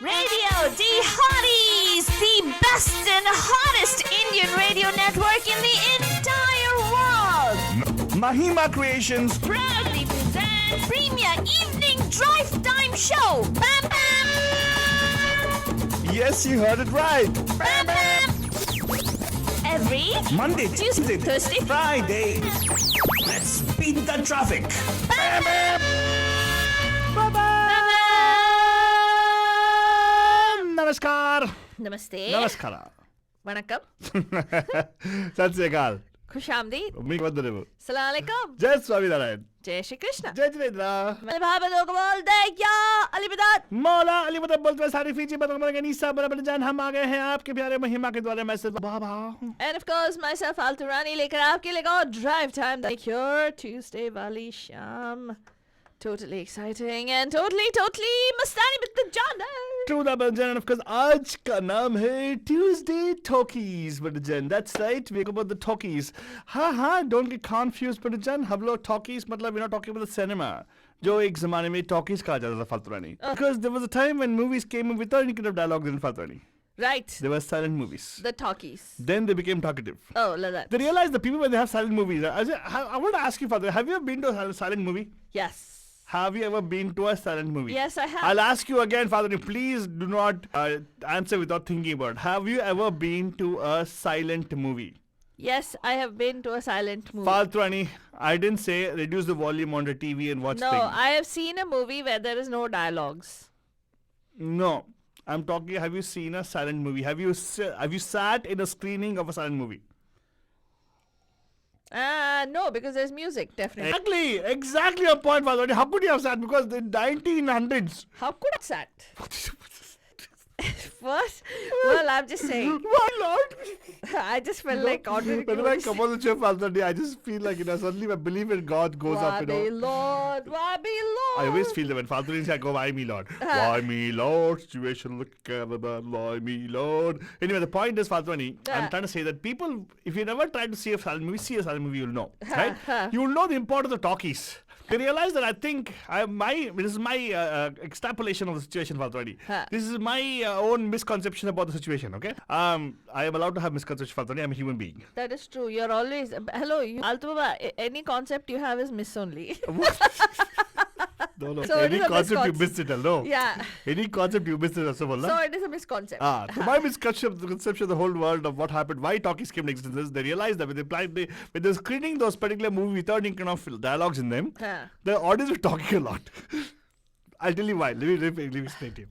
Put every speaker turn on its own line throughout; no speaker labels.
Radio D Hotties, the best and hottest Indian radio network in the entire world.
Mahima Creations.
Proudly present Premier Evening Drive Time Show. Bam Bam!
Yes, you heard it right.
Bam Bam! Every
Monday,
Tuesday, Thursday,
Friday. Let's beat the traffic.
Bam Bam!
Bye-bye. नमस्कार.
Namaste.
नमस्कार.
Vanakkam.
सत श्री अकाल.
Khushamdeed.
उम्मीद बदले वो.
Assalamu alaikum.
जय Swaminarayan.
Jai Shri Krishna.
जय जिनेंद्रा.
मैं भाभा को बोलते क्या अली बिदात.
मौला अली मतलब बोलते हैं सारी फीची बदल मर गए नीसा बराबर जान हम आ गए हैं आपके प्यारे महिमा के द्वारा message Baba.
And of course, myself, Alturani, लेकर आपके लिए और drive time like your Tuesday वाली शाम. Totally exciting and totally mastani with the Jana.
True that Banjan, and of course आज का नाम है Tuesday Talkies Banjan. That's right, we go about the talkies. हाँ, don't get confused Banjan. हम लोग talkies मतलब we're not talking about the cinema. जो एक ज़माने में talkies कहा जाता था फालतूरानी. Because there was a time when movies came in without any kind of dialogue in फालतूरानी.
Right.
They were silent movies.
The talkies.
Then they became talkative.
Oh, like that.
They realized the people when they have silent movies. I want to ask you, Father, have you ever been to a silent movie?
Yes.
Have you ever been to a silent movie?
Yes, I have.
I'll ask you again, Father. Please do not answer without thinking about it. Have you ever been to a silent movie?
Yes, I have been to a silent movie.
Faltrani, I didn't say reduce the volume on the TV and watch
No,
things.
I have seen a movie where there is no dialogues.
No, I'm talking. Have you seen a silent movie? Have you sat in a screening of a silent movie?
No, because there's music, definitely.
Exactly your point, Faltrani. How could you have sat? Because in 1900s.
How could I sat? What? Well, I'm just saying.
Why not?
I just felt like ordering.
When I come on the show, Faltrani, I just feel like, suddenly my belief in God goes up,
Why me Lord? Why me Lord?
I always feel that when Faltrani says, I go, why me, Lord? Why me, Lord? Situation look why me, Lord? Anyway, the point is, Faltrani, I'm trying to say that people, if you never try to see a silent movie, you'll know, right? You'll know the importance of talkies. They realize that I think this is my extrapolation of the situation, Faltrani. This is my own misconception about the situation, okay? I am allowed to have misconception, Faltrani. I'm a human being.
That is true. You're always... hello, Altu Baba, any concept you have is miss only.
No.
So
Any concept you missed it, no?
Yeah.
Any concept you missed it, also,
So it is a misconception.
So my misconception of the whole world of what happened, why talkies came into existence, they realized that when they're screening those particular movies without any kind of dialogues in them, the audience were talking a lot. I'll tell you why. Let me explain to you.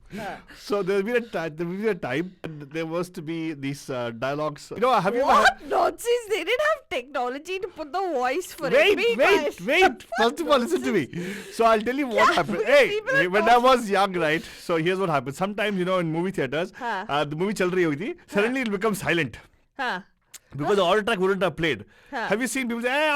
So there'll be a time there was to be these dialogues. Have you ever
What nonsense? They didn't have technology to put the voice for it.
Wait. First of all, listen to me. So I'll tell you what happened. Hey, when I was young, right? So here's what happened. Sometimes, in movie theaters, the movie chal rahi hogi thi, suddenly it'll become silent. Because the audio track wouldn't have played. Have you seen people say, hey,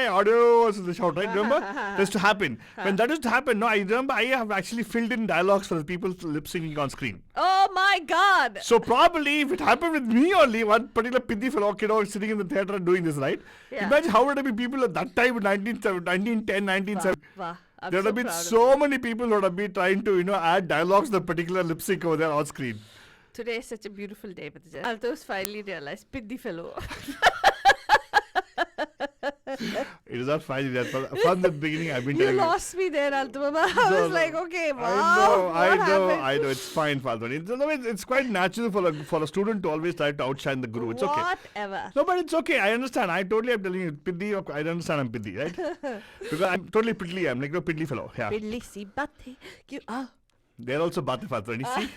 audio, so they shout, right? Remember? That used to happen. When that used to happen, I remember I have actually filled in dialogues for the people lip syncing on screen.
Oh my God!
So probably if it happened with me only, one particular piddy fellow, sitting in the theater and doing this, right? Imagine how would it be people at that time, 1910, 1970.
Wow.
There would have been so many people who would have been trying to, add dialogues to the particular lip sync over there on screen.
Today is such a beautiful day, but Altos finally realized, piddy fellow.
It is not finally that. From the beginning, I've been telling
you. lost me there, Alto Baba. I was like, okay, wow.
I know. It's fine, Father. It's quite natural for a student to always try to outshine the guru. It's okay.
Whatever.
No, but it's okay. I understand. I am telling you, Piddi, I understand I'm Piddi, right? Because I'm totally Pidli. I'm like a Pidli fellow. Yeah.
Pidli si baat hai.
They're also Bate Faltrani. See?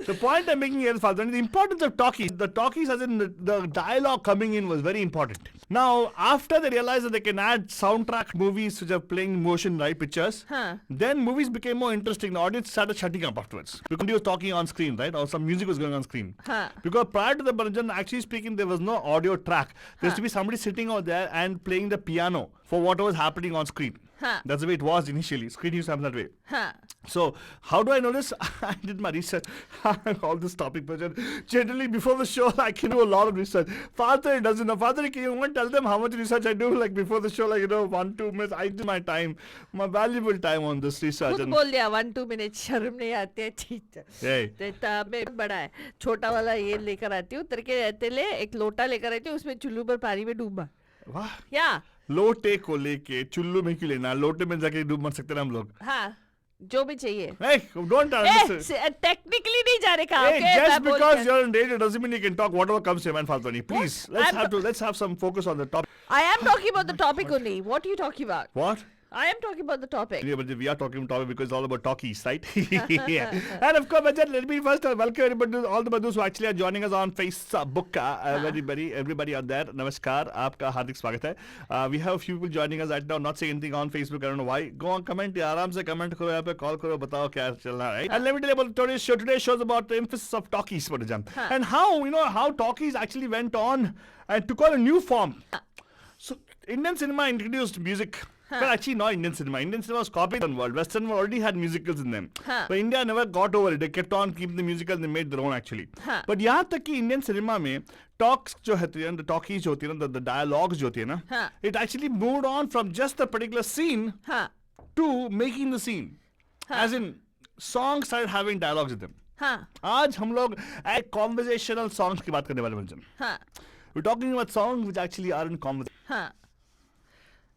The point I'm making here is, Faltrani, the importance of talkies. The talkies, as in the dialogue coming in, was very important. Now, after they realized that they can add soundtrack movies which are playing motion, right, pictures, then movies became more interesting. The audience started shutting up afterwards. Because he was talking on screen, right? Or some music was going on screen. Because prior to the Banjan, actually speaking, there was no audio track. There used to be somebody sitting out there and playing the piano for what was happening on screen.
Huh.
That's the way it was initially. Screen used to happen that way.
Huh.
So, how do I know this? I did my research on this topic, but generally before the show, I can do a lot of research. Father doesn't know. Father, can you want to tell them how much research I do? Like before the show, 1-2 minutes. I do my time, my valuable time on this research.
खुद बोल दिया 1-2 minute शर्म नहीं आती है ठीक
Hey.
है में बड़ा है छोटा वाला ये लेकर आती हूँ तड़के रहते ले एक लोटा लेकर आती हूँ उसमें चुल्लू पर पानी में डूबा
वाह
या
लोटे को लेके चुल्लू में क्यों लेना लोटे में जाके डूब मर सकते ना हम लोग
हाँ जो भी चाहिए
Hey, don't
टेक्निकली नहीं जाने का
Hey,
okay?
just
मैं बोल
because
के-
you're on radio doesn't mean you can talk whatever comes to your mind, Faltani. Please, let's have some focus on the topic.
I am talking about the topic only. What are you talking about?
What?
I am talking about the topic.
Yeah, but we are talking topic because it's all about talkies, right? Yeah. And of course, let me first welcome everybody, all the Badus who actually are joining us on Facebook. Everybody out there, Namaskar, आपका हार्दिक स्वागत है. We have a few people joining us right now, not saying anything on Facebook. I don't know why. Go on, comment. आराम से comment करो यहाँ पे, call करो, बताओ क्या चल रहा है. Right? And let me tell you about today's show. Today's show is about the emphasis of talkies, for example, and how talkies actually went on and took on a new form. So Indian cinema introduced music. But actually not Indian cinema. Indian cinema was copying the world. Western world already had musicals in them. But India never got over it. They kept on keeping the musicals and they made their own actually. But यहाँ तक कि Indian cinema में talks जो होती है, the talkies जो होती है ना, the dialogues जो होती है ना, it actually moved on from just the particular scene to making the scene. As in, songs started having dialogues in them. आज हम लोग एक conversational songs की बात करने वाले हैं. We're talking about songs which actually are in conversation.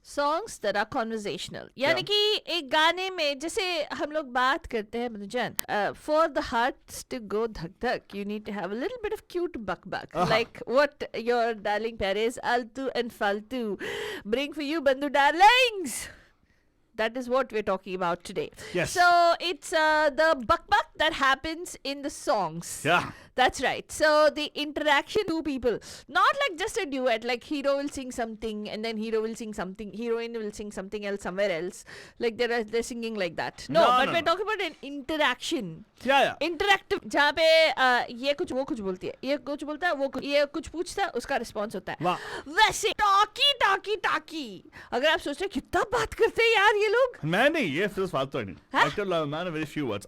Songs that are conversational. यानी कि एक गाने में जैसे हम लोग बात करते हैं मनुजन for the hearts to go धक धक you need to have a little bit of cute buck buck like what your darling Perez Altu and Faltu bring for you Bandhu darlings. That is what we're talking about today.
Yes.
So it's the buck that happens in the songs.
Yeah.
That's right. So the interaction two people, not like just a duet, like hero will sing something and then hero will sing something, heroine will sing something else somewhere else. Like they're singing like that. No, but we're talking about an interaction.
Yeah.
Interactive जहाँ पे ये कुछ वो कुछ बोलती है ये कुछ बोलता है वो कुछ ये कुछ पूछता है उसका रिस्पॉन्स होता है वैसे टाकी अगर आप सोच रहे हैं कितना बात करते हैं यार ये लोग
मैं नहीं ये फिर फालतू नहीं I tell a man a very few words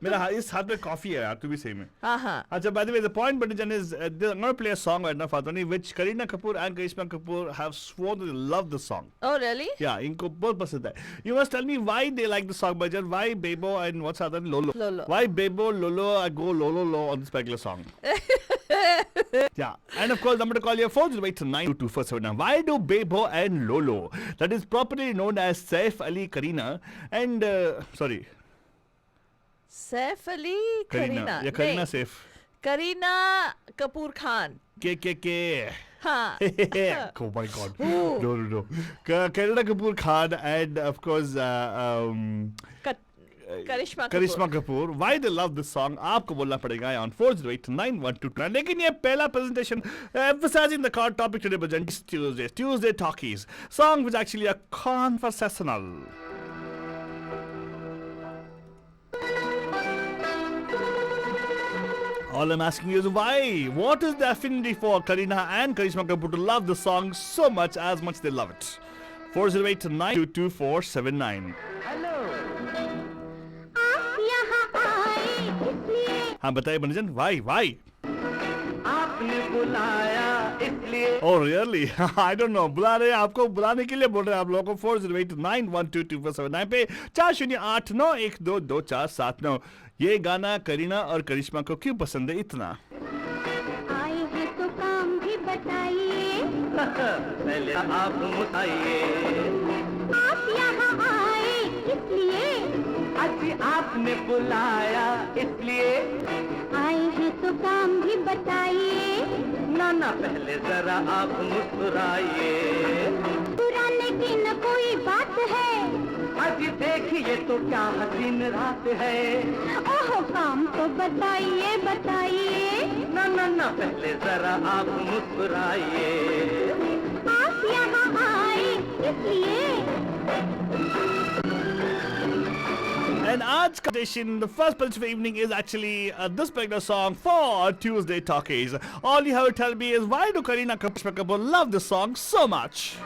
मेरा इस हाथ में कॉफी है यार तू भी सही में अच्छा by the way the point but is I'm going to play a song right now Fatoni which Kareena Kapoor and Karishma Kapoor have sworn they love the song.
Oh really?
Yeah इनको बहुत पसंद है. You must tell me why they like the song Bajan, why Bebo and what's other Lolo. Why Bebo Lolo I go Lolo on this particular song. Yeah, and of course I'm going to call your phones right to 92247. Why do Bebo and Lolo, that is properly known as Saif Ali Kareena and sorry
Saif Ali Kareena.
Yeah, Kareena Saif.
Kareena Kapoor Khan.
K.
हाँ.
Oh my God. No. Kareena Kapoor Khan and of course Karishma Kapoor. Why they love this song? आपको बोलना पड़ेगा on 4089122. लेकिन ये पहला presentation emphasizing the core topic today बजन Tuesday Talkies. Song which actually a conversational. All I'm asking is why? What is the affinity for Kareena and Karishma Kapoor to love the song so much as much they love it? 408922479. हाँ बताइए बनिजन why? आपने बुलाया इसलिए. Oh really? I don't know. बुला रहे हैं आपको बुलाने के लिए बोल रहे हैं आप लोगों को 40891222479 पे 4081912247 ये गाना करीना और करिश्मा को क्यों पसंद है इतना?
आए हैं तो काम भी बताइए. पहले आप बताइए. आप यहाँ आए इसलिए. आज आपने बुलाया इसलिए. आए हैं तो काम भी बताइए. ना पहले जरा आप मुस्कुराइए. मुस्कुराने की न कोई बात है. आज देखिए तो क्या हसीन रात है. ओह काम तो बताइए. ना पहले जरा आप मुस्कुराइए. आप यहाँ आए इसलिए.
And आज का session, the first punch of the evening is actually this particular song for Tuesday Talkies. All you have to tell me is why do Kareena Kapoor love this song so much?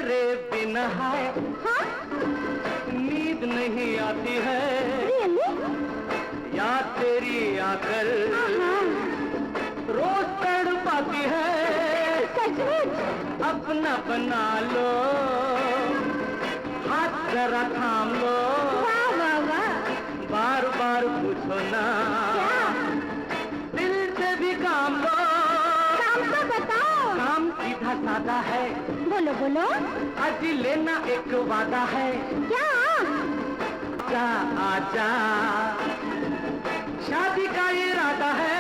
तेरे बिना है
हाँ
नींद नहीं आती है
really
याद तेरी आकर
हाँ
रोज तड़ पाती है
सचमुच
अपना बना लो हाथ जरा थाम लो
वाह वाह वाह
बार बार पूछो ना
क्या
दिल से भी काम लो
काम तो बताओ
काम सीधा सादा है
बोलो बोलो
आज लेना एक वादा है
क्या
आजा आजा शादी का इरादा है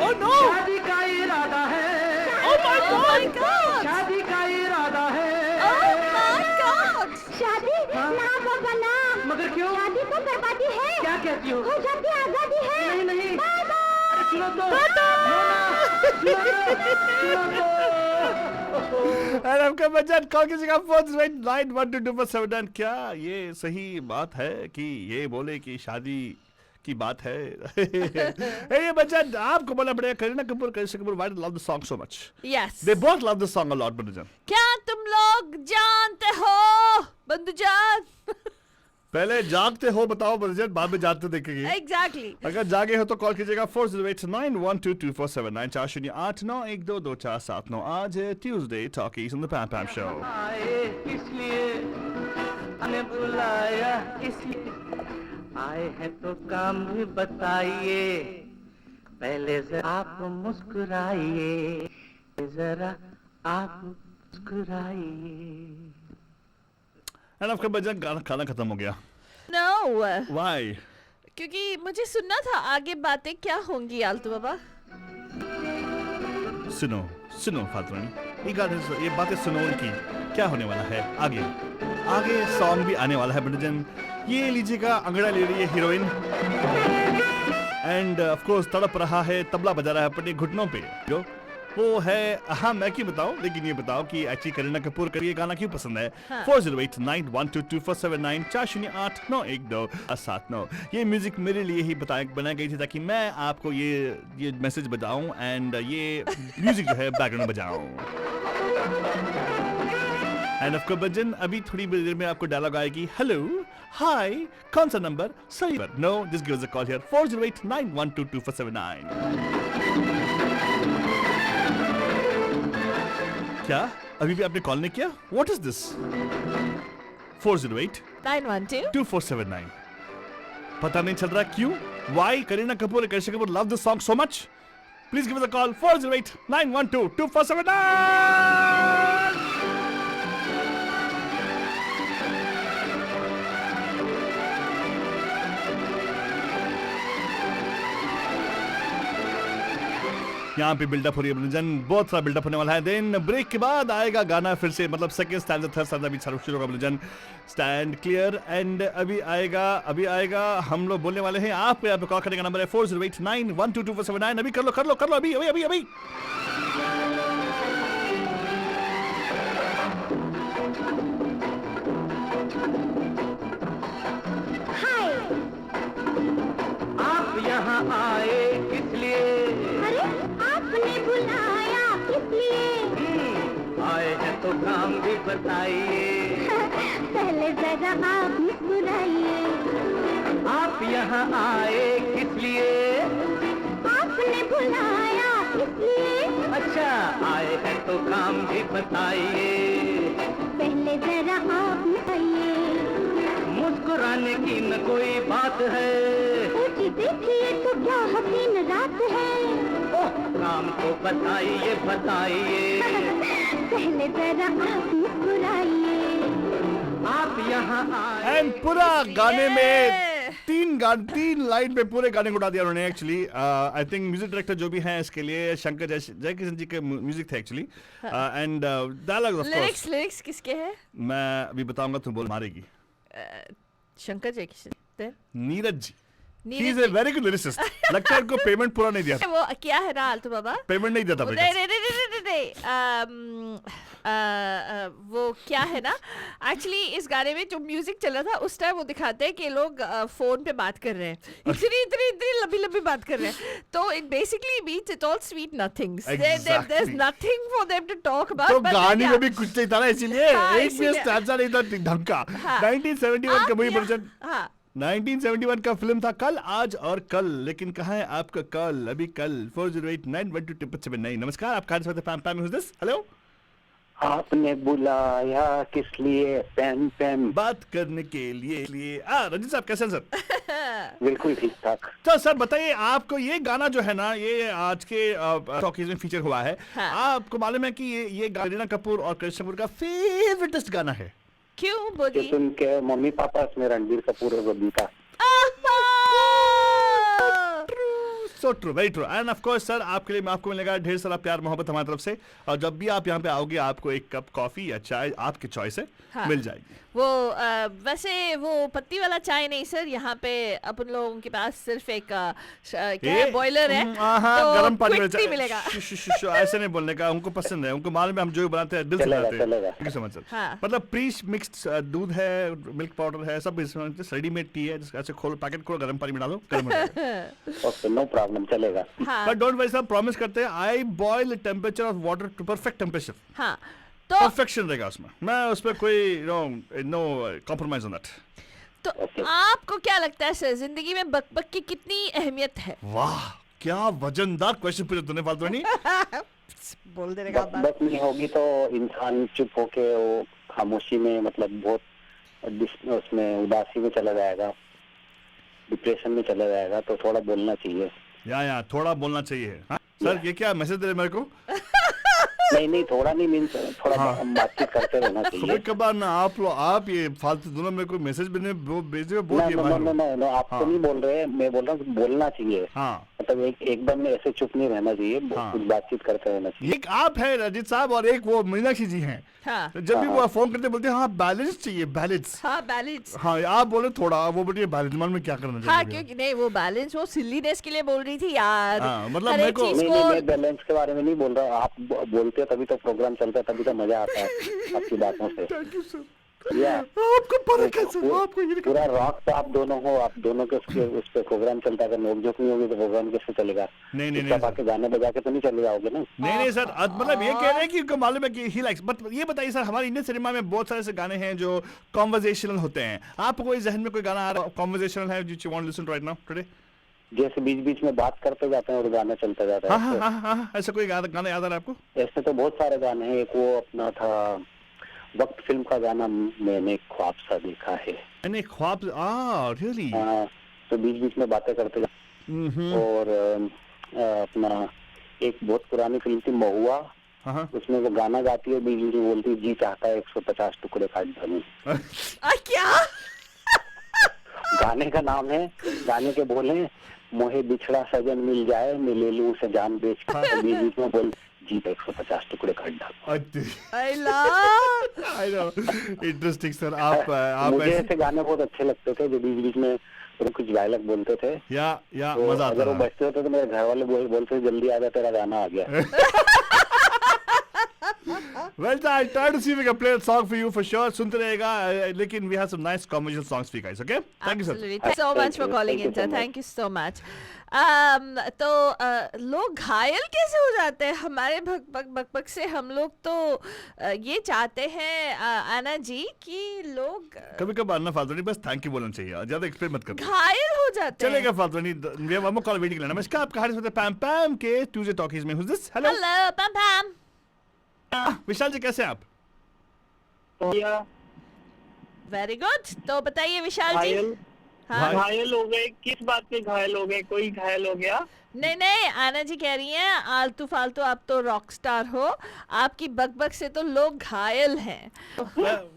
Oh no!
शादी का इरादा है
Oh my God!
शादी का इरादा है
Oh my God!
शादी
हाँ?
ना बाबा ना
मगर क्यों
शादी तो बर्बादी है
क्या कहती हो
हो जाती आजादी है
नहीं नहीं
बाय बाय
सुनो तो सुनो तो
And आपका बजट कॉल कीजिएगा 408912247 क्या ये सही बात है कि ये बोले कि शादी की बात है ये बजट आपको बोलना पड़ेगा करीना कपूर करिश्मा Kapoor why do you love the song so much
Yes.
they both love the song a lot बंधुजान
क्या तुम लोग जानते हो बंधुजान?
पहले जागते हो बताओ बंधुजान बाद में जागते देखेंगे
Exactly.
अगर जागे हो तो कॉल कीजिएगा 4089122479 4089122479 आज है Tuesday talkies on the पैम पैम show
आए इसलिए हमें बुलाया इसलिए आए हैं तो काम भी बताइए पहले जरा आप मुस्कुराइए जरा आप मुस्कुराइए
एंड आपका बजट खाना खत्म हो गया
No.
व्हाई
क्योंकि मुझे सुनना था आगे बातें क्या होंगी आलतू बाबा.
सुनो सुनो फातरानी ये बातें सुनो उनकी क्या होने वाला है आगे आगे सॉन्ग भी आने वाला है बंधुजन ये लीजिएगा अंगड़ा ले रही है हीरोइन एंड ऑफ कोर्स तड़प रहा है तबला बजा रहा है अपने घुटनों पे जो वो है हाँ मैं क्यों बताऊं लेकिन ये बताओ कि एक्चुअली करीना कपूर का ये गाना क्यों पसंद है 4089122479 40891279 ये म्यूजिक मेरे लिए ही बनाई गई थी ताकि मैं आपको ये मैसेज बताऊं एंड ये म्यूजिक जो है बैकग्राउंड में बजाऊं एंड ऑफ कोर्स बजन अभी थोड़ी देर में आपको डायलॉग आएगी हेलो हाय कौन सा नंबर सही पर know just give us a call here 4089122479 क्या अभी भी आपने कॉल नहीं किया व्हाट इज दिस 408
912.
2479 पता नहीं चल रहा क्यों why Kareena Kapoor and Karisma Kapoor love this song so much please give us a call 408 912 2479 यहाँ पे बिल्डअप हो रही है मनोरंजन बहुत सारा बिल्डअप होने वाला है देन ब्रेक के बाद आएगा गाना फिर से मतलब सेकंड स्टैंडर्ड थर्ड स्टैंडर्ड भी शुरू होगा मनोरंजन स्टैंड क्लियर एंड अभी आएगा हम लोग बोलने वाले हैं आप पे कॉल करने का नंबर है 4089122479 अभी कर लो अभी
हाय
आप यहाँ आए इसलिए
अरे आपने बुलाया इसलिए
आए हैं तो काम भी बताइए
पहले जरा आप मुस्कुराइए
आप यहाँ आए किस लिए
आपने बुलाया इसलिए
अच्छा आए हैं तो काम भी बताइए
पहले जरा आप मुस्कुराइए
मुस्कुराने की न कोई बात है
सोची देखिए तो क्या हसीन रात है
ओह काम तो बताइए
पहले जरा आप मुस्कुराइए
आप यहाँ आए
एंड पूरा गाने में तीन लाइन में पूरे गाने को उड़ा दिया उन्होंने actually I think music director जो भी हैं इसके लिए शंकर जयकिशन जी के म्यूजिक थे actually and dialogue of course
lyrics किसके हैं?
मैं अभी बताऊंगा तुम बोल मारेगी
Shankar Jaikishan.
Neeraj ji
Neeraj
he is a very good lyricist लगता है उनको पेमेंट पूरा नहीं दिया
वो क्या है ना आलतू बाबा?
पेमेंट नहीं देता
नहीं, नहीं, नहीं, नहीं, नहीं, नहीं वो क्या है ना, एक्चुअली इस गाने में जो म्यूजिक चल रहा था उस टाइम वो दिखाते हैं कि लोग फोन पे बात कर रहे हैं, इतनी इतनी इतनी लंबी लंबी बात कर रहे हैं, तो it basically means it all sweet nothings, there is nothing for them to talk
to
about.
गाने में भी कुछ नहीं था ना, इसीलिए
हाँ,
एक भी
इसीलिए।
स्टैंजा नहीं था ढंग का। 1971 का मूवी प्रोडक्शन,
हाँ
1971 का फिल्म था कल आज और कल, लेकिन कहाँ है आपका कल? अभी कल 4089127779। नमस्कार, आप कहाँ से पैम पैम, हेलो।
आपने बुलाया किस लिए? पैम पैम।
बात करने के लिए रंजीत साहब कैसे हैं सर?
बिल्कुल ठीक ठाक।
तो सर बताइए, आपको ये गाना जो है ना, ये आज के टॉकीज में फीचर हुआ है,
हाँ।
आपको मालूम है कि ये करीना कपूर और कृष्ण कपूर का फेवरेटेस्ट गाना है?
क्यों
कि
बोलिए?
सुन के मम्मी पापा इसमें रणबीर कपूर और Babita.
So true, very true. And of course sir, आपके लिए आपको मिलेगा ढेर सारा प्यार मोहब्बत हमारी तरफ से, और जब भी आप यहाँ पे आओगे आपको एक कप कॉफी या चाय आपकी चॉइस है
हाँ।
मिल जाएगी।
वो वैसे वो पत्ती वाला चाय नहीं सर, यहाँ पे अपन लोगों के पास सिर्फ एक क्या है, बॉयलर है, तो
गरम पानी
quick tea
में
मिलेगा।
ऐसे नहीं बोलने का, उनको पसंद है, उनको मालूम है हम जो बनाते हैं दिल से
चलेगा,
बनाते हैं।
चलेगा।
Thank you so much, sir।
हाँ।
मतलब प्री मिक्स्ड दूध है, मिल्क पाउडर है, सब रेडीमेड टी है, ऐसे खोलो पैकेट खोलो, गर्म पानी में डालो, गर्म हो जाएगा।
ओके, नो प्रॉब्लम, चलेगा।
हाँ
but don't worry sir, promise करते हैं I boil the temperature of water to perfect temperature,
हाँ तो
परफेक्शन रहेगा उसमें, मैं उस पर कोई नो कॉम्प्रोमाइज ऑन दैट।
तो
Okay.
आपको क्या लगता है सर, जिंदगी में बकबक की कितनी अहमियत है?
वाह, क्या वजनदार क्वेश्चन पूछा तूने फालतू नहीं।
बोल देने का बात।
बक नहीं होगी तो इंसान चुप होके वो खामोशी में, मतलब बहुत उसमें उदासी में चला जाएगा, डिप्रेशन में चला जाएगा, तो थोड़ा बोलना चाहिए।
या थोड़ा बोलना चाहिए। हाँ? सर ये क्या मैसेज दे रहे मेरे को?
नहीं, थोड़ा नहीं मीन्स थोड़ा बातचीत करते रहना
कभी
चाहिए।
कभार ना आप ये फालतू दोनों मेरे को मैसेज भेजने भेजे हुए बहुत ये
नो,
मालूम।
आपको
हाँ।
नहीं बोल रहे, मैं बोल रहा हूँ बोलना चाहिए।
हाँ,
मतलब एकदम में ऐसे चुप नहीं रहना चाहिए,
हाँ।
कुछ बातचीत करते रहना चाहिए।
एक आप है रंजीत साहब और एक वो मीनाक्षी जी हैं।
हाँ
तो जब भी वो फोन करते बोलते हैं हाँ बैलेंस चाहिए, बैलेंस।
हाँ बैलेंस।
हाँ, आप बोले थोड़ा, वो बोलिए बैलेंस, मन में क्या करना
हाँ
चाहिए?
क्योंकि नहीं, वो बैलेंस वो सिलीनेस के लिए बोल रही थी यार।
हाँ, मतलब
हर
मेरे
एक
को-
चीज
नहीं, मैं बैलेंस के बारे में नहीं बोल रहा। आप बोलते हो तभी तो प्रोग्राम चलता है, तभी तो मजा आता है आपकी बातों से।
Thank you sir.
या
आपको पता कैसे? आपको ये
पूरा रॉक तो आप दोनों हो, आप दोनों के उस पे प्रोग्राम चलता है। अगर नोकझोंक नहीं होगी तो प्रोग्राम कैसे चलेगा?
नहीं,
चुपचाप आके गाने बजा के तो नहीं चले जाओगे ना।
नहीं सर, मतलब ये कह रहे हैं कि उनको मालूम है कि ही लाइक्स, बट ये बताइए सर, हमारे इंडियन सिनेमा में बहुत सारे ऐसे गाने हैं जो कॉन्वर्सेशनल होते हैं, आपको कोई जहन में कोई गाना आ रहा है कॉन्वर्सेशनल है which you want to listen right now today?
जैसे बीच बीच में बात करते जाते हैं और गाना चलता जाता
हाँ
है।
हाँ हाँ हाँ, ऐसा कोई गाना याद आ रहा है आपको?
ऐसे तो बहुत सारे गाने हैं। एक वो अपना था वक्त फिल्म का गाना, मैंने ख्वाब सा देखा है।
मैंने ख्वाब, रियली?
हाँ, तो बीच बीच में बातें करते जाते। और अपना एक बहुत पुरानी फिल्म थी महुआ,
हाँ
उसमें वो गाना गाती है, बीच बीच में बोलती है जी चाहता है 150 टुकड़े काट दूं।
क्या?
गाने का नाम है, गाने के बोले मोहे बिछड़ा सजन मिल जाए, मैं ले लूं उसे जान बेच कर। बीच बीच में बोल जी 150 टुकड़े काट डाल।
I know, interesting sir. आप
मुझे
ऐसे
ऐसे गाने बहुत अच्छे लगते थे जो बीच बीच में कुछ डायलॉग बोलते थे।
या
तो
मजा आता
अगर वो
था।
बजते होते तो मेरे घर वाले बोलते जल्दी आ जा, तेरा गाना आ गया।
Well, I'll try to see if we can play a song for you for sure. सुनते रहेगा, लेकिन we have some nice conversational songs for you guys, okay? Thank you, sir.
Absolutely. Thank you so much for calling in, sir. Thank you so much. तो लोग घायल कैसे हो जाते हैं हमारे बक से? हम लोग तो ये चाहते हैं आना जी कि लोग
कभी कभार ना फालतू नहीं, बस थैंक यू बोलना चाहिए, ज्यादा एक्सप्लेन मत करो।
घायल हो जाते हैं।
चलेगा फालतू नहीं, we have one more call waiting. नमस्कार, आपका हाल है पैम पैम के ट्यूजडे टॉकीज में। Who's this? Hello.
हेलो पम पम।
विशाल जी कैसे हैं आप?
Very good. तो बताइए विशाल जी। हाँ?
घायल हो गए? किस बात पे घायल हो गए? कोई घायल हो गया?
नहीं, आना जी कह रही हैं आलतू फालतू आप तो रॉक स्टार हो, आपकी बकबक से तो लोग घायल हैं।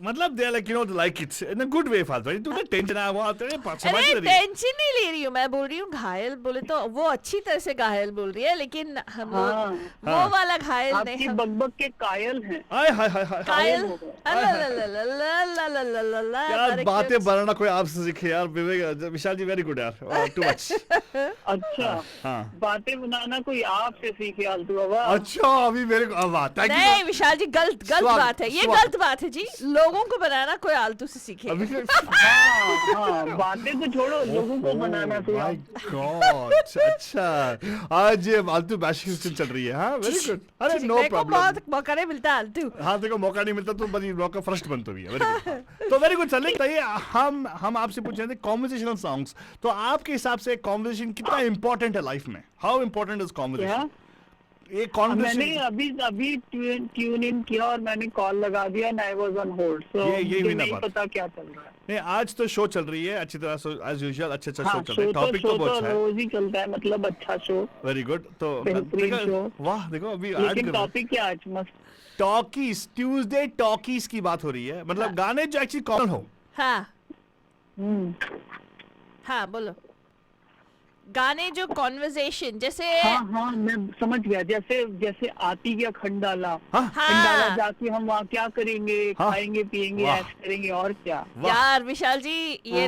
मतलब they like like it's in a good way फालतू। तू ना टेंशन आ वो आते हैं समझ
अरे
रही है।
टेंशन नहीं ले रही हूँ, मैं बोल रही हूँ घायल बोले तो वो अच्छी तरह से घायल बोल रही है, लेकिन हम लोग वो वाला घायल नहीं,
आपकी
हम
बकबक के कायल हैं।
हाय हाय हाय हाय।
कायल।
हो गए।
यार बातें बनाना कोई आपसे सीखे यार, विवेक विशाल जी वेरी गुड यार, टू मच।
अच्छा,
हाँ
बातें बनाना कोई आपसे सीखे आलतू बाबा।
अच्छा अभी मेरे को अब आता है
नहीं विशाल जी, गलत
स्वाग-
बात है ये,
स्वाग-
गलत बात है जी। लोगों को बनाना कोई आलतू से सीखे।
अभी
हाँ, बातें तो छोड़ो, लोगों को बनाना तो
माय
आप।
गॉड अच्छा आज ये फालतू बैशिंग सिस्टम चल रही है। हाँ वेरी गुड, अरे नो
मेरे को
प्रॉब्लम।
बहुत मौका नहीं मिलता आलतू।
हाँ देखो मौका नहीं मिलता तो बड़ी मौका फर्स्ट बनते भी है। वेरी गुड तो वेरी गुड सर, बताइए हम आपसे पूछ रहे थे कॉन्वर्सेशनल सॉन्ग्स, तो आपके हिसाब से कॉन्वर्सेशन कितना इंपॉर्टेंट है लाइफ में? How important is conversation? ये
मैंने
कॉन्वर्सेशन
अभी ट्यून इन किया और मैंने कॉल लगा दिया and I was on hold, so
ये
मुझे
ना
नहीं
बात।
पता क्या चल रहा है।
नहीं आज तो शो चल रही है अच्छी तरह से एज यूजुअल, अच्छा
हाँ,
शो चल रहा है, टॉपिक तो बहुत अच्छा है।
रोज ही चलता है, मतलब अच्छा शो।
वेरी गुड तो
बेहतरीन
देखो,
शो।
वाह देखो अभी ऐड
लेकिन
कर रहे हैं।
टॉपिक क्या आज मस्त।
टॉकीज, ट्यूसडे टॉकीज की बात हो रही है, मतलब गाने जो एक्चुअली कॉमन हो।
हाँ
हम्म,
हाँ बोलो। गाने जो कॉन्वर्सेशन जैसे
हाँ मैं समझ गया, जैसे आती क्या खंडाला।
हाँ
खंडाला
हाँ
जाके हम वहाँ क्या करेंगे,
हाँ।
खाएंगे पिएंगे
वाह।
ऐश करेंगे और क्या।
वाह।
यार विशाल जी ये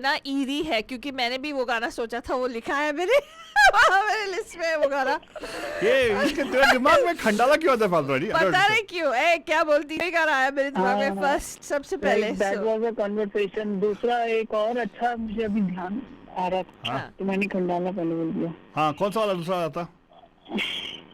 ना ईरी है, क्योंकि मैंने भी वो गाना सोचा था, वो लिखा है मेरे मेरे लिस्ट में वो गाना।
ये इसके तेरे दिमाग में खंडाला क्यों आता है फालतू?
पता नहीं क्यों, क्या बोलती है, गाना आया मेरे दिमाग में
हाँ।
फर्स्ट सबसे पहले।
That
so,
was a conversation. दूसरा एक और अच्छा मुझे अभी ध्यान आ रहा था,
हाँ।
तो मैंने खंडाला पहले बोल दिया।
हाँ कौन सा वाला दूसरा वाला था?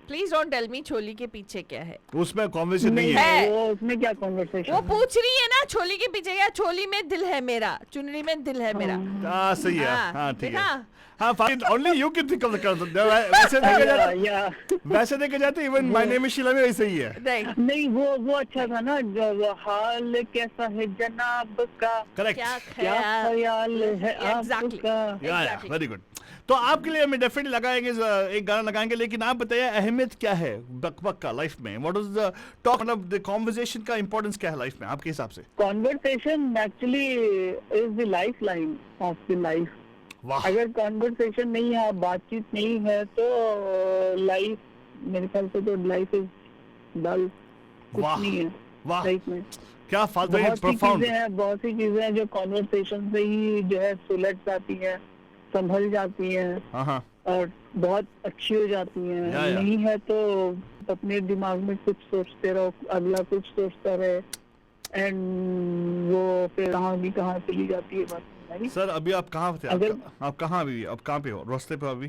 प्लीज डोंट टेल मी छोली के पीछे क्या है।
उसमें कॉन्वर्सेशन नहीं है।
है।
वो उसमें क्या कन्वर्सेशन।
वो पूछ रही है ना छोली के पीछे क्या, छोली में दिल है मेरा, चुनरी में दिल है मेरा।
हाँ सही है,
हाँ,
हाँ ठीक है।
देखा?
हाँ fine, only you can think of the वैसे देखा जाए
या
वैसे देखा जाए तो even my name is Sheela में वैसे ही है।
नहीं
नहीं, वो अच्छा था ना, जो हाल कैसा है जनाब का,
करेक्ट
क्या
क्या
ख्याल।
ख्याल है
Exactly.
आपका।
या
Exactly.
Very good. तो आपके लिए हमें डेफिनेटली लगाएंगे, एक गाना लगाएंगे, लेकिन आप बताइए अहमियत क्या है बकबक का लाइफ में? व्हाट इज द टॉक, मतलब द कॉन्वर्सेशन का इंपॉर्टेंस क्या है लाइफ में आपके हिसाब से?
Conversation actually is the life line of the life.
वाह
अगर कॉन्वर्सेशन नहीं है, बातचीत नहीं है, तो लाइफ मेरे ख्याल से तो लाइफ इज डल, कुछ
वाह
नहीं है
वाह
लाइफ में।
क्या फालतू
बहुत सी
प्रोफाउंड।
चीजें हैं, बहुत सी चीजें हैं जो कॉन्वर्सेशन से ही जो है सुलझ जाती हैं, संभल जाती हैं
हाँ हाँ
और बहुत अच्छी हो जाती हैं।
या।
नहीं है तो अपने दिमाग में कुछ सोचते रहो, अगला कुछ सोचता रहे, एंड वो फिर कहाँ की कहाँ चली जाती है बात। नहीं
सर अभी आप कहाँ थे?
अगर-
आप कहाँ अभी, आप कहाँ पे हो? रास्ते पे अभी?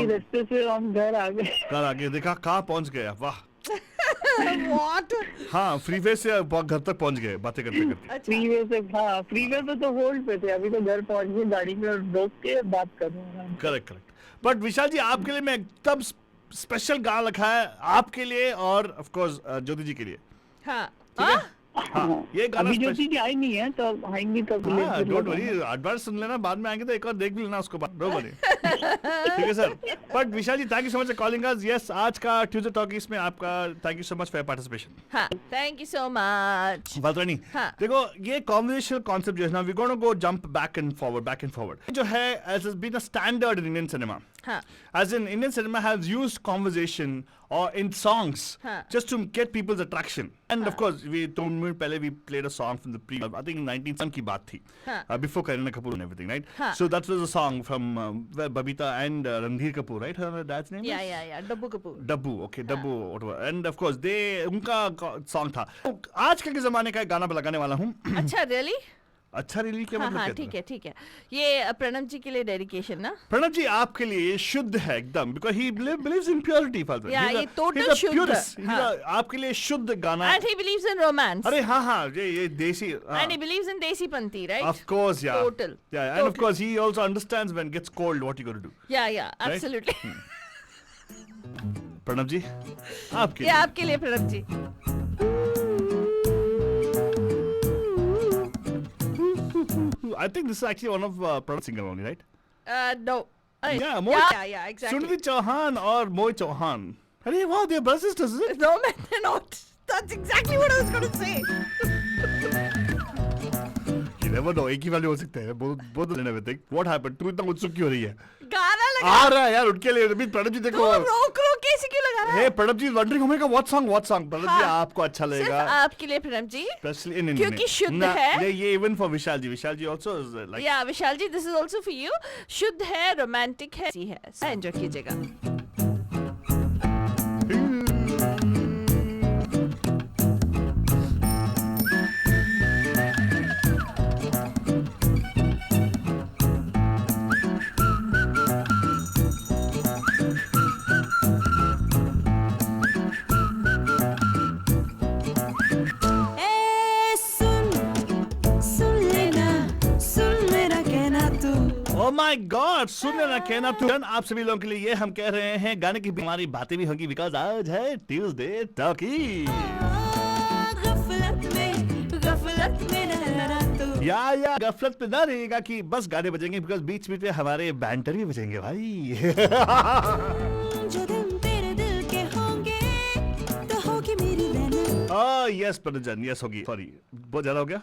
रास्ते से हम घर आ गए।
घर आगे देखा, कहाँ पहुँच गए आप? वाह
What?
हाँ फ्रीवे से घर तक पहुँच गए बातें करते करते।
अच्छा
फ्रीवे से, हाँ फ्रीवे पे तो होल्ड पे थे, अभी तो घर पहुंच गए, गाड़ी में रोक के बात कर रहे हैं।
Correct correct. बट विशाल जी आपके लिए मैं एकदम स्पेशल गाना रखा है आपके लिए और ऑफ कोर्स ज्योति जी के लिए।
हाँ
ठीक है?
हाँ?
हाँ ये गाना
अभी जो चीज आई नहीं है, तो आएंगी तब
हाँ
लेकर
डोंट
लगाऊंगा।
वरी, एडवांस सुन लेना, बाद में आएंगे तो एक और देख भी लेना उसको बाद, डोंट वरी। ठीक है sir. But Vishal ji thank you so much for calling us. Yes आज का ट्यूसडे टॉकीज में आपका thank you so much for participation.
हाँ thank you so much.
Balrani
हाँ।
देखो ये कॉन्वर्सेशनल कॉन्सेप्ट जो है ना, we gonna go jump back and forward जो है as has been a standard in Indian cinema,
हाँ
as in Indian cinema has used conversation or in songs
हाँ.
just to get people's attraction. And of course we 2 minutes पहले we played a song from the pre, I think 19 की बात थी,
हाँ.
before Kareena Kapoor and everything, right?
हाँ.
So that was a song from Babita and Ranbir Kapoor, right? Her dad's name is
या डब्बू Kapoor.
Dabbu, okay, Dabbu, whatever. And of course they उनका song था। आजकल के जमाने का एक गाना मैं लगाने वाला हूँ।
अच्छा रियली?
अच्छा रिली क्या
हाँ
मतलब
हाँ
कहते हैं?
ठीक है ये प्रणव जी के लिए डेडिकेशन ना।
प्रणव जी आपके लिए ये शुद्ध है एकदम, because he believes in purity father.
Yeah, ये total शुद्ध, हाँ.
आपके लिए शुद्ध गाना।
And he believes in romance
अरे हाँ हाँ ये देसी।
एंड ही बिलीव्स इन देसी पंथी right.
Of course, yeah.
Total.
Yeah, and of
Total.
course he also understands when it gets cold what you got to do.
या absolutely.
Pranav जी आपके
ये
लिए।
आपके लिए प्रणव जी।
I think this is actually one of Pranav's singer only, right?
No
Yeah, Mohit.
Yeah exactly.
Sunidhi Chauhan or Mohit Chauhan. अरे wow, they're brothers sisters, is it?
No man, they're not. That's exactly what I was going to say.
You never know, एक ही वाले हो सकते हैं, both and everything. What happened? तू इतना उत्सुक क्यों हो रही है?
गाना लगा।
आ रहा है यार, उठ के लिए। अभी प्रणव जी देखो।
रोक के इसे क्यों लगा
Hey, Pranab ji is wondering, oh my God, what song? Pranab ji,
हाँ,
आपको अच्छा
सिर्फ
लगेगा.
आपके लिए प्रणब जी.
Especially in
क्योंकि शुद्ध है.
ये even for Vishal ji. Vishal ji also is like.
या विशाल जी, this is also for you. शुद्ध है, रोमांटिक है, एंजॉय कीजिएगा.
Oh my God, सुन लेना कहना तुरंत आप सभी लोगों के लिए ये हम कह रहे हैं गाने की हमारी बातें भी होंगी बिकॉज आज है ट्यूसडे टॉकी. या गफलत में ना रहेगा कि बस गाने बजेंगे बिकॉज बीच बीच में हमारे बैंटर भी बजेंगे भाई. यस प्रदर्शन यस होगी. सॉरी बहुत ज्यादा हो गया.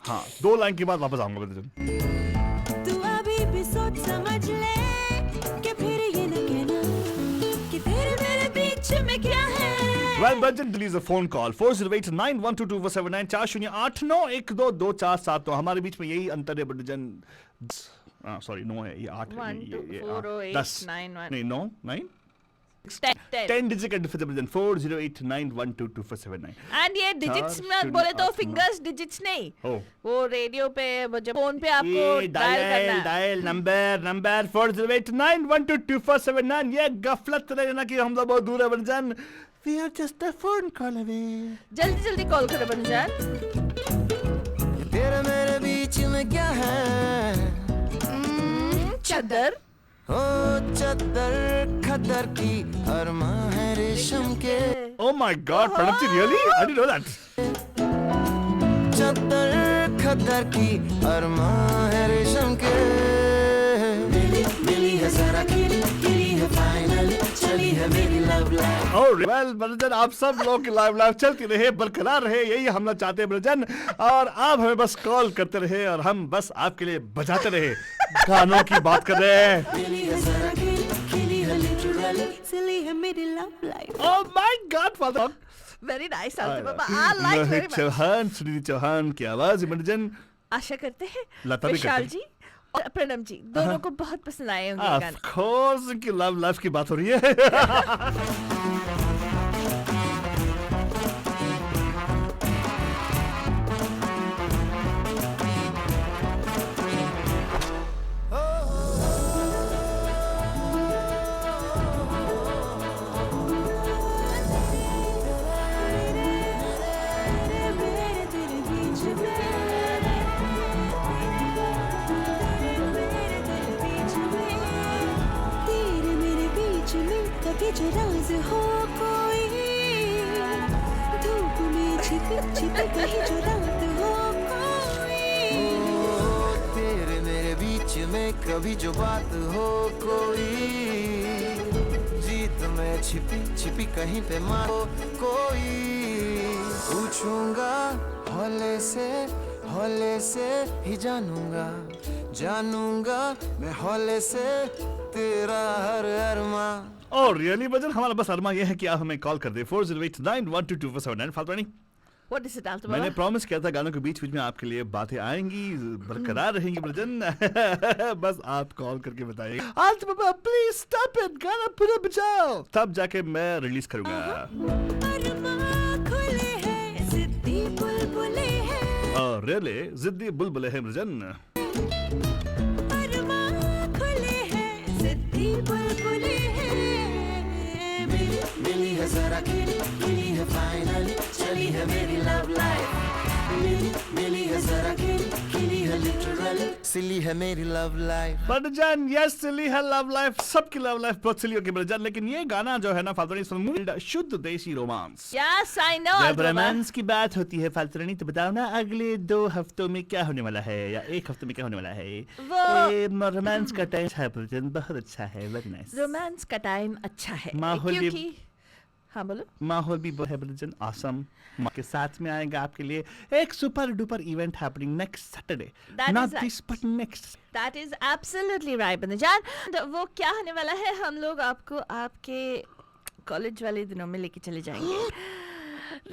हाँ 2 लाइन के बाद वापस आऊंगा प्रदर्शन.
तू अभी भी सोच समझ ले कि फिर ये न कहना कि तेरे मेरे बीच में क्या है.
Well, Brandon, please a phone call 4089122479 4089122479 हमारे बीच में यही अंतर है ब्रजन. सॉरी 9 है ये 8 है
1 2
ये
4 8
10
9 1
नहीं 9 9
10
10 डिजिट का डिफरेंस ब्रजन 4089122479.
एंड ये डिजिट्स में बोले तो फिंगर्स डिजिट्स नहीं.
Oh.
वो रेडियो पे जब फोन पे आपको
ये
डायल करना है.
Dial number 4089122479. ये गफलत रहना कि हम लोग बहुत दूर है Brajan. We are just a phone call away.
जल्दी कॉल करो बनजान.
तेरे मेरे बीच में क्या है.
चद्दर
ओ चद्दर खद्दर की अरमा है रेशम के.
Oh my God, Pranab ji, really? I didn't know that.
चद्दर खद्दर की अरमा है रेशम के. मिली है जरा खिली है फाइनल चली है मेरी love life.
Oh, well, Brajan आप सब लोग की लाइव चलती रहे बरकरार रहे यही हम लोग चाहते हैं ब्रजन. और आप हमें बस कॉल करते रहे और हम बस आपके लिए बजाते रहे. गानों की बात कर रहे हैं.
मिली है जरा खिली है लिटरली चली है मेरी love life.
Oh my God, Father.
Very nice answer बाबा. I like very much.
Chauhan Sunidhi Chauhan की आवाज ब्रजन.
आशा करते हैं
लता भी
विशाल
करते
जी और प्रणब जी दोनों को बहुत पसंद आए होंगे ये गाने.
Of course, की लव लाइफ की बात हो रही है.
कभी जो राज हो कोई धूप में छिपे कहीं जो रात हो कोई. तेरे मेरे बीच में कभी जो बात हो कोई जीत में छिपी कहीं पे मारो कोई. पूछूंगा हौले से ही जानूंगा मैं हौले से तेरा हर अरमा.
और रियली ब्रजन हमारा बस अरमा ये है कि आप हमें कॉल कर दे 4089122479. फालतू नहीं.
व्हाट इज इट आल्तो
मैंने
बाबा.
प्रॉमिस किया था गानों के बीच में आपके लिए बातें आएंगी बरकरार रहेंगी ब्रजन. बस आप कॉल करके बताइए आल्तो बाबा प्लीज स्टॉप इट गाना पूरा बजाओ तब जाके मैं रिलीज करूंगा.
अरमा खुले हैं जिद्दी बुलबुले हैं.
और रियली जिद्दी बुलबुले हैं ब्रजन.
अरमा खुले हैं जिद्दी बुलबुले हैं. मिली है जरा खिली है फाइनल चली है मेरी लव लाइफ. मिली है जरा खिली है लिटरल सिली है मेरी लव लाइफ.
ब्रजन यस सिली है लव लाइफ. सबकी लव लाइफ बहुत सिली होगी ब्रजन. लेकिन ये गाना जो है ना फालतू शुद्ध देसी रोमांस.
यस आई नो
जब
आल्तो बाबा.
रोमांस की बात होती है फालतू तो बताओ ना अगले 2 हफ्तों में क्या होने वाला है या 1 हफ्ते में क्या होने वाला है.
वो
रोमांस का टाइम है ब्रजन बहुत अच्छा है. Very nice.
रोमांस का टाइम अच्छा है
माहौल भी-
क्योंकि हाँ बोलो.
माहौल भी बहुत है ब्रजन ऑसम के साथ में आएगा आपके लिए एक super duper event happening next Saturday.
That
not
is right.
This but next.
That is absolutely right बनजान. वो क्या होने वाला है हम लोग आपको आपके कॉलेज वाले दिनों में लेके चले जाएंगे.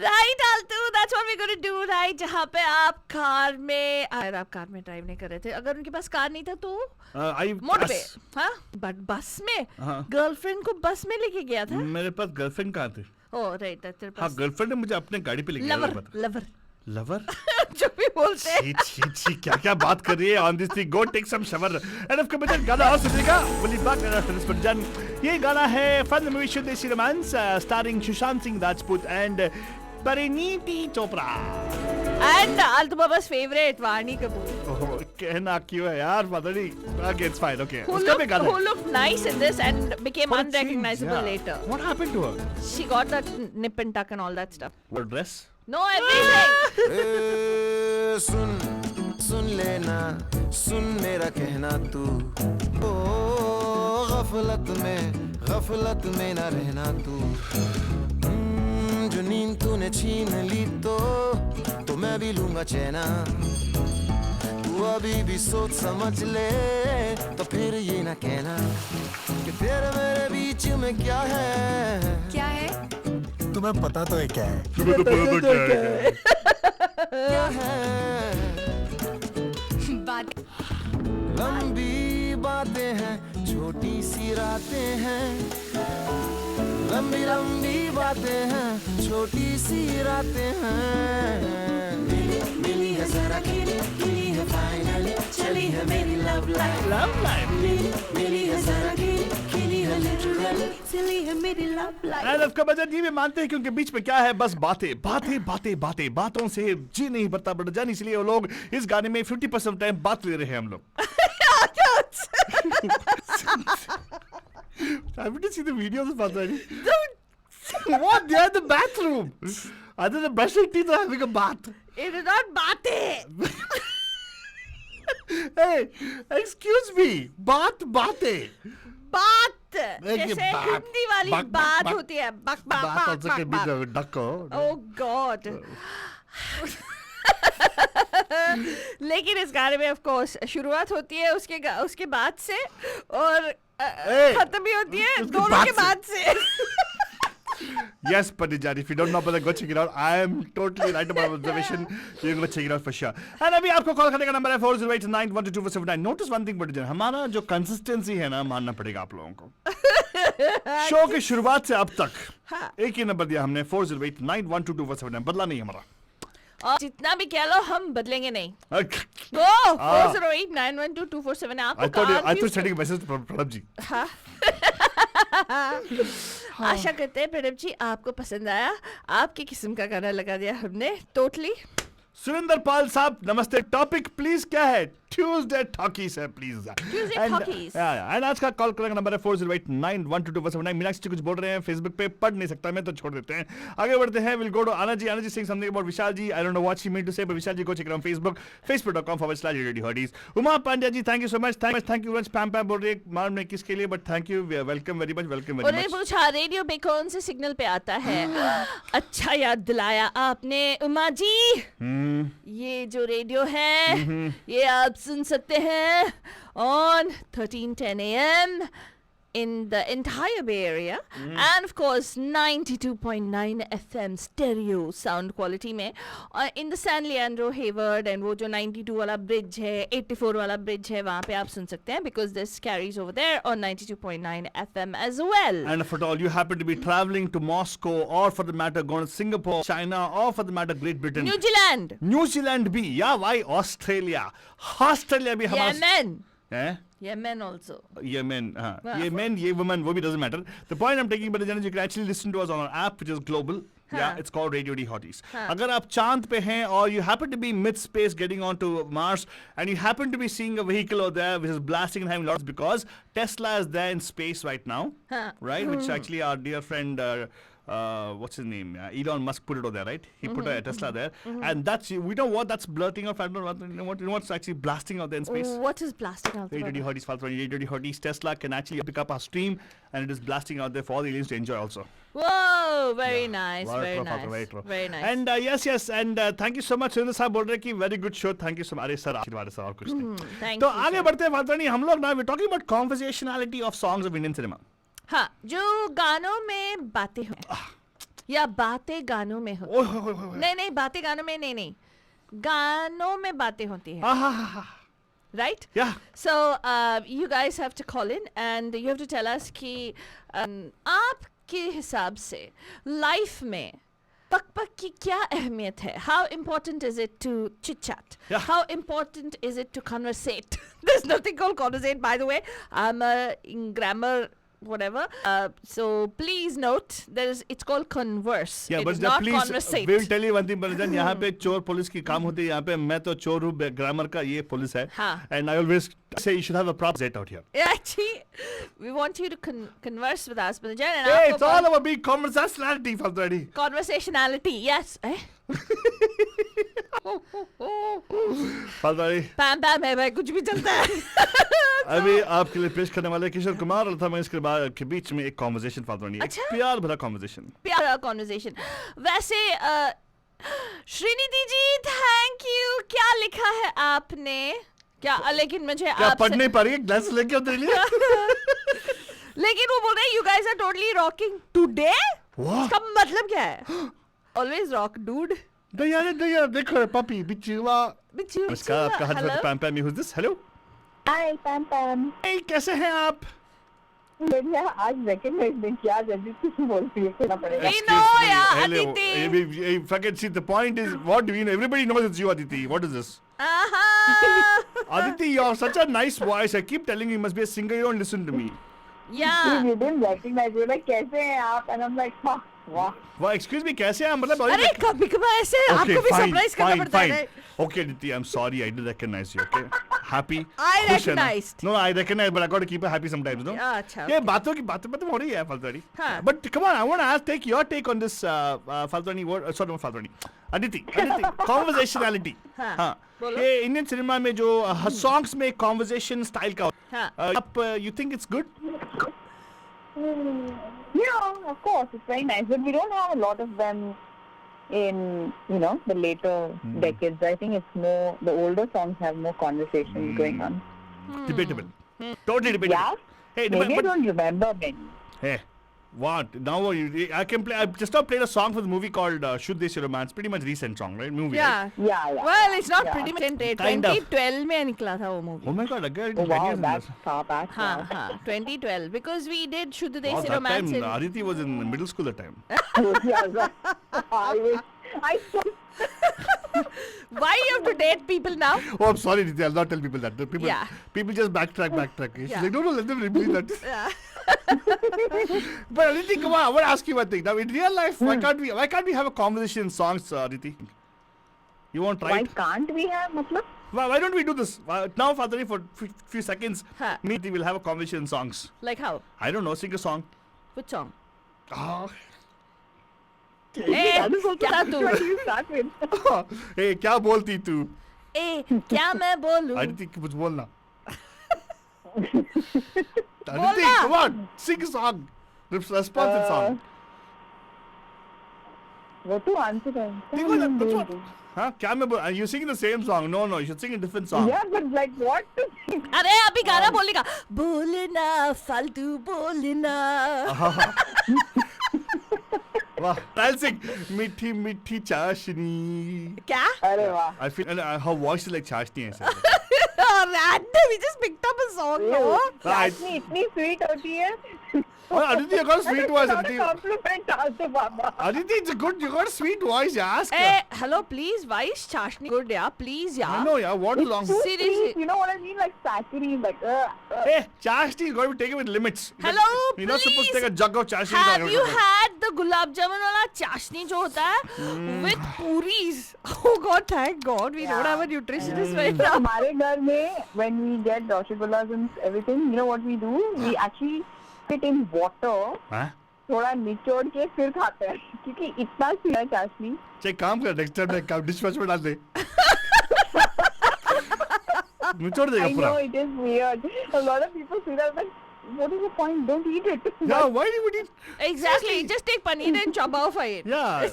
Right Aaltu, that's what we gonna do. Right, जहाँ पे आप कार में, अगर आप कार में ड्राइव नहीं कर रहे थे, अगर उनके पास कार नहीं था तो मोड़ पे, हाँ, बट बस में गर्लफ्रेंड को बस में लेके गया था.
मेरे पास गर्लफ्रेंड कहाँ थे?
ओह राइट, तेरे
हाँ,
पास
गर्लफ्रेंड ने मुझे अपने गाड़ी पे लेके गया.
लवर
लवर
जो भी बोलते हैं.
छी क्या क्या बात कर रही है on this thing. Go take some shower. And of course गाना और सुनिएगा वली बात करना फिनिश पर जान. ये गाना है from the movie Desi romance starring Sushant Singh Rajput and Parineeti Chopra
and Aaltu बाबा's फेवरेट वाणी कपूर.
ओह, कहना क्यों है यार, पता नहीं. Okay, it's fine. Okay,
Who
उसका भी गाना
looked, who looked nice in this and became
For a change,
unrecognizable
yeah.
later.
What happened to her?
She got that nip and tuck and all that stuff.
Her dress?
No, everything.
ए, सुन लेना, सुन मेरा कहना तू. ओ गफलत में ना रहना तू. जो नींद तूने छीन ली तो मैं भी लूंगा चैना. तू अभी भी सोच समझ ले तो फिर ये ना कहना कि तेरे मेरे बीच में क्या है. तुम्हें पता तो है क्या है.
तुम्हें तो पता तो क्या है.
क्या है. लंबी बातें हैं, छोटी सी रातें हैं. लंबी बातें हैं, छोटी सी रातें हैं. मिली है जरा खिली है फाइनली, चली है मेरी लव लाइफ.
Love life.
मिली है जरा खिली है लिटरली, चली है मेरी love life.
And of course ये भी मानते हैं क्योंकि बीच में क्या है, बस बातों से जी नहीं भरता बट जान. इसलिए वो लोग इस गाने में 50% टाइम बात ले रहे हैं हम लोग. I want to see the videos of Padmani. What? They are in the bathroom. Other than brushing teeth or having a bath.
It is not baate.
Hey, excuse me. बातें.
बात
ये
जैसे
बात.
हिंदी वाली
बक, बक,
बात
बक.
होती है. बक
बात also can be
buck.
the duck.
Oh God. लेकिन इस गाने में ऑफ कोर्स शुरुआत होती है उसके बाद से और खत्म भी होती है
उसके
दोनों
बाद
के
से.
बाद से.
Yes, Patijani, if you don't know about that, go check it out. I am totally right about observation. You're going to check it out for sure. And अभी आपको कॉल करने का नंबर है 4089122479. Notice one thing, Patijani, हमारा जो consistency है ना, मानना पड़ेगा आप लोगों को. शो की शुरुआत से अब तक एक ही नंबर दिया हमने 4089122479. बदला नहीं हमारा.
और जितना भी कह लो हम बदलेंगे नहीं.
I
गो 4089122479. आपको
thought you sending a message to Pranab ji.
हाँ. आशा करते हैं प्रणब जी आपको पसंद आया. आपकी किस्म का गाना लगा दिया हमने टोटली.
सुरेंद्र पाल साहब नमस्ते. टॉपिक प्लीज क्या है? ट्यूसडे टॉकीज है प्लीज.
Tuesday talkies.
एंड आज का कॉल करने का नंबर है 4089122479. मीनाक्षी जी कुछ बोल रहे हैं फेसबुक पे, पढ़ नहीं सकता मैं तो छोड़ देते हैं. आगे बढ़ते हैं. Will go to Anna ji saying something about Vishal ji. I don't know what she mean to say but Vishal ji को check on Facebook facebook.com/radio Uma Pandya ji thank you so much. Thank you Pam बोल रही है मालूम नहीं किसके लिए but thank you. Welcome very much.
उन्होंने पूछा रेडियो में कौन से सिग्नल पे आता है. अच्छा याद दिलाया आपने उमा जी. ये जो रेडियो है ये आप सुन सकते हैं on 1310 AM in the entire Bay Area and of course 92.9 FM stereo sound quality में in the San Leandro Hayward and वो जो 92 वाला bridge है 84 वाला bridge है वहाँ पे आप सुन सकते हैं because this carries over there on 92.9 FM as well.
And if at all you happen to be traveling to Moscow or for the matter going to Singapore, China or for the matter Great Britain,
New Zealand
भी या भाई Australia भी हमारा
Yemen
हैं
Yemen also.
Yemen,
Well,
Yemen, woman, वो भी doesn't matter. The point I'm taking, but you can actually listen to us on our app, which is global. Yeah, it's called Radio D Hotties. अगर आप चांद पे हैं or you happen to be mid-space getting onto Mars and you happen to be seeing a vehicle over there which is blasting and having lots because Tesla is there in space right now, right? Which actually our dear friend what's his name? Elon Musk put it over there, right? He put a Tesla there, and that's we know what that's blurting off. I don't know what you know what's actually blasting out there in space.
What is blasting out there?
Radio Hotties, Radio Hotties. Tesla can actually pick up our stream, and it is blasting out there for all the aliens to enjoy also.
Whoa, very nice,
Lot of
very
profile,
nice, very nice.
And yes, and thank you so much. Surendra साहब बोल रहे हैं कि very good show. Thank you so much. अरे sir आशीर्वाद है sir और कुछ नहीं.
Thank
तो
you,
आगे
sir.
बढ़ते हैं बात नहीं हम लोग ना we're talking about conversationality of songs of Indian cinema.
हाँ, जो गानों में बातें हो या बातें गानों में हो,
ओह, ओह, ओह, ओह.
नहीं बातें गानों में नहीं, गानों में बातें होती हैं,
Ah,
right?
yeah.
So you guys have to call in and you have to tell us कि आपके हिसाब से लाइफ में पक पक की क्या अहमियत है? How important is it to chit chat?
Yeah.
How important is it to conversate? There's nothing called conversate, by the way. I'm in grammar whatever. So please note it's called converse.
Yeah,
it
but
is not
please,
conversate.
we'll tell you one thing, Balajan. यहाँ पे चोर police की काम होती है. यहाँ पे मैं तो चोर हूँ, ग्रामर का ये पुलिस है.
हाँ.
And I always say you should have a proper set out here.
Yeah, actually, we want you to converse with us, Balajan, and
Hey,
आपको
it's all about being conversationality, Faltari.
conversationality. Yes.
Faltari.
पैम पैम है भाई, कुछ भी चलता है.
अभी आपके लिए पेश करने वाले किशोर कुमार और था मैं इसके बाद के बीच में एक कॉन्वर्सेशन फाल्तू
अच्छा?
एक प्यार भरा कॉन्वर्सेशन.
प्यारा कॉन्वर्सेशन. वैसे श्रीनिधि जी, थैंक यू. क्या लिखा है आपने? क्या लेकिन मुझे
क्या
आपसे
पढ़ नहीं पा रही है? ग्लास लेके आओ तेरे लिए.
लेकिन वो बोल रहे हैं you guys are totally rocking today.
वाह.
इसका मतलब क्या है? Always rock dude.
दया देखो पपी बिचुआ. नमस्कार, आपका हाथ में पैम पैम. Who's this? Hello.
Hi पैम पैम.
Hey, कैसे हैं आप?
बढ़िया. आज रिकॉग्नाइज नहीं किया, जल्दी कुछ बोलती है, कहना पड़ेगा.
Hey, no, yeah,
Hello.
Aditi.
Hey, fucking see, the point is, what do you know? Everybody knows it's you, Aditi. What is this? Aditi, you're such a nice voice. I keep telling you, you must be a singer. You don't listen to me.
Yeah.
You didn't recognize me. Like कैसे हैं आप? And I'm like, वाह.
Well, excuse me, कैसे हैं? मतलब
अरे कभी कभार ऐसे आपको भी सरप्राइज करना पड़ता है.
Okay, Aditi, I'm sorry. I did recognize you. Okay, happy.
I
खुश है ना?
recognized.
No, I recognize, but I got to keep her happy sometimes, no?
अच्छा.
ये बातों की बातें हो रही है फाल्तू.
हाँ.
But come on, I want to take your take on this फाल्तू word. Sorry, not फाल्तू. Aditi, conversationality.
हाँ. बोलो.
ये इंडियन सिनेमा में जो सॉन्ग्स में कॉन्वर्सेशन स्टाइल का
हाँ.
आप you think it's good?
Yeah, of course, it's very nice, but we don't have a lot of them in, the later decades. I think it's more, the older songs have more conversations going on.
Debatable. Totally debatable.
Yeah?
Hey,
Maybe I
but,
don't remember many.
hey, what? Now I can play. I just now played a song for the movie called Should This Your Romance. Pretty much recent song, right? Movie.
Yeah.
Right?
Yeah.
Well, it's not
Yeah.
pretty much in
Kind of.
2012 में निकला था वो movie.
Oh my God, again.
Oh, wow, that's far back.
हाँ
now.
हाँ 2012 because we did Shuddh
Wow,
Desi
that
Romance
time
in
Aditi was in middle school that time.
Yeah, I
Why you have to date people now?
Oh, I'm sorry, Aditi. I'll not tell people that. People,
Yeah.
people just backtrack. She's
Yeah.
like, no, let them believe that.
Yeah.
But Aditi, come on, I want to ask you one thing. Now, in real life, why can't we have a conversation in songs, Aditi? You won't try
Why
it?
can't we have, matlab?
Why don't we do this? Now, Fatari, for few seconds,
Huh.
me, we will have a conversation in songs.
Like how?
I don't know, sing a song.
Which song?
Ah.
Eh,
That is also
क्या तू?
what you start with.
Hey, क्या बोलती तू?
Eh, क्या मैं बोलूं?
Aditi, कुछ बोलना. Aditi,
बोलना.
come on, sing a song. Responsive song.
What to answer them?
देखो ना, that's what. हाँ, क्या मैं बोल? You sing the same song. No, you should sing a different song.
Yeah, but like what to sing?
अरे अभी गाना बोलने का. बोलना फालतू बोलना.
वाह, I'll sing. मीठी मीठी चाशनी.
क्या?
अरे वाह.
I feel and her voice is like चाशनी ऐसे.
Random. We just picked up a song. No?
चाशनी इतनी sweet होती है.
Oh, Aditi, you got a sweet voice.
Not a
Aditi,
compliment also, Baba.
Aditi, it's good. You got a sweet voice. Yeah, ask her.
Eh, hello, please. Why is Chashni good? Yeah, please, yeah.
I know, yeah. What is long?
Too
Seriously.
sweet, you know what I mean? Like saturated, like.
Hey, Chashni is got to be taken with limits.
Hello,
You're not supposed to
please.
take a jug of Chashni.
Have you had the gulab jamun wala chashni jo hota hai with puris? Oh God, thank God we don't have a nutritionist right
So
now.
हमारे घर में when we get rosagullas and everything, you know what we do? We actually put it in water.
हाँ?
थोड़ा निचोड़ के फिर खाते हैं क्योंकि इतना सी है चाशनी.
चेक काम कर नेक्स्ट टाइम एक काम डिशवॉश में डाल दे. निचोड़ देगा
I know
पूरा.
it is weird. A lot of people say that, like, what is the point? Don't eat it.
Yeah, why do you eat?
Exactly. Just take paneer and chop off it.
Yeah.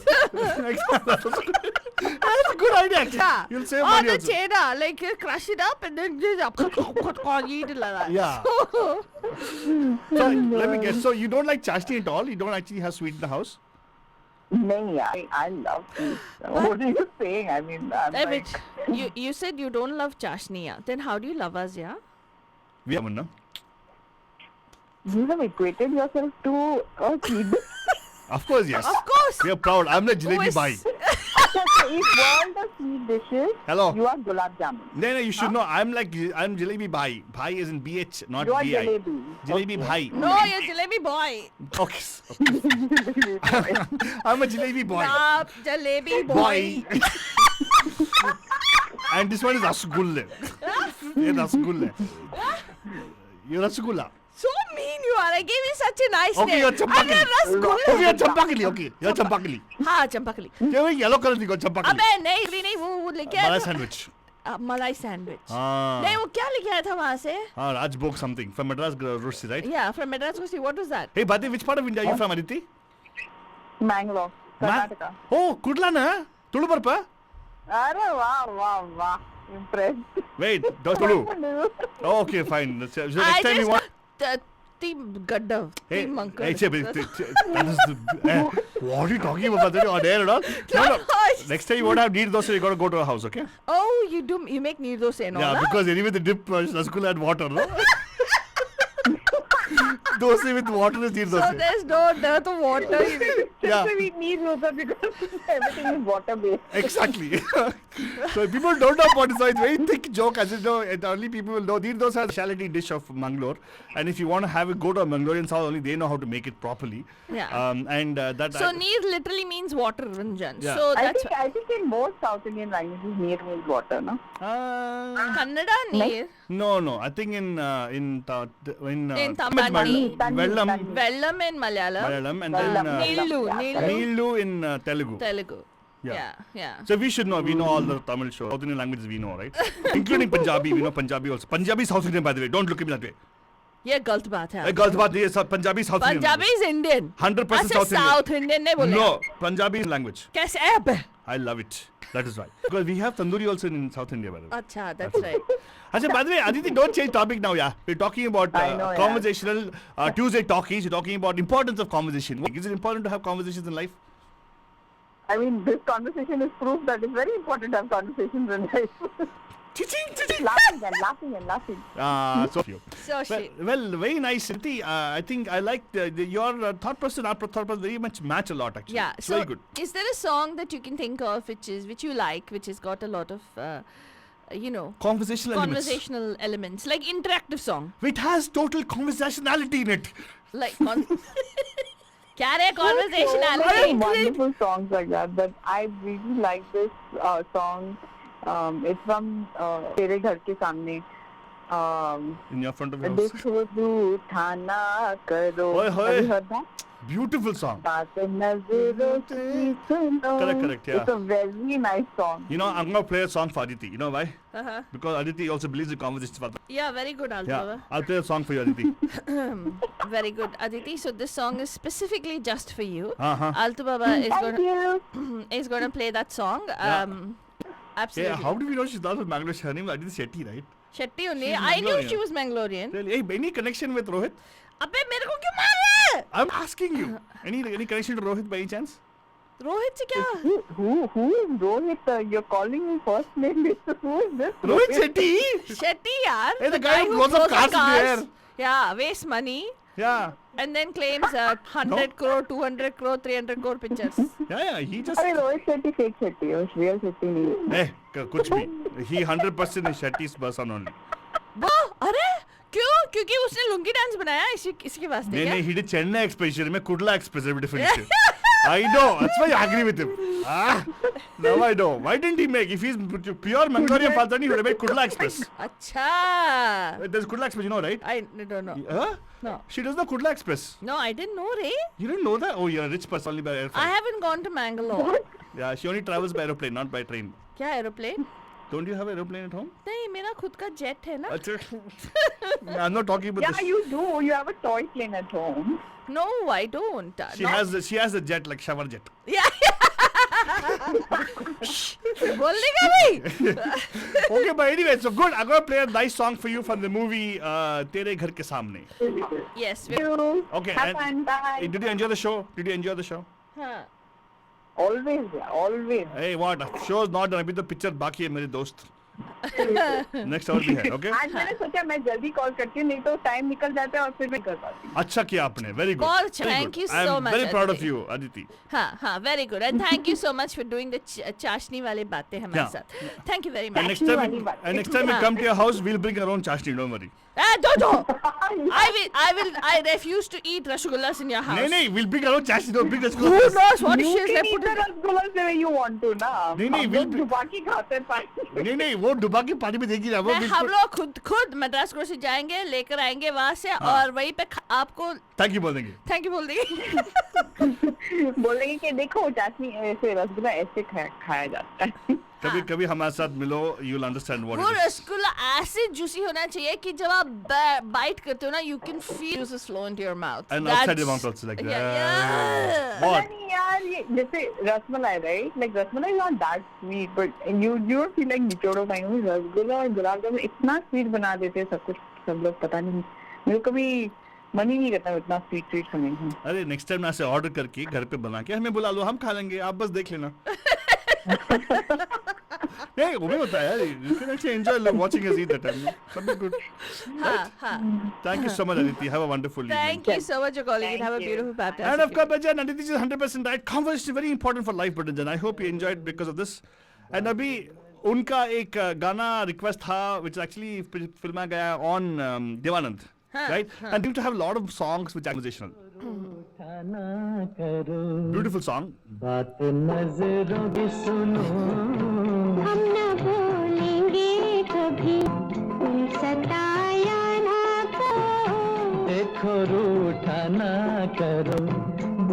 That's a good idea. Actually.
Yeah.
You'll save
Or
money
the
also.
cheddar, like you crush it up and then just eat it like that.
Yeah. So let me guess. So you don't like chashni at all? You don't actually have sweet in the house?
No, I love sweets. What are you saying? I mean, I'm
I
like,
mean, you said you don't love chashni, yeah? Then how do you love us, yeah?
We have one, no?
you have equated yourself to a sweet dish.
Of course, yes.
Of course.
We are proud. I'm the
Who
jalebi
is-
bhai.
So if world of sweet dishes,
Hello.
you are gulab jamun.
No, you should know. I'm jalebi bhai. Bhai is in BH, not
You are
BI.
jalebi.
Jalebi bhai.
No, you're jalebi boy.
Okay. I'm a jalebi boy.
Stop, jalebi boy.
And this one is rasgulla. Yeah, rasgulla. You're rasgulla.
So mean you are. I gave you such a nice
Okay,
name.
you're
And
champakali.
you're rasgulla.
Okay, you're champakali. Okay, you're champakali.
हाँ Champakali.
Yeah, yellow color thing, champakali.
अबे नहीं वो लेके आया
Malai
था.
sandwich.
मलाई sandwich.
Ah.
नहीं वो क्या लेके आया था वहाँ से?
Raj book something from Madras Rosti, right?
Yeah, from Madras Coast. What was that?
Hey, Bhati, which part of India are you from, Aditi?
Mangalore, Karnataka.
Oh, Kudla na? Tulu parpa?
Arre, wow. Impressed.
Wait, that's Tulu. Oh, okay, fine. So next time you want...
Team Gaddav.
Hey,
Team Mankar.
hey, that is what are you talking about? Bhati? On air and all? No. Next time you want to have neer dosa, you got to go to a house, okay?
Oh, you make neer dosa and all
Yeah,
that?
because anyway the dip rasgulla and water, no? Dosa with water is neer
So
dosa.
there's no dearth of water.
Yeah.
We need dosa because everything is water based.
Exactly. So people don't know about it, so it's very thick joke, as you know, and only people will know. Neer dosa is a specialty dish of Mangalore, and if you want to have it, go to a Mangalorean house, only they know how to make it properly.
Yeah.
And that.
So neer literally means water, Ranjan.
Yeah.
So
I
that's
think in most South Indian languages, near means water, no?
Kannada neer.
No. I think in
Tambani.
Vellam,
Vellam in Malayalam.
Malayalam, and then Neelu in Telugu.
Telugu.
Yeah.
Yeah.
So we should know. We know all the Tamil shows. South Indian languages we know, right? Including Punjabi. We know Punjabi also. Punjabi is South Indian, by the way. Don't look at me that way.
ये गलत बात है.
गलत बात नहीं है. Punjabi is South Indian.
Punjabi is Indian.
100%
ऐसे South Indian नहीं बोले.
No, Punjabi is language.
कैसे है बे?
I love it. That is right. Because we have tandoori also in South India, by the way.
अच्छा, that's right.
Achha, by the way, Aditi, don't change topic now, yeah. We're talking about
I know, yeah.
conversational Tuesday talkies. We're talking about importance of conversation. Is it important to have conversations in life?
I mean, this conversation is proof that it's very important to have conversations in life.
Cha-ching.
laughing and laughing.
So few.
So shit.
Well, very nice, Aditi. I think I like your thought process. Our thought process very much match a lot, actually.
Yeah.
It's
So
very good.
is there a song that you can think of which you like, which has got a lot of
Conversational elements.
elements, like interactive song,
It has total conversationality in it.
like क्या रे
So many
conversationality.
wonderful songs like that. But I really like this song. It's from Tere Ghar Ke Samne.
In your front of your house.
देखो रूठा ना करो.
Hoy, hoy.
Have you heard that?
Beautiful song.
बात नजरों की सुनो.
Correct, yeah.
It's a very nice song.
You know, I'm going to play a song for Aditi. You know why?
Uh-huh.
Because Aditi also believes in conversations.
Yeah, very good,
Yeah,
Altava.
I'll play a song for you, Aditi.
Very good, Aditi. So this song is specifically just for you.
Uh-huh.
Altu Baba is
Thank you.
going to play that song.
Yeah.
Absolutely.
Yeah, how do we know she's not from Mangalore? Her name is Aditi Shetty, right?
Shetty only.
She's
I knew
Mangalorean.
she was Mangalorean.
Really? Hey, any connection with Rohit?
अबे मेरे को क्यों मार रहा है?
I'm asking you. Any connection to Rohit by any chance?
Rohit से क्या?
Who is Rohit? You're calling me first name. Who is this?
Rohit Shetty?
Shetty यार.
Hey, the guy who blows up cars in the air.
Yeah, wastes money
Yeah.
and then claims 100 crore, 200 crore, 300 crore pictures.
Yeah, he just...
अरे Rohit Shetty fake Shetty है, real Shetty नहीं है.
Hey, कुछ भी. He 100% is Shetty's person only.
वो अरे क्यों? क्योंकि उसने लुंगी डांस बनाया इसके वास्ते क्या?
नहीं, he did Chennai Express में Kudla Express है different shit. I know. That's why I agree with him. Now I know. Why didn't he make? If he's pure Mangalorean Faltani, he would have made Kudla Express.
अच्छा.
There's Kudla Express, you know, right?
I don't know.
Huh?
No.
She does the Kudla Express.
No, I didn't know, Ray.
You didn't know that? Oh, you're a rich person only by airplane.
I haven't gone to Mangalore.
Yeah, she only travels by aeroplane, not by train.
क्या aeroplane?
Don't you have an aeroplane at home?
नहीं, मेरा खुद का jet है ना.
I'm not talking about
Yeah,
this.
you do. You have a toy plane at home.
No, I don't.
She has a jet like shower jet.
Yeah. बोलने का नहीं.
Okay, but anyway, so good. I'm gonna play a nice song for you from the movie Tere Ghar Ke Samne.
Yes.
Okay.
Have
and
fun, bye.
did you enjoy the show? Did you enjoy the show?
हाँ.
Always, yeah, always.
Hey, what? Show is not done. अभी तो picture बाकी है मेरे दोस्त. Next hour भी है, okay?
आज मैंने सोचा मैं जल्दी कॉल करती हूँ, नहीं तो टाइम निकल जाता है और फिर मैं कर पाती हूँ.
अच्छा किया आपने. Very good.
Call,
Very
thank
good.
you so
I'm
much,
very proud of
Aditi.
you, Aditi.
हाँ, very good. And thank you so much for doing the चाशनी वाले बातें हमारे
Yeah.
साथ. Thank you very
And
much.
next time,
वाली बात.
and next time we come to your house, we'll bring our own chashni. Don't worry.
Don't. I refuse to eat rasgullas in your house.
नहीं, we'll bring our own chashni. Don't bring
Who
rasgullas.
knows what
You
she is?
can eat the rasgullas the way you want to, ना.
नहीं,
हम
we'll
लोग डुबा के खाते हैं पानी.
नहीं, वो डुबा के पानी में देगी ना. वो
हम
बिल्कुल.
लोग खुद मद्रास से जाएंगे, लेकर आएंगे वहाँ से और वहीं पे आपको
Thank you बोल देंगे.
थैंक यू बोल देंगे.
बोलेंगे कि देखो चाशनी ऐसे रसगुल्ला ऐसे खाया जाता है.
कभी हमारे साथ मिलो, you'll understand what
वो
it is.
रसगुल्ला ऐसे जूसी होना चाहिए कि जब आप बाइट करते हो ना, you can feel juices flow into your mouth.
And outside your mouth also like that.
Yeah.
What?
नहीं यार, ये जैसे rasmalai, right? Like rasmalai is not that sweet, but you don't feel like निचोड़ो खाएंगे. रसगुल्ला और गुलाब जामुन इतना स्वीट बना देते हैं सब कुछ, सब लोग पता नहीं. मेरे को कभी मन ही नहीं करता इतना स्वीट खाने का.
अरे नेक्स्ट टाइम ऐसे ऑर्डर करके घर पे बना के हमें बुला लो, हम खा लेंगे, आप बस देख लेना. नहीं, वो भी होता है यार. You can actually enjoy watching us eat that time. Something good.
हाँ.
Thank you so much, Aditi. Have a wonderful evening.
Thank you so much for calling in. Have a
Thank you.
beautiful fantastic
And of
evening.
course, Bajan, Aditi is 100% right. Conversation is very important for life, Bajan. I hope you enjoyed because of this. And अभी उनका एक गाना request था, which actually फिल्मा गया on Devanand, right? And due to have a lot of songs which are conversational. Beautiful song.
बात नजरों की सुनो,
हम न बोलेंगे कभी तुम सताया ना करो.
देखो रूठा ना करो,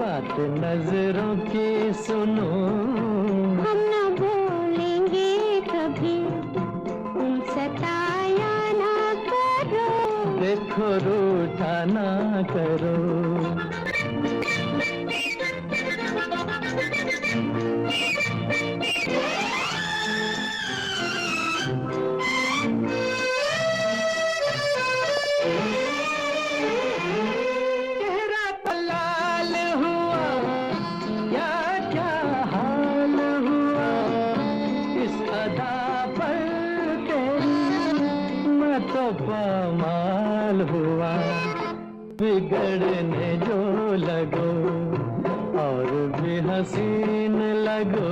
बात नजरों की सुनो.
हम न बोलेंगे कभी तुम सताया ना करो.
देखो रूठा ना करो. तेरा पलाल हुआ, क्या क्या हाल हुआ, इस अदा पर तेरी मैं तो पामाल हुआ. बिगड़ने जो लगो और भी हसीन लगो.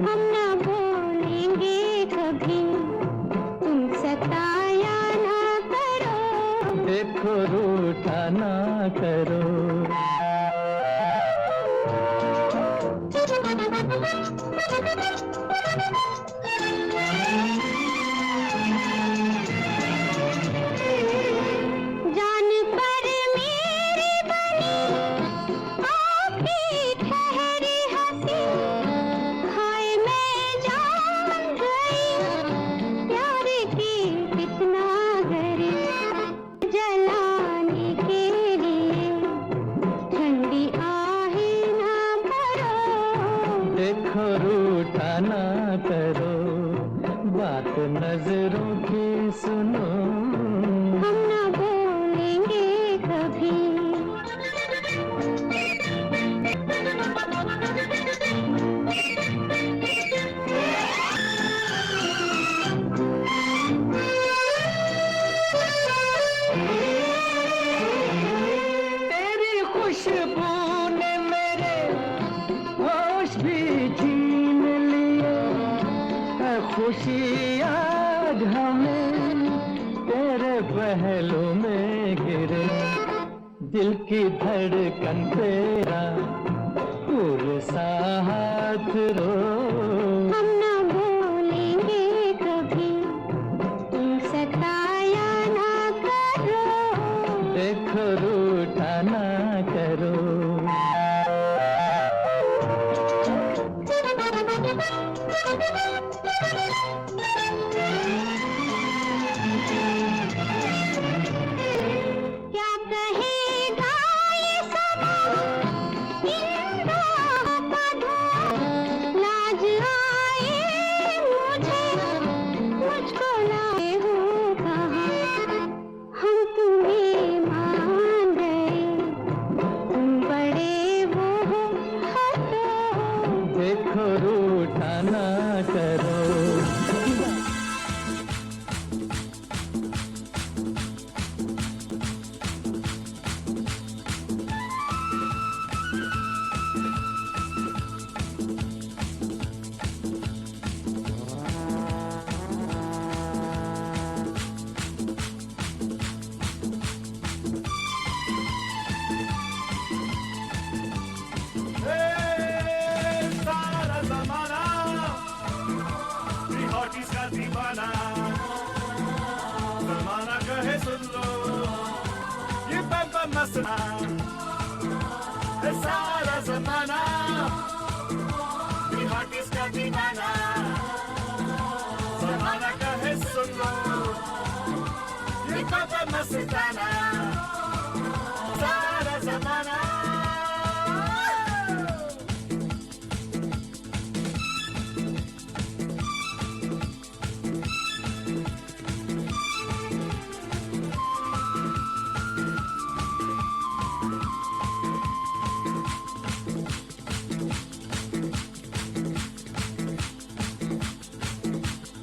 हम न बोलेंगे कभी तुम सताया ना करो.
देखो रूठा ना करो.
जान पर मेरी बनी आपकी ठहरी हंसी. हाय मैं जान गई प्यार की कितना गरी. जलाने के लिए ठंडी आहें ना भरो.
देखो रूठा ना करो, बात नजरों की सुनो.
हम न बोलेंगे कभी.
तेरी खुशबू ने मेरे होश भी छीन लिए. खुशी आज हमें तेरे पहलू में गिरे. दिल की धड़कन तेरा फूल सा हाथ रो.
हम न बोलेंगे कभी तुम सताया ना करो.
देखो रूठा ना करो.
क्या कहेगा ये समा इन राहों का धुआं.
मसला है सारा जमाना हॉटीज का दीवाना जमाना का है सुन लो ये पापा मस्ताना सारा जमाना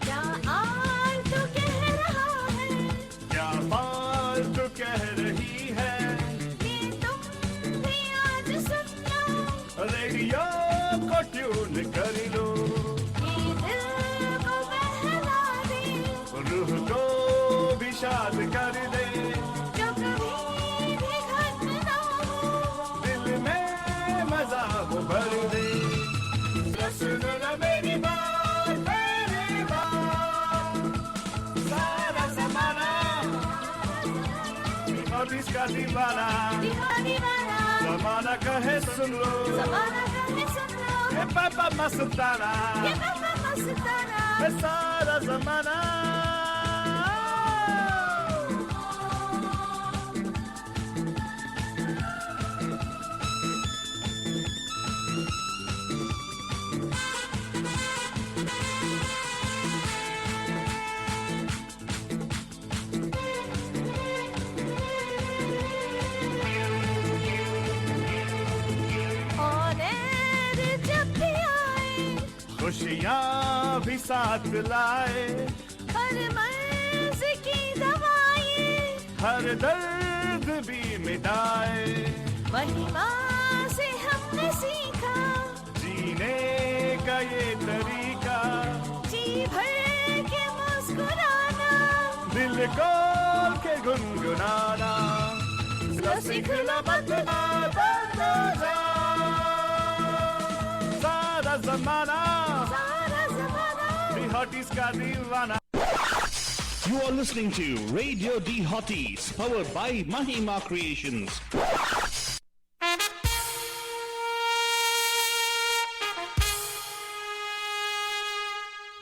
क्या आज तो कह रहा है
क्या फालतू कह रही है
कि तुम भी आज सुन लो
रेडियो को ट्यून कर लो
कि दिल को बहला दे
रूह को भी शाद कर दे
जो कभी भी खत्म ना हो
दिल में मजा वो भर दे सुन लो मेरी बात सारा जमाना और इसका दीवाना
दीवाना
जमाना कहे सुन लो
जमाना कहे सुन लो
ये पापा मस्ताना
ये पापा मस्ताना
ये सारा जमाना
और जब भी आए
खुशियाँ भी साथ लाए
हर मर्ज की दवाएं
हर दर्द भी मिटाए
महिमा से हमने सीखा
जीने का ये तरीका
जी भर के मुस्कुराना
दिल खोल के गुनगुनाना सीखना बदला सारा जमाना
सारा जमाना
The Hotties का दीवाना. You are listening to Radio D Hotties, powered by Mahima Creations.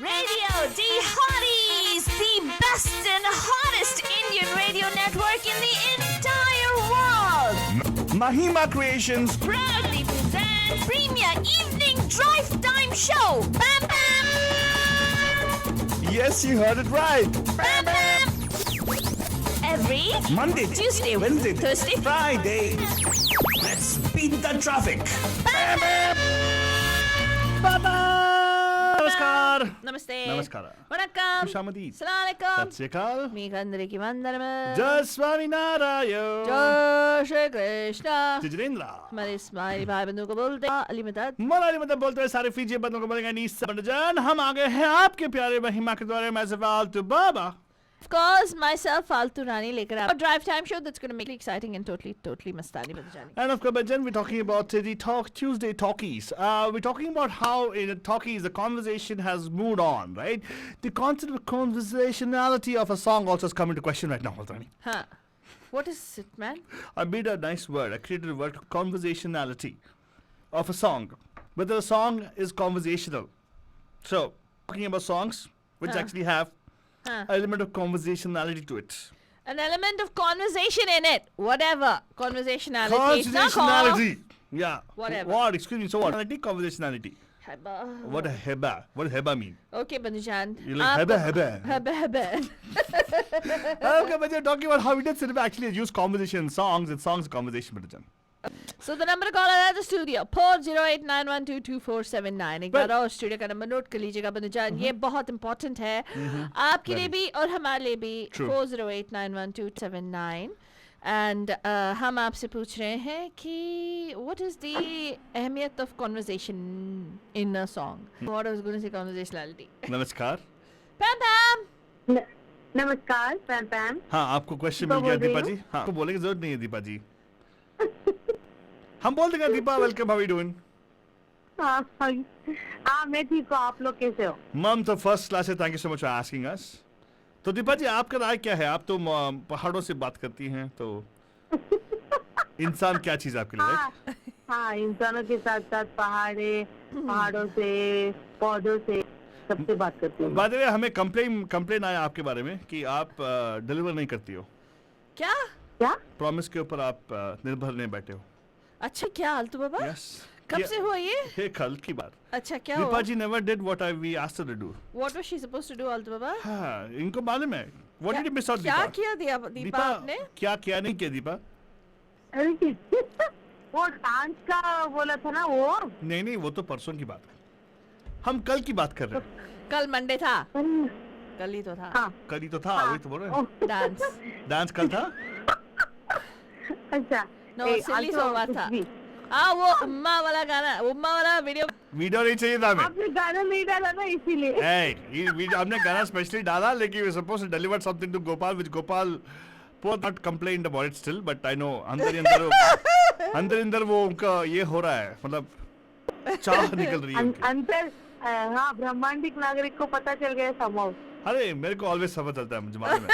Radio D Hotties, the best and hottest Indian radio network in the entire world.
Mahima Creations.
Proudly present Premier Evening Drive Time Show. Bam Bam!
Yes, you heard it right.
Bam Bam! Every
Monday,
Tuesday,
Wednesday,
Thursday,
Friday. Let's beat the traffic. नमस्कार.
Namaste.
नमस्कार.
Vanakkam.
खुशामदीद.
Assalamu alaikum.
सत श्री अकाल.
మీకందరికి వందనము.
जय स्वामी नारायण.
जय श्री कृष्ण.
जितेंद्र.
हमारे इस्माइली भाई बंधु को बोलते हैं अली मदद.
मलाली मतलब बोलते हैं सारे फीजी बंदों को बोलेंगे नीसा जान हम आ गए हैं आपके प्यारे महिमा के द्वारा मैं फालतू बाबा.
Of course, myself, Faltu Rani, lekar aap a drive time show that's going to make it exciting and totally mastani badjani.
And of course, Bajan, we're talking about the Tuesday talkies. We're talking about how in talkies the conversation has moved on, right? The concept of conversationality of a song also has come into question right now, Rani.
Huh. What is it, man?
I made a nice word. I created a word, conversationality of a song. Whether a song is conversational. So, talking about songs which actually have element of conversationality to it.
An element of conversation in it. Whatever. Conversationality. It's not
Conversationality. Yeah.
Whatever.
What? Excuse me. So what? Conversationality.
Heba.
What a heba? What does heba mean?
Okay, Bandujan.
You like heba heba?
Heba.
Okay, but you're talking about how Indian cinema actually use conversation in songs and songs conversation, Bandujan.
So the number to call at the studio 4089122479. एक बार और studio का number note कर लीजिएगा बंदूजान. ये बहुत important है आपके लिए भी और हमारे लिए भी. 4089122479. एंड हम आपसे पूछ रहे हैं कि व्हाट इज द अहमियत of conversation in a song. What was going to say conversationality.
नमस्कार.
पैम पैम.
नमस्कार पैम पैम.
हाँ, आपको क्वेश्चन मिल गया दीपा जी. हाँ, आपको बोलने की जरूरत नहीं है दीपा जी. हम बोल देंगे Deepa. Welcome. How are you doing?
हाँ मैं ठीक हूँ. आप लोग कैसे हो?
मम तो फर्स्ट क्लास है. Thank you so much for asking us. तो दीपा जी आपका राय क्या है? आप तो पहाड़ों से बात करती हैं तो इंसान क्या चीज आपके लिए? right?
हाँ, इंसानों के साथ साथ पहाड़ों से, पौधों से, सबसे बात करती हूँ।
By the way, हमें कंप्लेन आया आपके बारे में कि आप डिलीवर नहीं करती हो,
क्या?
क्या?
प्रॉमिस के ऊपर आप निर्भर नहीं बैठे हो।
अच्छा क्या आलतू बाबा?
यस।
कब से हुआ ये?
ये कल की बात।
अच्छा क्या
दीपा
हुआ?
जी never did what we asked her to do.
What was she supposed to do, आलतू बाबा?
हाँ, इनको मालूम है। What did you miss out,
क्या
दीपा?
किया दीपा आपने?
क्या नहीं किया दीपा?
अरे वो डांस का बोला था ना वो।
नहीं वो तो परसों की बात है, हम कल की बात कर रहे हैं।
कल मंडे था, कल ही तो था।
हाँ,
कल ही तो था, वही तो बोल रहे हैं। डांस कल था।
अच्छा।
No,
ए,
silly
आज तो
सोमवार
कुछ
था।
भी।
हाँ वो उम्मा वाला गाना, उम्मा वाला वीडियो।
वीडियो नहीं चाहिए था हमें।
आपने गाना नहीं डाला ना इसीलिए।
ये वीडियो हमने गाना स्पेशली डाला, लेकिन we supposed to deliver something to Gopal, which Gopal poor not complained about it still, but I know अंदर वो उनका ये हो रहा है, मतलब चाह निकल रही है उनकी।
अंतर हाँ, ब्रह्मांडिक नागरिक को पता चल गया समाव।
अरे मेरे को ऑलवेज सब चलता है, मुझे मालूम है।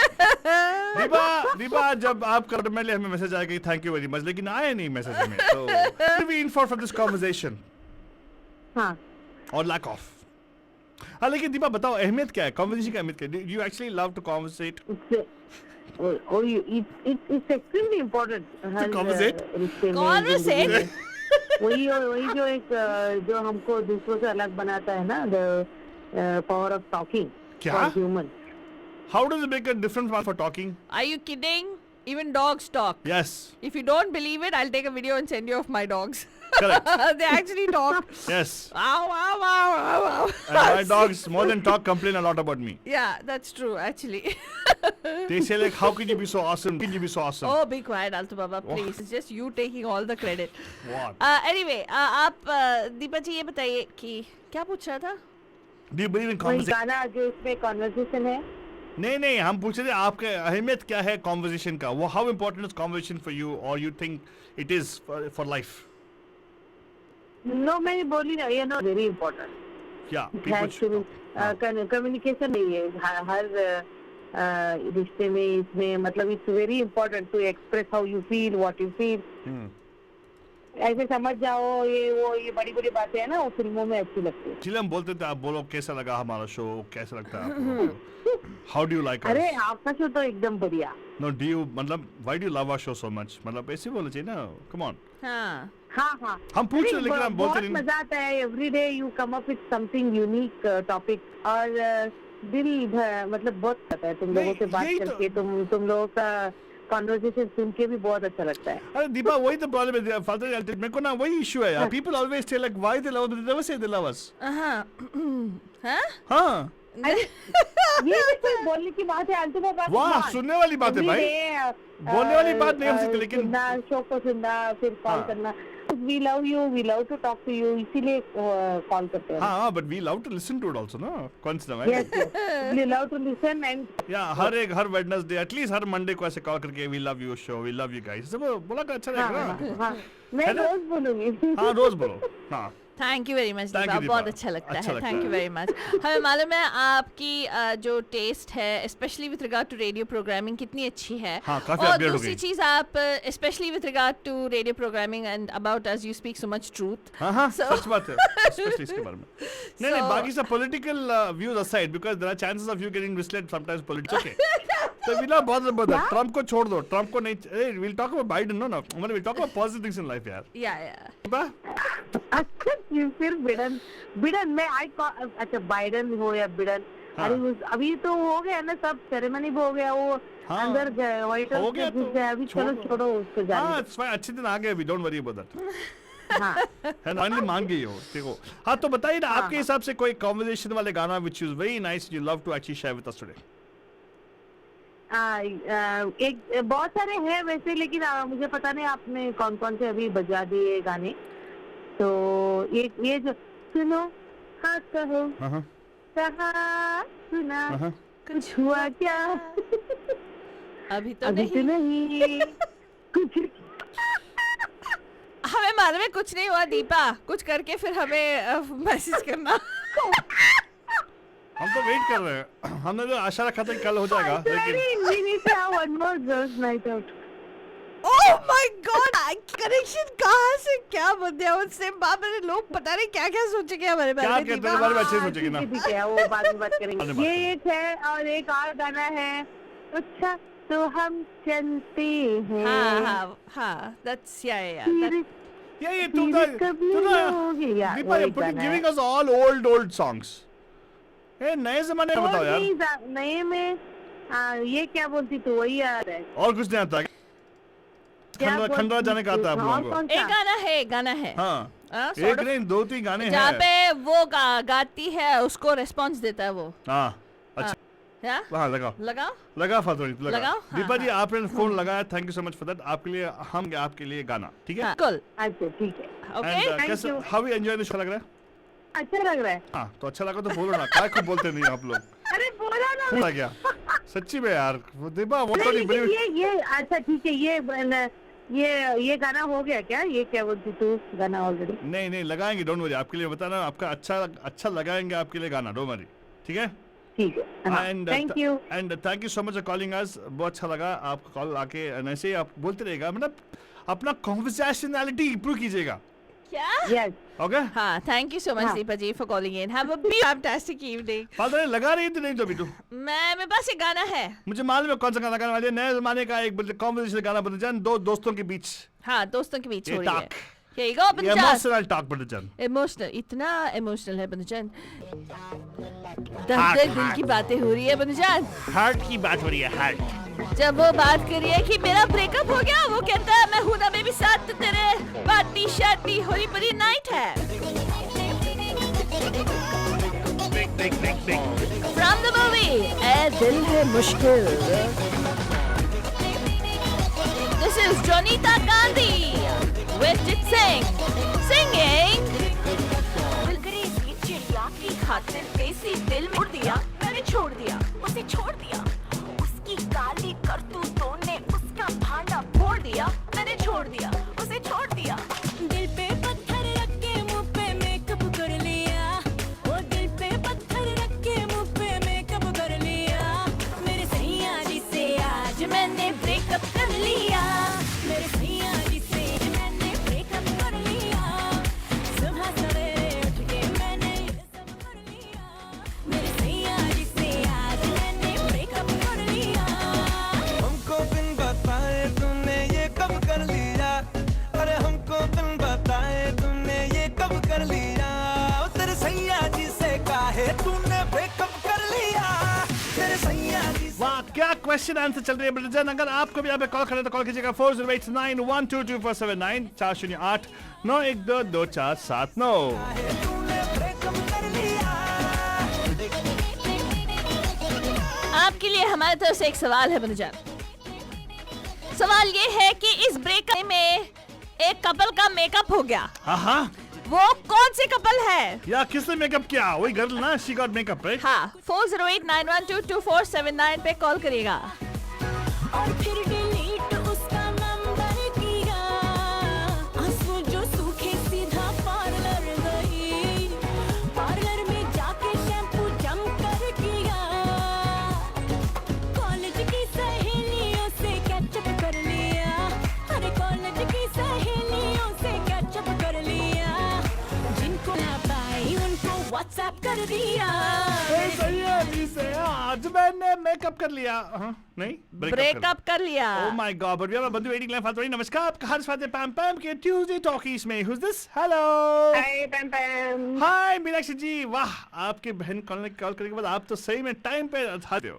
दीपा जब आप कर मेरे हमें मैसेज आया कि थैंक यू वेरी मच, लेकिन आया नहीं मैसेज हमें, तो we in for this conversation.
हाँ,
और लैक ऑफ। हाँ, लेकिन दीपा बताओ अहमियत क्या है, कन्वर्सेशन की अहमियत क्या है? You actually love to conversate?
it's extremely important. हर
conversate?
रिश्ते में,
Conversate?
जिंदगी में। वही जो एक जो हमको दूसरों से अलग बनाता है ना, the power of talking
क्या?
for humans.
How does it make a difference for talking?
Are you kidding? Even dogs talk.
Yes,
If you don't believe it, I'll take a video and send you of my dogs.
correct.
They actually talk.
Yes.
Ow, ow, ow, ow, ow.
And my dogs, more than talk, complain a lot about me.
Yeah, that's true, actually.
They say like, how can you be so awesome? Can you be so awesome?
Oh, be quiet, Altu Baba, please. It's just you taking all the credit.
What?
Anyway, आप दीपा जी ये बताइए कि क्या पूछ रहा था?
Do you believe in
वही
conversation?
गाना जो इसमें कॉन्वर्सेशन है।
नहीं, हम पूछ रहे थे आपके अहमियत क्या है conversation का? How important is conversation for you, or you think it is for life?
No, मैंने बोली ना, you know, very important.
Yeah,
It
people
has
should.
to be communication नहीं है हर रिश्ते में, इसमें मतलब it's very important to express how you feel, what you feel. ऐसे समझ जाओ, ये बड़ी बातें हैं ना, वो फिल्मों में अच्छी लगती है।
इसलिए हम बोलते थे, आप बोलो कैसा लगा हमारा शो, कैसा लगता है आपको? How do you like us?
अरे आपका शो तो एकदम बढ़िया।
No, do you मतलब why do you love our show so much? मतलब ऐसे बोलना चाहिए ना, come on.
हाँ.
हाँ।
हम पूछ रहे
अरे,
लेकिन हम बोलते
बहुत
नहीं।
मजा आता है। Every day you come up with something unique topic, और मतलब बहुत आता है तुम लोगों से बात
यही तो-
करके, तुम लोगों का कॉन्वर्सेशन सुन के भी बहुत अच्छा लगता है।
अरे दीपा, वही तो प्रॉब्लम है फादर, मेरे को ना वही इशू है यार। People always say like why they love us, they never say they love us.
हाँ. हाँ?
हाँ,
अरे ये भी कोई बोलने की बात है आलतू बाबा?
वाह, सुनने वाली बात है भाई। बोलने वाली बात नहीं हो सकती, लेकिन
सुनना, शो को सुनना, फिर कॉल
हाँ।
करना। We love you, we love to talk to you, इसीलिए कॉल करते हैं।
हाँ, but we love to listen to it also, ना? कौन सा है?
Yes, we love to listen and
या हर वेडनेसडे, एटलीस्ट हर मंडे को ऐसे कॉल करके we love you show, we love you guys, सब बोला का अच्छा रहेगा ना?
हाँ, मैं
है ना?
रोज बोलूंगी।
हाँ, रोज बोलो। हाँ,
thank you very much
Thank
Deepa,
you,
बहुत
दीपा।
अच्छा लगता
अच्छा
है।
लगता
थैंक यू
है।
Very much. हमें मालूम है आपकी जो टेस्ट है, specially with regard to radio programming, कितनी अच्छी है।
हाँ, काफी
और
upgrade हो
दूसरी
गई।
चीज, आप specially with regard to radio programming and about us, you speak so much truth.
हाँ,
So-
सच बात है, स्पेशली इसके बारे में। नहीं, बाकी सब political views aside, because there are chances of you getting misled sometimes politics, okay. तो विल नॉट बॉदर ट्रम्प को छोड़ दो, ट्रम्प को नहीं, will talk about Biden, no, मतलब will talk about positive things in life यार।
या
अच्छा, फिर बिडन में अच्छा, बाइडन हो या बिडन,
हाँ।
अरे अभी तो हो गया ना, सब सेरेमनी भी हो गया, वो
हाँ।
अंदर गए, व्हाइट
हो
हाउस
गया
में घुस
तो
गया, अभी चलो छोड़ो उसको
हाँ,
जाने
इट्स फाइन, अच्छे दिन आ गए अभी, डोंट वरी अबाउट दैट।
दो। हाँ,
है ना, फाइनली मान गई हो, देखो। हाँ, तो बताइए ना, आपके हिसाब से कोई कन्वर्सेशन वाले गाना which is very nice, you love to actually share with us today.
एक बहुत सारे हैं वैसे, लेकिन मुझे पता नहीं आपने कौन से अभी बजा दिए गाने। तो एक ये जो सुनो, हाँ कहो,
हाँ,
कहा सुना,
हाँ।
कुछ हुआ क्या?
अभी तो
अभी तो
नहीं।
नहीं कुछ।
हमें मालूम है कुछ नहीं हुआ दीपा, कुछ करके फिर हमें मैसेज करना।
हम तो वेट कर रहे हैं, हमने तो आशा रखा था कि कल हो जाएगा, लेकिन
We need to have one more girls' night out.
Oh my God! Connection कहाँ से क्या बोलते हैं उससे बाप रे, लोग पता नहीं क्या क्या सोचेंगे हमारे बारे
क्या
में।
कहते
दीपा।
हैं बारे में अच्छे सोचेंगे ना।
ठीक है, वो बाद में बात
बाद
करेंगे।
में
ये एक है और एक और गाना है, अच्छा तो हम चलते हैं।
हाँ, that's yeah.
फिर
ये
फिर कभी लोगे यार,
Deepa,
वही
you're putting
गाना है।
giving us all old songs. ये नए जमाने में बताओ
और
यार।
नहीं, नए में ये क्या बोलती तू, वही याद है।
और कुछ नहीं आता
क्या
खंडवा
बोलती
जाने का आता है आप
तू?
लोगों
और
को।
कौन
एक
सा?
गाना है।
हाँ,
sort
एक
of,
नहीं 2-3 गाने
जहाँ
हैं।
पे वो गाती है उसको रिस्पॉन्स देता है वो।
हाँ, अच्छा,
हाँ,
हाँ लगाओ
लगाओ
फातोरी लगाओ।
लगाओ, हाँ,
दीपा जी
हाँ।
आपने फोन लगाया, thank you so much for that. आपके लिए हम आपके लिए गाना, ठीक है?
हाँ, cool.
अच्छा ठीक है,
Okay.
And,
thank
कैसे
you.
How you enjoy the show लग रहा है?
अच्छा लग रहा है।
हाँ, तो अच्छा लगा तो बोलो ना, क्या खूब बोलते नहीं आप लोग।
अरे बोला ना।
पता क्या? सच्ची में यार, दीपा वो तो
नहीं,
नहीं बिलीव।
ये अच्छा ठीक है, ये गाना हो गया क्या? ये क्या बोलती तू, गाना ऑलरेडी?
नहीं लगाएंगे, डोंट वरी, आपके लिए बताना, आपका अच्छा लगाएंगे आपके लिए गाना, डोंट वरी, ठीक है?
ठीक है,
and
thank you.
And thank you so much for calling अस। बहुत अच्छा लगा आपका कॉल आके, ऐसे ही आप बोलते रहेगा, मतलब अपना कॉन्वर्सेशनैलिटी इंप्रूव कीजिएगा,
क्या?
Yes,
okay?
हाँ, thank you so much
हाँ।
दीपा जी for calling in. Have a fantastic evening.
Father लगा रही थी नहीं तो अभी तो
मेरे पास एक गाना है।
मुझे मालूम है कौन सा गाना गाने वाली है। नए जमाने का एक कॉन्वर्सेशन गाना बदल जान, दो दोस्तों के बीच
हाँ, दोस्तों के बीच
ये
हो रही है।
talk.
Here you go, बंदजान।
इमोशनल टॉक बदल जान।
इमोशनल, इतना इमोशनल है बंदजान। दर्द दिल की बातें हो रही है बंदजान।
हार्ट की बात हो रही है, हार्ट।
जब वो बात करी है कि मेरा ब्रेकअप हो गया, वो कहता है मैं हूं ना बेबी साथ तेरे, पार्टी शार्टी होली परी नाइट है। From the movie ए दिल है मुश्किल। This is Jonita Gandhi with Jit Singh singing। बुलगरी चिड़िया की खातिर देसी दिल मोड़ दिया, मैंने छोड़ दिया, उसे छोड़ दिया, उसकी काली करतूतों ने उसका भांडा फोड़ दिया, मैंने छोड़ दिया, उसे छोड़ दिया।
दिल पे पत्थर रख के मुंह पे मेकअप कर लिया, वो दिल पे पत्थर रख के मुंह पे मेकअप कर लिया, मेरे सैया जी से आज मैंने ब्रेकअप कर लिया, मेरे सैया जी से मैंने ब्रेकअप कर लिया, सुबह सवेरे उठ के मैंने ये सब कर लिया, मेरे सैया जी से आज मैंने ब्रेकअप कर लिया।
हमको बिन बताए तुमने ये कब कर लिया, अरे हमको बिन बताए तुमने ये कब कर लिया, ओ तेरे सैया जी से काहे तूने ब्रेकअप कर लिया, तेरे सैया जी से।
वाह, क्या क्वेश्चन आंसर चल रही है ब्रदर जान। अगर आपको भी यहाँ पे कॉल करना है तो कॉल कीजिएगा 4089122479 408 912 2479।
काहे तूने ब्रेकअप कर लिया।
आपके लिए हमारे तरफ से एक सवाल है बंदजान। सवाल ये है कि इस ब्रेकअप में एक कपल का मेकअप हो गया,
हाँ,
वो कौन से कपल है?
या किसने मेकअप किया? वही गर्ल ना, शी गॉट मेकअप, राइट?
हाँ, 4089122479 पे कॉल करिएगा।
और फिर डिलीट उसका नंबर किया, आंसू जो सूखे सीधा पार्लर गई, पार्लर में जाके शैम्पू जम कर किया, कॉलेज की सहेलियों से कैचअप कर लिया, अरे कॉलेज की सहेलियों से कैचअप कर लिया, जिनको ना पाई उनको व्हाट्सएप कर दिया।
सैया जी से आज मैंने मेकअप कर लिया। नहीं,
ब्रेकअप कर लिया।
Oh my God! But we have a बंधु waiting line for you. नमस्कार, आपका हर स्वागत है पैम पैम के Tuesday Talkies में। Who's this? Hello.
Hi पैम पैम।
Hi Meenakshi जी, वाह, आपके बहन कॉल करने के बाद आप तो सही में टाइम पे आते हो।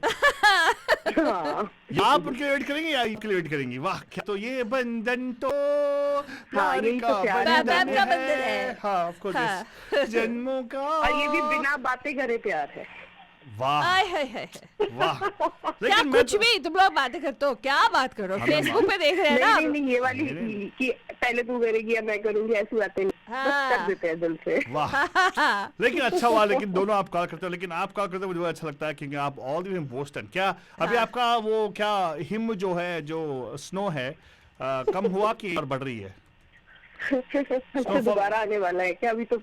आप उनके लिए वेट करेंगे या इनके लिए वेट करेंगी? वाह, क्या तो ये बंधन तो प्यार
यही
का
तो प्यार है।
बंधन
का बंधन है।
हाँ, of course,
हाँ।
yes. जन्मों का।
और ये भी बिना बातें करे प्यार है।
वाह,
आय हाय हाय।
वाह।
क्या
लेकिन मैं
कुछ भी तुम लोग बातें करते हो, क्या बात करो,
हाँ,
फेसबुक पे देख रहे हैं ना।
नहीं नहीं, ये वाली कि पहले तू करेगी या मैं करूंगी, ऐसी बातें नहीं, बस
हाँ।
कर देते हैं दिल से।
वाह, लेकिन अच्छा हुआ, लेकिन दोनों आप कॉल करते हो, लेकिन आप कॉल करते हो मुझे अच्छा लगता है क्योंकि आप ऑल द वे बोस्टन। क्या अभी आपका वो क्या हिम जो है, जो स्नो है, कम हुआ कि और बढ़ रही है?
अच्छा दोबारा आने वाला है क्या? अभी तो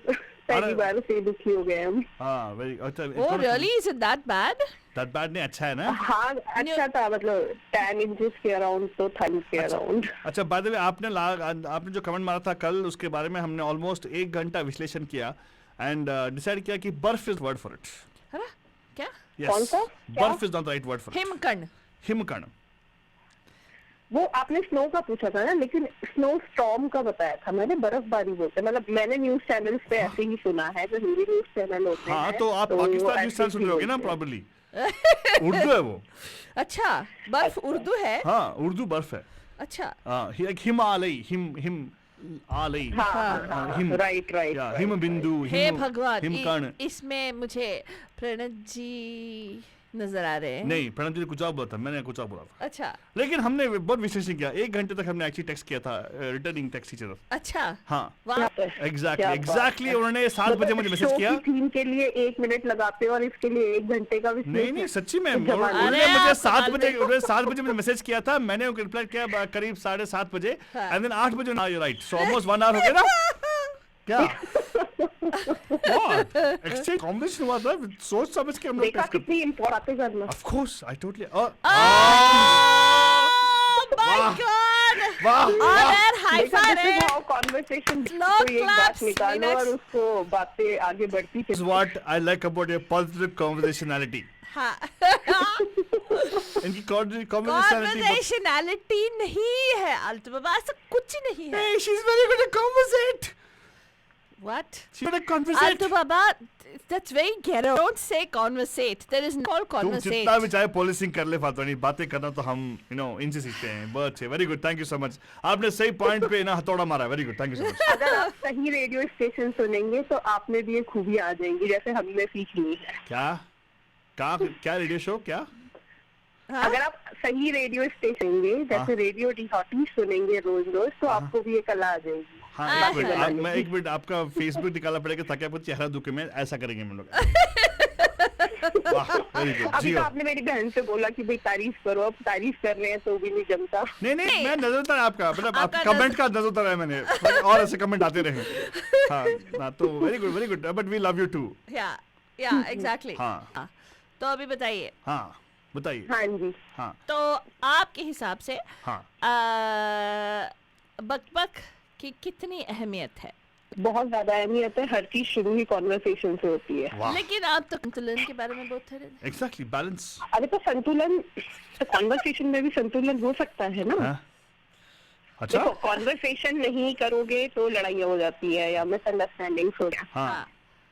पहली बार से दुखी हो गए हम।
हाँ, वेरी अच्छा।
Oh really? Is it that bad?
That bad नहीं, अच्छा है ना?
हाँ अच्छा था, मतलब 10 इंचेस के अराउंड, तो 30 के अराउंड।
अच्छा, बाय द वे आपने जो कमेंट मारा था कल, उसके बारे में हमने ऑलमोस्ट 1 घंटा विश्लेषण किया एंड डिसाइड किया कि बर्फ इज वर्ड फॉर इट।
है ना? क्या?
कौन सा?
बर्फ is not right word for it.
हिमकर्ण।
हिमकर्ण।
वो आपने स्नो का पूछा था ना, लेकिन स्नो स्टॉर्म का बताया था मैंने, बर्फबारी बोलते हैं, मतलब मैंने न्यूज चैनल्स पे ऐसे ही सुना है, जो हिंदी न्यूज चैनल होते हैं।
हाँ, तो आप पाकिस्तान न्यूज़ चैनल सुन रहे होगे ना प्रॉब्ली। उर्दू है वो।
अच्छा, बर्फ उर्दू है?
हाँ, उर्दू बर्फ है।
अच्छा।
हाँ, हिमालय, हिम आलय। Him,
right right.
हिम बिंदु,
हे भगवान,
हिमकर्ण।
इसमें मुझे प्रणत जी नजर आ रहे हैं।
नहीं, प्रणब जी ने कुछ और बोला था, मैंने कुछ और बोला था।
अच्छा
लेकिन हमने बहुत विश्लेषण किया, 1 घंटे तक हमने एक्चुअली टेक्स्ट किया था रिटर्निंग टेक्स्ट टीचर।
अच्छा
हाँ,
वाह,
एग्जैक्टली उन्होंने 7 बजे मुझे मैसेज किया।
थीम के लिए 1 मिनट लगाते हो और इसके लिए 1 घंटे का
नहीं नहीं, सच्ची में
जमा-
उन्होंने
अरे
मुझे
आप
7 बजे
देखो।
उन्होंने 7 बजे मुझे मैसेज किया था, मैंने रिप्लाई किया करीब 7:30 बजे एंड देन 8 बजे you right, so almost 1 hour हो गया ना। क्या व्हाट एक्सचेंज कॉन्वर्सेशन हुआ था, सोच समझ के हम लोग
देखा
टेस्ट करते।
कितनी इम्पोर्टेंट करना।
Of course I totally
my
वाह।
गॉड,
वाह
और हाई
देखा
फाइव
कितनी
है।
भाव कॉन्वर्सेशन,
Slow
कोई एक बात
claps,
निकालो
Meenakshi।
और उसको बातें आगे बढ़ती
is what I like about your positive conversationality.
हाँ,
इनकी conversationality
कॉन्वर्सेशनैलिटी नहीं है आलतू बाबा, ऐसा कुछ नहीं है।
Hey, she's very good at conversate.
What?
She's good at conversate.
आलतू Baba, that's very ghetto. Don't say conversate. There is no called
तुम
conversate.
जितना भी चाहे पोलिसिंग कर ले फातवानी, बातें करना तो हम इनसे सीखते हैं। बहुत अच्छे, very good, thank you so much. आपने सही पॉइंट पे ना हथौड़ा मारा, very good, thank you so much.
अगर आप सही रेडियो स्टेशन सुनेंगे तो आप में भी ये खूबी आ जाएंगी, जैसे हमने सीख ली है।
क्या रेडियो शो क्या?
हाँ?
अगर आप सही रेडियो स्टेशन सुनेंगे, जैसे रेडियो डी सुनेंगे रोज रोज, तो आपको भी ये कला आ जाएगी।
हाँ, एक मिनट, मैं 1 मिनट आपका फेसबुक निकालना पड़ेगा ताकि आपको चेहरा दुखे में, ऐसा करेंगे हम लोग। वाह, वेरी गुड।
अभी
जी
तो आपने मेरी बहन से बोला कि भाई तारीफ करो, अब तारीफ कर रहे हैं तो भी नहीं जमता।
नहीं, मैं नजर उतारा आपका, मतलब
आपका
आपका कमेंट का नजर उतारा है मैंने, और ऐसे कमेंट आते रहे। हाँ, तो very good, but we love you too.
Yeah exactly.
हाँ।
तो अभी बताइए,
हाँ, बताइए।
हाँ जी।
हाँ,
तो आपके हिसाब से
हाँ।
बकबक की कितनी अहमियत है?
बहुत ज्यादा अहमियत है, हर चीज शुरू ही कॉन्वर्सेशन से होती है।
वाह,
लेकिन आप तो संतुलन के बारे में बोलते रहे।
Exactly, balance.
अरे तो संतुलन, तो कॉन्वर्सेशन में भी संतुलन हो सकता है ना।
हाँ? अच्छा,
देखो, कॉन्वर्सेशन नहीं करोगे तो लड़ाइयाँ हो जाती है या मिसअंडरस्टैंडिंग्स हो जाती है।
हाँ,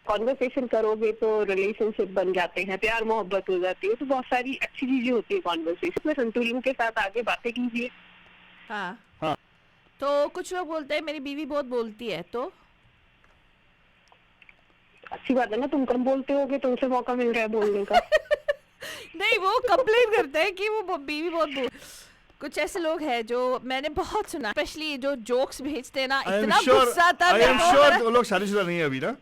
कॉन्वर्सेशन करोगे तो रिलेशनशिप बन जाते हैं, प्यार मोहब्बत हो जाती है, तो बहुत सारी अच्छी चीजें होती है कॉन्वर्सेशन में। संतुलन के साथ आगे बातें कीजिए।
हाँ।
हाँ।
तो कुछ लोग बोलते हैं मेरी बीवी बहुत बोलती है, तो
अच्छी बात है ना, तुम कम बोलते होगे, तुमसे मौका मिल रहा है बोलने का।
नहीं, वो कंप्लेन करते हैं कि वो बीवी बहुत कुछ ऐसे लोग हैं जो मैंने बहुत सुना, स्पेशली जो जोक्स भेजते हैं ना, इतना गुस्सा आता
आई
है
एम श्योर वो लोग शादीशुदा नहीं है अभी ना।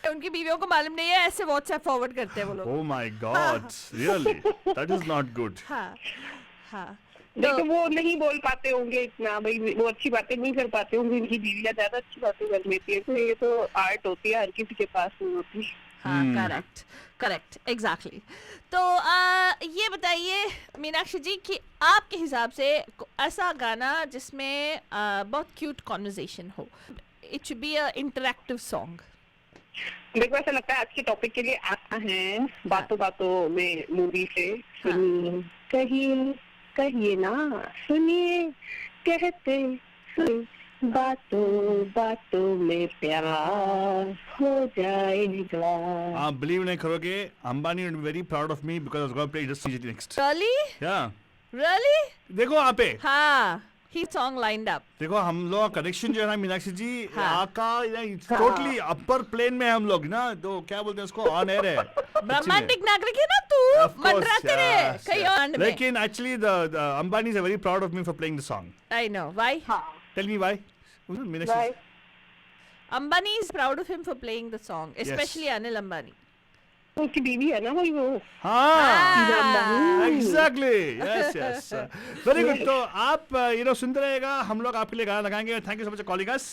उनकी बीवियों को मालूम नहीं है, ऐसे व्हाट्सएप फॉरवर्ड करते हैं वो लोग।
Oh my God, really? That is not good.
हाँ।
देखो, वो नहीं बोल पाते होंगे इतना, भाई वो अच्छी बातें नहीं कर पाते होंगे, उनकी बीवियां ज्यादा अच्छी बातें कर लेती है, तो ये तो आर्ट होती है, हर किसी के पास नहीं होती।
हाँ, करेक्ट, एग्जैक्टली। तो ये बताइए मीनाक्षी जी कि आपके हिसाब से ऐसा गाना जिसमें बहुत क्यूट कॉन्वर्सेशन हो, it should be a interactive song.
देखो, ऐसा लगता है आज के टॉपिक के लिए आता है बातों बातों में मूवी से, सुनिए कहिए ना, सुनिए कहते सुनिए, बातों बातों में प्यार हो जाएगा।
आप बिलीव नहीं करोगे, Ambani will be very proud of me because I was going to play just season next.
Really?
देखो यहाँ पे,
हाँ, ही सॉन्ग लाइंड अप।
देखो हम लोग का कनेक्शन जो है ना मीनाक्षी जी,
हाँ।
आका टोटली अपर प्लेन में हम लोग ना, तो क्या बोलते हैं उसको, ऑन एयर है।
रोमांटिक नागरिक है ना तू, मंडराते रहे कहीं और में।
लेकिन actually the Ambani is very proud of me for playing the song.
I know why.
Tell me why Meenakshi.
Ambani is proud of him for playing the song, especially Anil Ambani.
उसकी बीवी है ना वही वो।
हाँ exactly yes yes very good. तो आप सुनते रहेगा, हम लोग आपके लिए गाना लगाएंगे। Thank you so much for calling us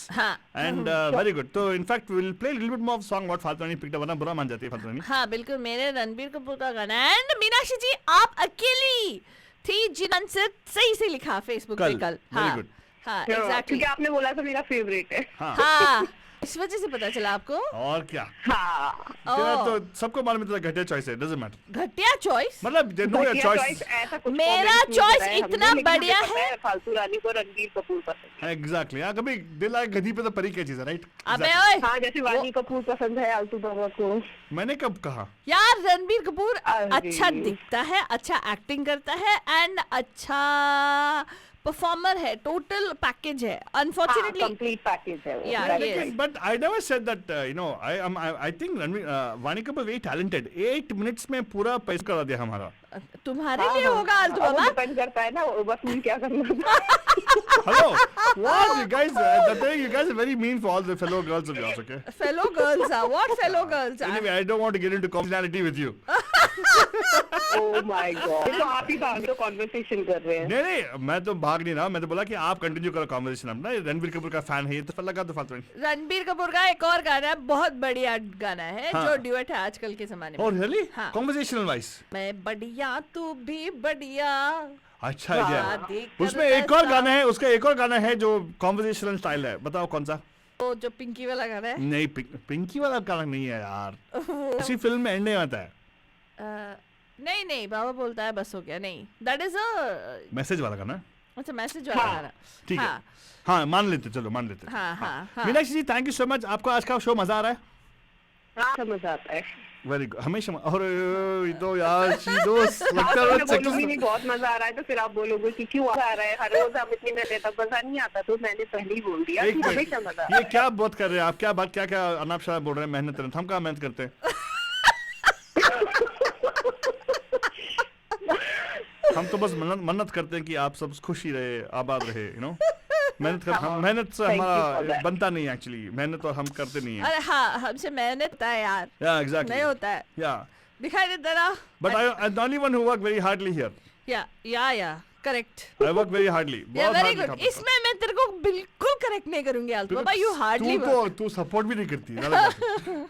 and very good. तो in fact we will play little bit more song what Faltu Rani picked up, वरना बुरा मान जाती है फालतू रानी।
हाँ बिल्कुल, मेरे रणबीर कपूर का गाना। एंड मीनाक्षी जी आप अकेली थी जिन्होंने सही से लिखा फेसबुक पे कल।
Very good.
हाँ एग्जैक्टली,
क्योंकि आपने बोला था मेरा फेवरेट है।
हाँ इस वजह से पता चला आपको।
और क्या,
हाँ
तेरा तो सबको मालूम है, तेरा घटिया चॉइस है, डजंट मैटर।
घटिया चॉइस
मतलब नो योर चॉइस।
ऐसा कुछ
मेरा
comment नहीं
choice
बताया हमने,
इतना
लेकिन मुझे
बढ़िया
पता
है।
फालतू रानी को रणबीर कपूर पसंद है।
एग्जैक्टली। हाँ कभी दिल आए गधी पे तो परी क्या चीज है, राइट?
अबे ओए
हाँ जैसे वानी कपूर पसंद है आलतू बाबा को।
मैंने कब कहा?
यार रणबीर कपूर
अरे।
अच्छा दिखता है, अच्छा एक्टिंग करता है एंड अच्छा परफॉर्मर है, टोटल पैकेज है। अनफॉर्चुनेटली
कंप्लीट पैकेज है वो।
Yeah,
That's
yes.
right.
But I never said that. I think वानी कपूर very talented. 8 minutes में पूरा पैसा करा दिया हमारा।
तुम्हारे लिए होगा आलतू
अब वो
बाबा।
डिपेंड करता है ना वसूल क्या करना था।
Hello, what you guys? That way you guys are very mean for all the fellow girls of yours, okay?
Fellow girls are what fellow girls are?
Anyway, I don't want to get into personality with you.
Oh my God. ये तो आप ही भाग तो conversation कर रहे हैं।
नहीं, मैं तो भाग नहीं रहा, मैं तो बोला कि आप कंटिन्यू करो कॉन्वर्सेशन अपना। रणबीर कपूर का फैन है ये, तो लगा तो फालतू नहीं।
रणबीर कपूर का एक और गाना है, बहुत बढ़िया गाना है
हाँ।
जो ड्यूएट है आजकल के जमाने में।
और रियली
हाँ।
कॉन्वर्सेशनल वाइज
मैं बढ़िया तू भी बढ़िया।
अच्छा आइडिया।
देख
उसमें एक और गाना है, उसका एक और गाना है जो कॉन्वर्सेशनल स्टाइल है, बताओ कौन सा?
वो जो पिंकी वाला गाना है।
नहीं पिंकी वाला गाना नहीं है यार, इसी फिल्म में एंड नहीं आता है।
नहीं नहीं बाबा बोलता है बस हो गया। नहीं दैट इज अ
मैसेज वाला गाना।
अच्छा मैसेज वाला गाना।
ठीक है,
हाँ
हाँ मान लेते, चलो मान लेते।
हाँ हाँ हाँ।
मीनाक्षी जी थैंक यू सो मच, आपको आज का शो मजा आ रहा है?
हाँ समझ आता है।
वेरी गुड, हमेशा। और ये तो यार दोस्त लगता है
मैं बोलूंगी नहीं बहुत मजा आ रहा है तो फिर आप बोलोगे कि क्यों आ रहा है, हर रोज हम इतनी मेहनत तक मजा नहीं आता, तो मैंने पहले ही बोल दिया कि हमेशा मजा आता
ये क्या बात कर रहे हैं आप? क्या अनाप शनाप बोल रहे हैं? मेहनत करते, हम कहाँ मेहनत करते हैं? हम तो बस मन्नत करते हैं कि आप सब खुशी रहे, आबाद रहे, मेहनत से हमारा बनता नहीं एक्चुअली, मेहनत और हम करते नहीं है।
अरे हाँ हमसे मेहनत होता है यार।
या एग्जैक्टली
नहीं होता है,
या
दिखाई देता ना।
But I am the only one who work very hardly here.
Yeah correct.
I work very hardly,
yeah
बहुत
वेरी
हार्डली
गुड।
काम
इसमें मैं तेरे को बिल्कुल करेक्ट नहीं करूंगी आलतू बाबा, यू हार्डली
तू सपोर्ट भी नहीं करती।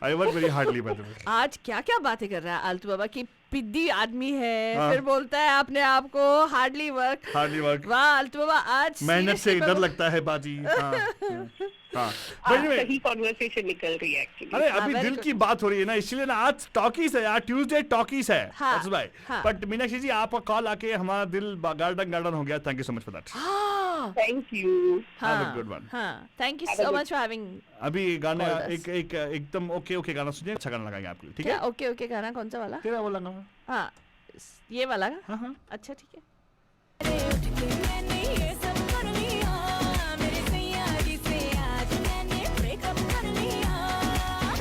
आई work very hardly by the way.
आज क्या क्या बातें कर रहा है आलतू बाबा की पिद्दी आदमी है।
हाँ।
फिर बोलता है अपने आप को हार्डली वर्क। वाह आलतू बाबा आज
मेहनत से
seriously
डर
बाबा-
लगता है बाजी। हाँ
है। आज सही कॉन्वर्सेशन निकल रही है एक्चुअली।
अरे
हाँ,
अभी
very
दिल
good.
की बात हो रही है ना, इसलिए ना आज टॉकीज है यार, ट्यूसडे टॉकीज है।
हाँ,
That's why.
हाँ.
बट मीनाक्षी जी आपका कॉल आके हमारा दिल गार्डन हो गया। Thank you so much for that.
हाँ
thank you.
Have a good one.
हाँ thank you
Have a
so
good-
much for having.
अभी गाने
Called us.
एकदम ओके गाना सुनिए, अच्छा गाना लगाएंगे आपके लिए, ठीक
क्या
है?
ओके ओके गाना कौन सा वाला?
तेरा वो लगा।
हाँ ये वाला।
हाँ
अच्छा ठीक है।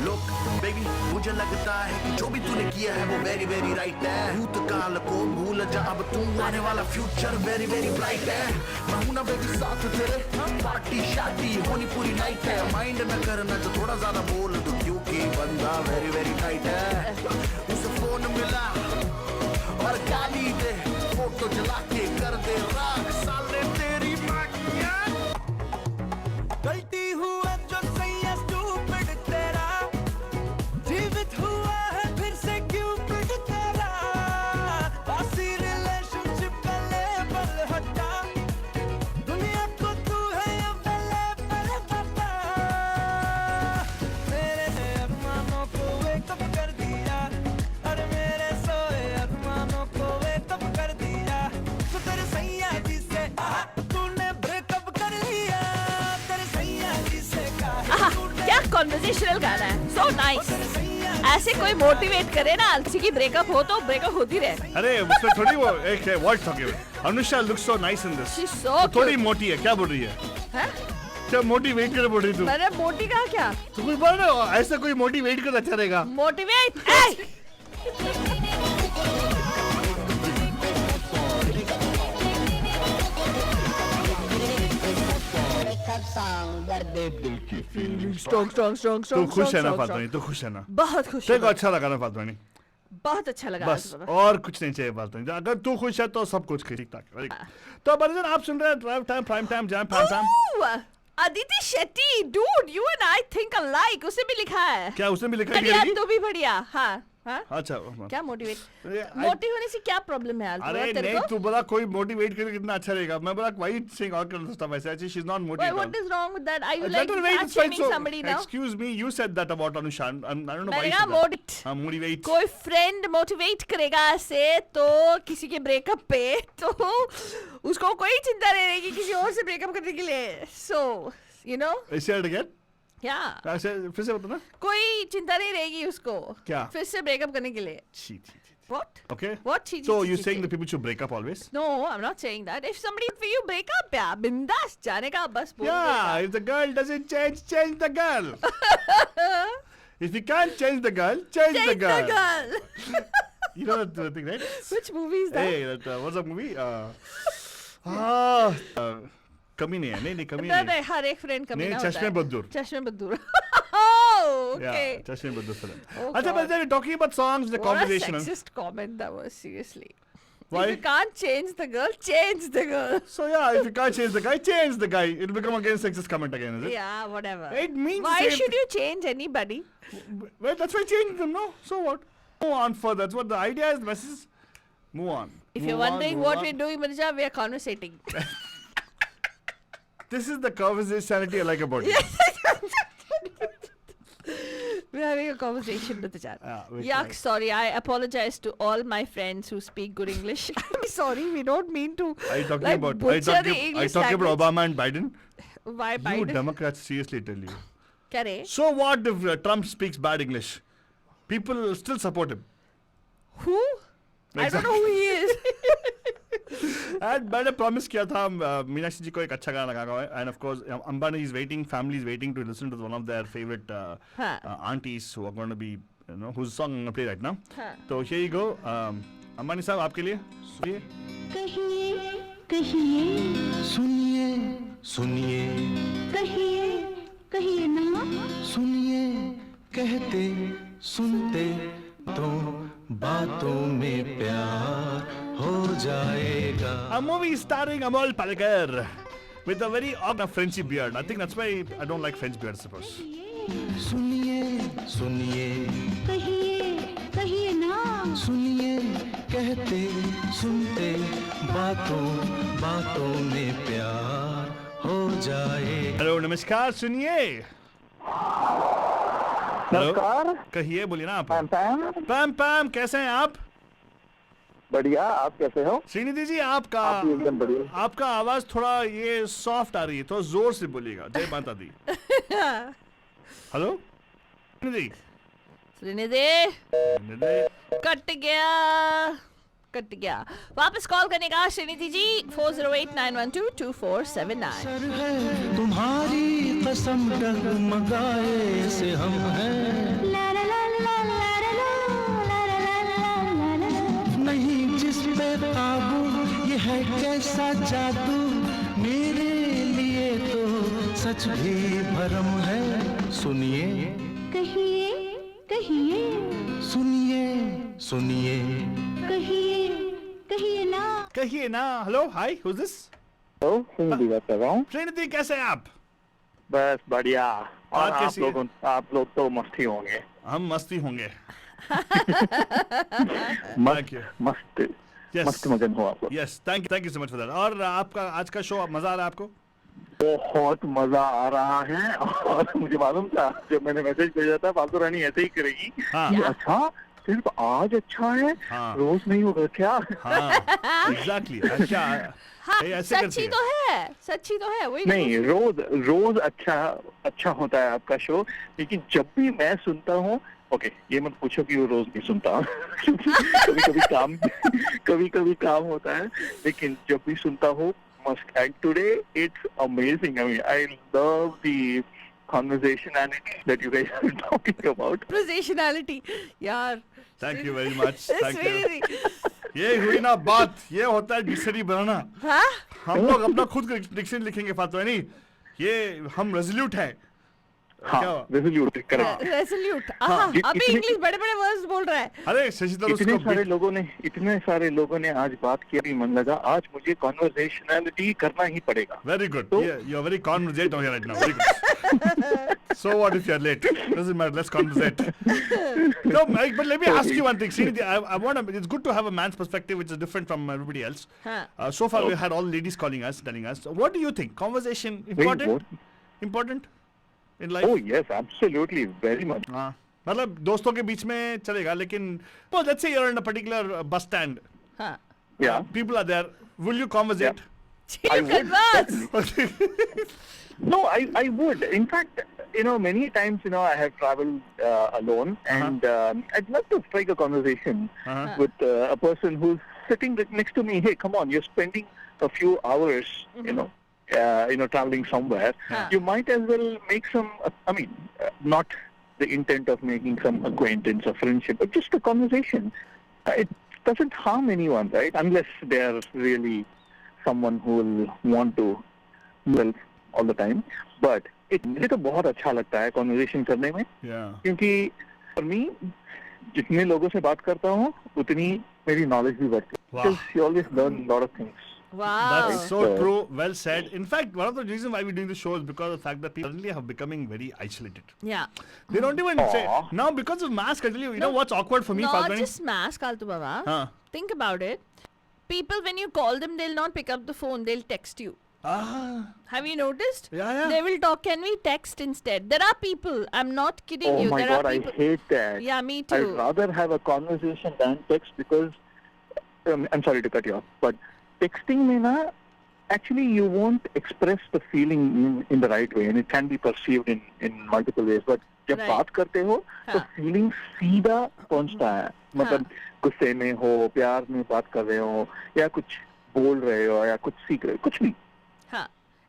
Look, baby, मुझे लगता है कि जो भी तूने किया है वो वेरी वेरी राइट है। भूत काल को भूल जा, अब तू आने वाला फ्यूचर वेरी वेरी ब्राइट है। मैं हूं ना बेबी साथ तेरे, पार्टी शादी होनी पूरी नाइट है। माइंड न करना जो थोड़ा ज्यादा बोल दो, क्योंकि बंदा वेरी वेरी टाइट है। उसे फोन मिला और गाली दे, फोटो जला के कर दे राख, साले तेरी माँ की
गलती हुआ जो सही है stupid तेरा, जीवित हुआ है फिर से cupid तेरा। बासी relationship का label हटा, दुनिया को तू है available बता। मेरे अरमानों को wake up कर दिया, अरे मेरे सोए अरमानों को wake up कर दिया। तो तेरे सैया जी से तूने breakup कर लिया, तेरे सैया जी से
आहा, क्या कॉन्वर्सेशनल गाना है, सो नाइस। ऐसे कोई मोटिवेट करे ना, अलसी की ब्रेकअप हो तो ब्रेकअप होती रहे।
अरे उसमें थोड़ी वो एक है what talking, Anushka looks so nice in this.
She's so
थोड़ी
cute.
मोटी है, क्या बोल रही है?
हैं?
क्या मोटिवेट कर बोल रही तू?
मैंने मोटी कहा क्या?
तू कुछ बोल रहे हो? ऐसा कोई मोटिवेट कर अच्छा रहेगा।
मोटिवेट स्ट्रॉन्ग स्ट्रॉन्ग स्ट्रॉन्ग
तू खुश है ना फातमानी? तू खुश है ना?
बहुत खुश
तेरे को
हूँ।
अच्छा लगा ना फातमानी?
बहुत अच्छा लगा
बस
आज बाबा।
और कुछ नहीं चाहिए फालतू। अगर तू खुश है तो सब कुछ ठीक ठाक है। तो बर्जन आप सुन रहे हैं drive time prime time jam prime time.
Ooh, Aditi Shetty, dude, you and I think alike. उसे भी लिखा है।
क्या उसने भी लिखा
बढ़िया,
है?
तू भी बढ़िया। हाँ हाँ।
अच्छा
क्या मोटिवेट
I-
मोटिव होने से क्या प्रॉब्लम है?
अरे नहीं तू बोला कोई मोटिवेट करके कितना अच्छा रहेगा। मैं बोला वही सिंग और कर सकता वैसे अच्छी she is not
Why,
motivated.
what is wrong with that? Are you
That
like
was very-
fat
it's fine,
shaming
so-
somebody now?
Excuse me, you said that about Anusha. I don't know why
मैंने
you
कहा
said that.
Motivate.
हाँ, motivate.
कोई friend motivate करेगा ऐसे तो किसी के breakup पे तो उसको कोई चिंता नहीं रहेगी किसी और से ब्रेकअप करने के लिए। So, you know?
Say it again.
Yeah.
ऐसे फिर से बताना।
कोई चिंता नहीं रहेगी उसको
क्या?
फिर से ब्रेकअप करने के लिए।
छी, छी, छी।
What?
Okay.
What? Chi,
So
chi,
you're
chi,
saying
chi.
that people should break up always?
No, I'm not saying that. If somebody for you break up, yeah, bindas जाने का बस बोल
Yeah, if the girl doesn't change the girl. If you can't change the girl, change the
Take the
girl.
girl.
You know that thing, right?
Which movie is that?
Hey, that what's that movie? कमी नहीं है, नहीं कमी
नहीं,
नहीं।
हर एक friend कमी
नहीं,
ना होता
चश्मे
है।
बद्दूर।
चश्मे बद्दूर। Oh,
Yeah,
okay.
चश्मे बद्दूर film.
Oh,
अच्छा,
God.
but then we're talking about songs, the
What a
conversation.
sexist comment that was, seriously.
Why?
If you can't change the girl, change the girl.
So yeah, if you can't change the guy, change the guy. It'll become again sexist comment again, is it?
Yeah, whatever.
It means
Why
same
should you change anybody?
Well, that's why change them, no? So what? Move on further. That's what the idea is. The message is move on.
If
Move
you're
on,
wondering
move
what
on.
we're doing, Marja, we are conversating.
This is the conversationality I like about you.
We're having a conversation with Jan.
which
Yuck,
I-
sorry. I apologize to all my friends who speak good English. I'm sorry. We don't mean to
Are you talking
like
about? Are you
butcher the
talking, are you
English
talking about
language.
Obama and Biden?
Why
You
Biden?
Democrats, seriously tell you.
क्या रे?
So what if Trump speaks bad English? People still support him.
Who? I don't know who he is.
And मैंने promise किया था मीनाक्षी जी को एक अच्छा गाना लगाऊंगा and of course Ambani is waiting, family is waiting to listen to one of their favorite aunties who are going to be, you know, whose song I'm going to play right now.
हाँ.
तो here you go. Ambani साहब आपके लिए सुनिए.
कहिए कहिए
सुनिए सुनिए
कहिए कहिए ना
सुनिए कहते सुनते तो बातों में प्यार हो जाएगा।
A movie starring Amol Palekar with a very odd Frenchy beard. I think that's why I don't like French beards, I suppose.
सुनिए सुनिए
कहिए कहिए ना
सुनिए कहते सुनते बातों बातों में प्यार हो जाएगा।
हेलो नमस्कार सुनिए.
नमस्कार.
कहिए बोलिए ना आप.
पैम
पैम पैम कैसे हैं आप?
बढ़िया. आप कैसे हो?
श्रीनिधि जी आपका
आप भी एकदम बढ़िया.
आपका आवाज थोड़ा ये सॉफ्ट आ रही है, थोड़ा जोर से बोलिएगा. जय माता दी. हेलो श्रीनिधि.
श्रीनिधि कट गया. वापस कॉल करने का श्रीनिधि जी 4089122479.
सर है तुम्हारी कसम डगमगाए से हम हैं
ला ला ला ला ला ला ला ला ला ला
नहीं जिस पे काबू ये है कैसा जादू मेरे लिए तो सच भी भरम है। सुनिए
कहिए कहिए
सुनिए सुनिए
कहिए कहिए ना
कहिए ना. Hello hi who's this?
तो हिंदी बात कर रहा हूँ.
श्रीनिधि कैसे हैं आप?
बस बढ़िया. और
बात कैसी है?
आप लोग तो मस्ती होंगे.
हम मस्ती होंगे.
मस्त
you.
मस्त
Yes.
मस्त मगन हो आप लोग.
Yes, thank you so much for that. और आपका आज का शो मजा आ रहा है आपको?
बहुत मजा आ रहा है. और मुझे मालूम था जब मैंने मैसेज भेजा था फालतू रानी ऐसे ही करेगी.
हाँ.
कि अच्छा सिर्फ आज अच्छा है.
हाँ.
रोज नहीं होगा क्या?
हाँ एग्जैक्टली. अच्छा
हाँ,
ये ऐसे करती
सच्ची
है.
तो है. सच्ची तो है. वही
नहीं, रोज अच्छा होता है आपका शो. लेकिन जब भी मैं सुनता हूँ, ओके ये मत पूछो कि वो रोज नहीं सुनता. कभी कभी काम होता है. लेकिन जब भी सुनता हूँ मस्त. And today it's amazing. I mean I love the conversationality that you guys are talking about.
Conversationality. यार.
Thank you very much. Thank you.
Really?
ये हुई ना बात. ये होता है डिक्शनरी बनाना.
हाँ?
हम लोग अपना खुद का डिक्शनरी लिखेंगे फालतू है नहीं. ये हम रेजोल्यूट हैं. क्या
हाँ
हुआ?
रेजोल्यूट करेक्ट
रेजोल्यूट
हाँ,
अभी
इतने-
इंग्लिश बड़े बड़े वर्ड्स बोल रहा है.
अरे शशि तरूर
इतने
उसको
सारे लोगों ने आज बात किया भी मन लगा आज मुझे कॉन्वर्सेशनलिटी करना ही पड़ेगा.
very good.
So-
Yeah, you're very conversant here right now. Very good. So what if you're late? Doesn't matter. Let's conversate. No, Mike, but let me ask you one thing. See, I want to. It's good to have a man's perspective, which is different from everybody else.
Huh.
So far, we had all ladies calling us, telling us. What do you think? Conversation important? Important in life?
Oh yes, absolutely, very much.
हाँ. मतलब दोस्तों के बीच में चलेगा, लेकिन well, let's say you're in a particular bus stand.
हाँ.
Yeah.
People are there. Will you conversate?
I would
Converse.
definitely. No, I would. In fact, many times, I have traveled alone, and I'd love to strike a conversation
Uh-huh.
with a person who's sitting next to me. Hey, come on, you're spending a few hours, traveling somewhere.
Huh.
You might as well make some. Not the intent of making some acquaintance or friendship, but just a conversation. It doesn't harm anyone, right? Unless they're really someone who will want to well all the time. But मुझे तो बहुत अच्छा लगता है conversation करने में,
Yeah.
क्योंकि for me जितने लोगों से बात करता हूँ उतनी मेरी नॉलेज भी बढ़ती है.
Wow.
Because you always learn a lot of things.
Wow.
That's so
So-
true. Well said. In fact, one of the reasons why we're doing the show is because of the fact that people suddenly are becoming very isolated.
Yeah.
They don't even say
Aw.
now because of mask. I tell you, you know what's awkward for me?
Not
Falguni?
just mask, Altu Baba.
Huh.
Think about it. People, when you call them, they'll not pick up the phone. They'll text you.
Ah.
Have you noticed?
Yeah.
They will talk. Can we text instead? There are people. I'm not kidding
Oh
you.
my
there
God,
are
I
people.
hate that.
Yeah, me
I'd
too.
rather have a conversation than text because I'm sorry to cut you off, but texting में ना actually you won't express the feeling in the right way, and it can be perceived in multiple ways. But जब
Right.
बात करते हो तो
हाँ.
feeling सीधा पहुंचता है. मतलब गुस्से में हो, प्यार में बात कर रहे हो, या कुछ बोल रहे हो, या कुछ सीख रहे हो, कुछ भी.
Huh.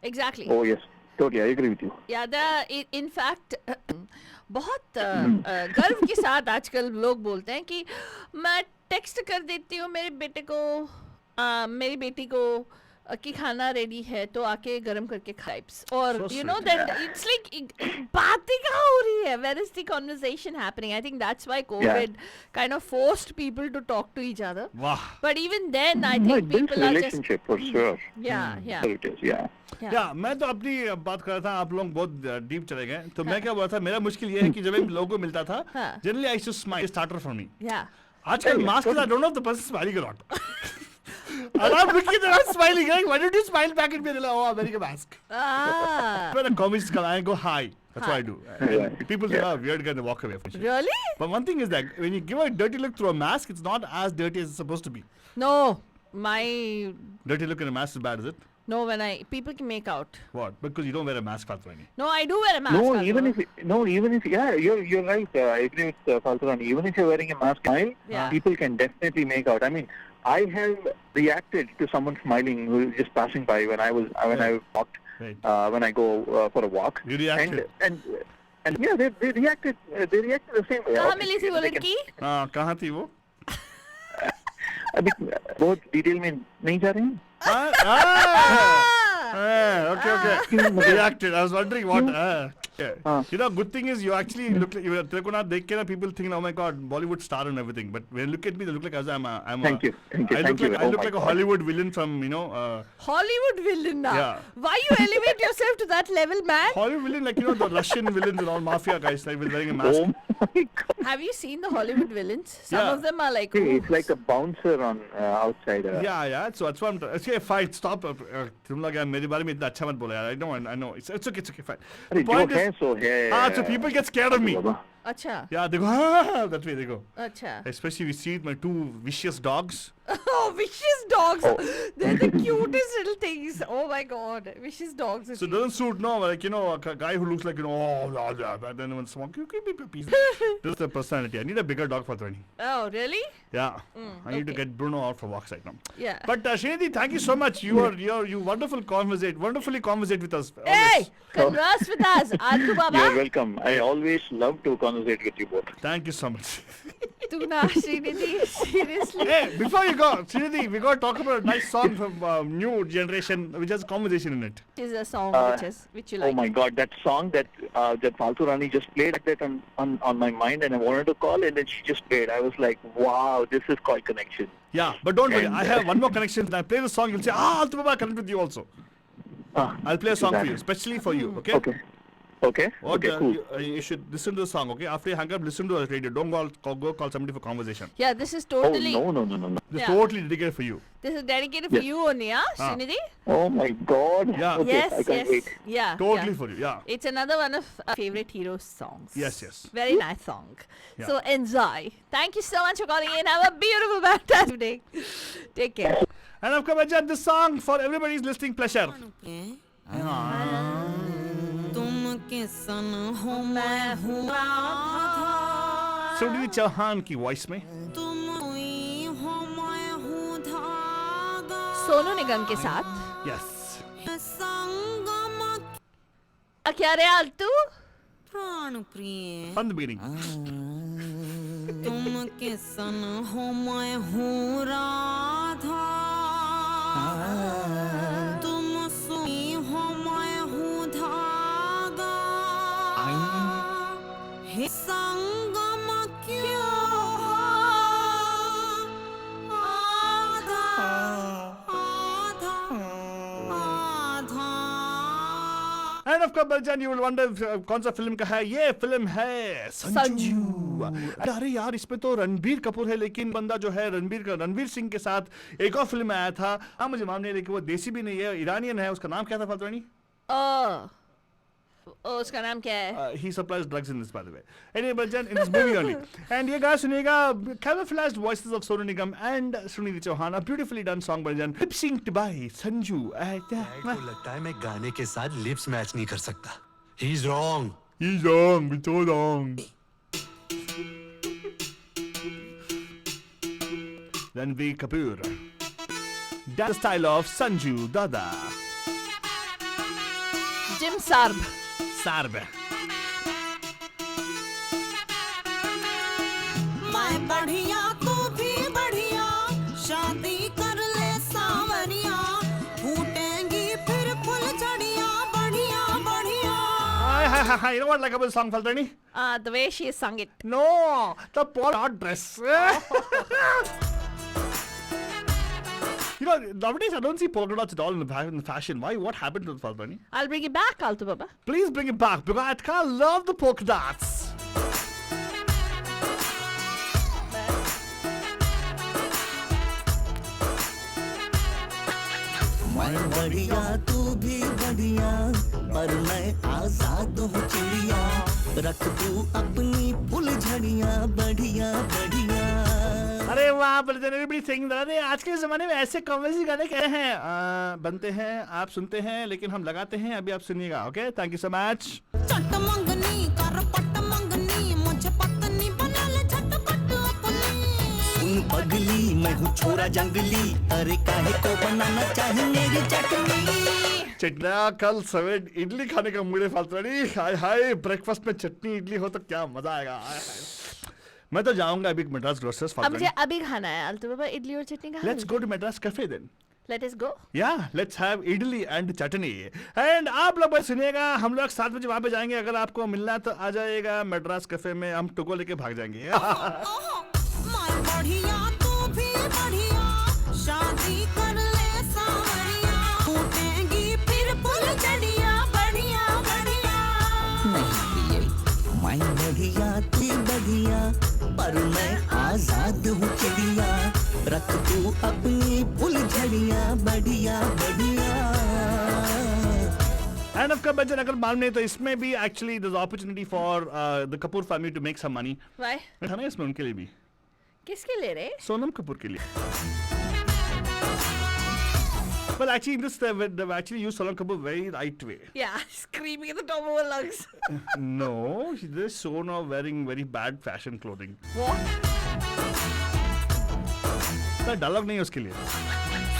Exactly.
Oh yes, totally, I agree with you.
Yeah, in fact, बहुत गर्व के साथ आजकल लोग बोलते हैं कि मैं टेक्स्ट कर देती हूँ मेरे बेटे को, मेरी बेटी को कि खाना रेडी है तो आके गरम करके खाइप्स. और
So
you know
sweet.
that it's like बातें कहाँ हो रही है? Where is the conversation happening? I think that's why COVID kind of forced people to talk to each other.
Wow.
But even then, I
No,
think
it builds
people are just
relationship for sure.
yeah.
Sure it is, yeah.
या मैं तो अपनी बात कर रहा था, आप लोग बहुत डीप चले गए. तो मैं क्या बोला था, मेरा मुश्किल ये है कि जब इन लोगों को मिलता था,
हाँ.
Generally I should smile starter for me.
Yeah.
आजकल
Yeah,
mask I don't know if the person is smiling or not. And I'm looking at them smiling, like, why don't you smile back at me? And they're like, oh, I'm wearing a mask.
Ah.
When the comedians come, I go hi. That's what I do. And
Yeah.
people say, oh, weird guy, and they walk away.
Really?
But one thing is that when you give a dirty look through a mask, it's not as dirty as it's supposed to be.
No, my
Dirty look in a mask is bad, is it?
no. When people can make out.
What? Because you don't wear a mask, Fatrani.
No, I do wear a mask.
No,
Alva.
even if yeah, you're right. I agree with Falturan. Even if you're wearing a mask,
Yeah.
people can definitely make out. I mean, I have reacted to someone smiling who is just passing by when I walked
Right.
when I go for a walk.
You reacted.
And yeah, they reacted. They reacted the same way.
कहाँ मिली थी वो
They can-
लड़की?
हाँ, कहाँ थी वो?
अभी बहुत डिटेल में नहीं जा रहे हैं.
Okay. Reacted. I was wondering what.
हाँ.
You know, good thing is you actually look like तेरे को ना देख के ना people think, oh my God, Bollywood star and everything. But when you look at me, they look like I'm a.
Thank you.
I look like
Oh
I look
my
like a
God.
Hollywood villain from
Hollywood villain now.
Yeah.
Why you elevate yourself to that level, man?
Hollywood villain, like the Russian villains and all mafia guys, like with wearing a mask.
Oh my God.
Have you seen the Hollywood villains? Some
Yeah.
of them are like.
Hey, it's like a bouncer on outside.
Yeah. So that's what I'm. Okay, fine. Stop. तुम लोग यार मेरे बारे में इतना अच्छा मत बोलो यार. I know. It's okay. Fine.
अरे
The
जो
point
है
is,
सो है.
so people get scared of me.
बाबा.
अच्छा.
Yeah, they go. That way they go.
अच्छा.
Especially we see it, my two vicious dogs.
Oh, vicious dogs.
Oh.
They're the cutest little things. Oh my God, vicious dogs.
So it doesn't suit, no, like, a guy who looks like, oh, blah, blah, blah, then when someone, you keep a piece. This is the personality. I need a bigger dog for 20.
Oh, really?
Yeah. I need to
okay.
get Bruno out for walks right now.
Yeah.
But Srinidhi, thank you so much. You wonderfully conversate with us.
Hey, converse with us, Altu
You're
Baba.
welcome. I always love to conversate with you both.
Thank you so much.
तू ना Srinidhi, seriously.
Hey, before you got to talk about a nice song from new generation which has conversation in it.
Is a song which you
Oh
like.
my God, that song that Faltu Rani just played like that on my mind, and I wanted to call, and then she just played. I was like, wow, this is called connection.
Yeah, but don't worry,
And,
I have one more connection. When I play the song, you'll say, Altu Baba, I connect with you also. I'll play a song for you, especially for you, okay?
Okay, cool.
You should listen to the song, okay? After you hang up, listen to the radio. Don't go call somebody for conversation.
Yeah, this is
Oh,
totally.
no.
This
Yeah.
totally dedicated for you.
This is dedicated for
Yes.
you only, yeah, Srinidhi?
Oh my God.
Yeah.
Okay,
Yes,
I can't
yes.
wait.
Yeah.
Totally
yeah.
for you, yeah.
It's another one of our favorite hero songs.
Yes.
Very nice song.
Yeah.
So enjoy. Thank you so much for calling in. Have a beautiful Valentine's Day. Take care.
And of course, this song for everybody's listening pleasure.
तुम किसन हो मैं हूँ राधा
सुनिधि चौहान की voice में
तुम हुई हो मैं हूँ धागा
सोनू निगम के साथ
यस
संगम
क्या रे आलतू
प्राण प्रिय
फ्रॉम द बिगिनिंग
तुम किसन हो मैं हूँ राधा तुम सुई हो मैं हूँ धागा हे संगम क्यों आधा आधा आधा
एंड ऑफ कोर्स बलजान यू विल वंडर कौन सा फिल्म का है ये फिल्म है संजू अरे यार इसमें तो रणबीर कपूर है लेकिन बंदा जो है रणवीर सिंह के साथ एक और फिल्म में आया था मुझे मालूम नहीं लेकिन वो देसी भी नहीं है ईरानियन है उसका नाम क्या था फातरानी
उसका नाम क्या है
he supplies drugs in this by the way anyway Baljan in this movie only and ये गाना सुनिएगा camouflaged voices of Sonu Nigam and Sunidhi Chauhan a beautifully done song Baljan lip synced by Sanju
को लगता है मैं गाने के साथ लिप्स मैच नहीं कर सकता He's wrong.
he's wrong it's so wrong Ranveer Kapoor that's the style of Sanju Dada
gym Sarbh
Sarb
मैं बढ़िया तू भी बढ़िया शादी कर ले सावरिया फूटेंगी फिर फुल झड़िया बढ़िया बढ़िया
you know what like about the song Faltani
the way she sung it
no the polka dress You know, nowadays I don't see polka dots at all in the fashion. Why? What happened to the Faltani?
I'll bring it back Altu Baba
Please bring it back because I can't love the polka dots.
मैं बढ़िया तू भी बढ़िया पर मैं आजाद हूँ चिड़िया रख तू अपनी फुल झड़िया बढ़िया बढ़िया
अरे वाह everybody saying that अरे आज के ज़माने में ऐसे कॉमेडी गाने कह रहे हैं बनते हैं आप सुनते हैं लेकिन हम लगाते हैं अभी आप सुनिएगा okay thank you so much
चट मंगनी कर पट मंगनी मुझे पत्नी बना ले झटपट अपनी
सुन पगली मैं हूँ छोरा जंगली अरे काहे को बनाना चाहे मेरी चटनी
चटना कल सवेर इडली खाने का मूड है फालतू हाय हाय ब्रेकफास्ट में चटनी इडली हो तो क्या मजा आएगा मैं तो जाऊंगा अभी मद्रास ग्रोसर्स
अब मुझे अभी खाना है Altu Baba इडली और चटनी खाना
let's go to Madras cafe then
Let us go
Yeah, let's have idli and chutney. And आप लोग बस सुनिएगा हम लोग 7 बजे वहाँ पे जाएंगे अगर आपको मिलना है तो आ जाइएगा मद्रास कैफे में हम टुको लेके भाग जाएंगे
मैं बढ़िया तू भी बढ़िया शादी कर ले सावरिया फूटेंगी फिर फुल झड़िया बढ़िया बढ़िया
नहीं मैं बढ़िया तू बढ़िया पर मैं आजाद हूँ चिड़िया रख तू अपनी फुल झड़िया बढ़िया बढ़िया
And of course, बच्चन अगर मालूम नहीं तो इसमें भी actually there's opportunity for the Kapoor family to make some money.
Why?
था ना इसमें उनके लिए भी
किसके ले रहे
सोनम कपूर के लिए Well, actually, this they've actually used Sonam Kapoor very right way.
Yeah, screaming at the top of her lungs.
No, they're shown of wearing very bad fashion clothing.
What?
तो डायलॉग नहीं है उसके लिए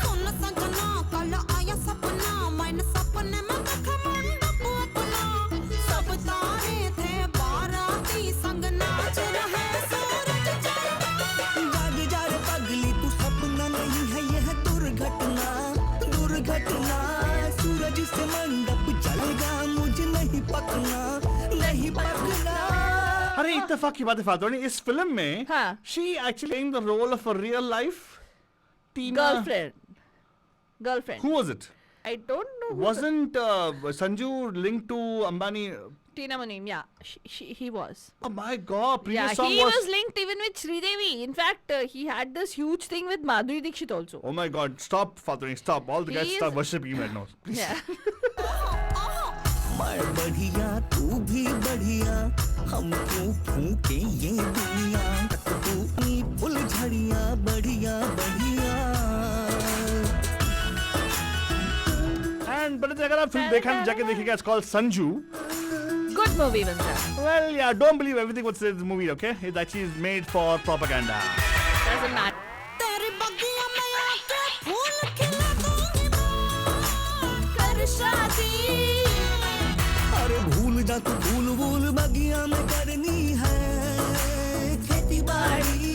सुन सजना कल आया सपना मैंने सपने में देखा मंडप अपना सब तारे थे बाराती संग नाच रहे सूरज चंदा
जाग जा रे पगली तू सपना
तफक की बात है फातोनी, इस फिल्म में
हाँ.
she actually playing the role of a real life Tina.
Girlfriend.
Who was it?
I don't know. who
Wasn't Sanju linked to Ambani?
Tina Munim, yeah. He was.
Oh my God! Previous
Yeah,
song
he was linked even with Sridevi. In fact, he had this huge thing with Madhuri Dixit also.
Oh my God! Stop, Fatoni, stop! All the guys
He
start
is-
worshiping him right now. Please.
Yeah.
मैं बढ़िया तू भी बढ़िया हम क्यों फूके ये दुनिया तू ही फुल झड़िया बढ़िया बढ़िया
And but अगर आप फिल्म देखा जाके देखिएगा, it's called Sanju.
Good movie, Vandra.
Well, yeah, don't believe everything what's in the movie, okay? It actually is made for propaganda.
Doesn't matter.
तेरी बगिया में आके फूल खिला दूंगी मैं कर शादी
अरे भूल जा तू भूल भूल बगिया में करनी है खेती बाड़ी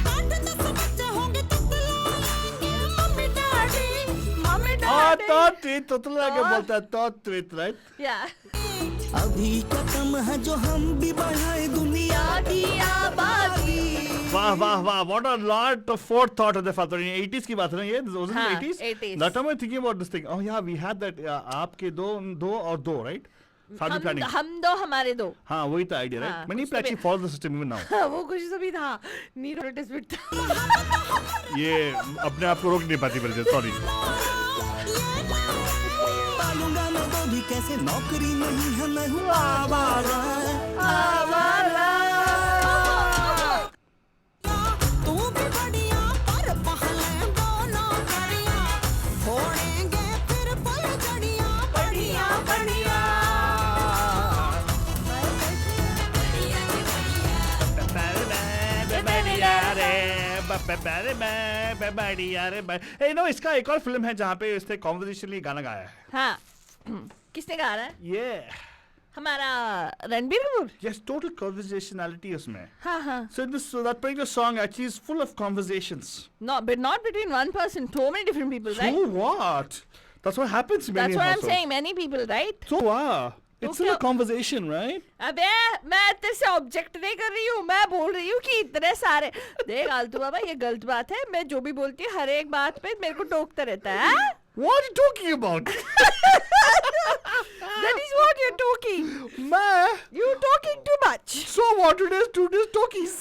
आठ 10 बच्चे होंगे तो बुलाएंगे मम्मी डैडी
तो तुतला के बोलता है तो ट्वीट, right?
Yeah.
अभी क्या कम है जो हम भी बढ़ाए दुनिया की आबादी
वाह वाह वाह! What a lot of forethought of the father. 80s की बात है ना ये? Was it
हाँ,
80s?
80s.
That time I'm thinking about this thing. Oh yeah, we had that. आपके दो और दो, right? Family planning.
हम दो हमारे दो.
हाँ वही था idea, right?
हाँ,
Many
कुछ
people
तो
actually follow the system even now.
वो कुछ तो भी था. नीड एडवर्टाइजमेंट था.
ये अपने आप को रोक नहीं पाती बल्कि sorry.
पालूंगा मैं तो भी कैसे नौकरी नहीं है मैं हूँ आवारा
तू भी बढ़िया पर पहले दोनों करिया फोड़ेंगे फिर पल जड़िया बढ़िया बढ़िया
Hey, no, इसका एक और फिल्म है जहाँ पे इसने कॉन्वर्सेशनली गाना गाया है.
हाँ. किसने गा रहा है?
Yeah.
हमारा Ranbir Kapoor.
Yes, total conversationality उसमें.
हाँ हाँ.
So that particular song actually is full of conversations.
No, but not between one person. So many different people, right?
So what? That's what happens in many
That's what I'm
households.
saying. Many people, right?
So what? It's still a
Okay.
conversation, right?
अबे मैं तेरे से object नहीं कर रही हूँ. मैं बोल रही हूँ कि इतने सारे देख आलतू बाबा ये गलत बात है. मैं जो भी बोलती हूँ हर एक बात पे मेरे को टोकता रहता है. हाँ?
What are you talking about?
That is what you're talking.
Man,
You're talking too much.
so what it is to this talkies?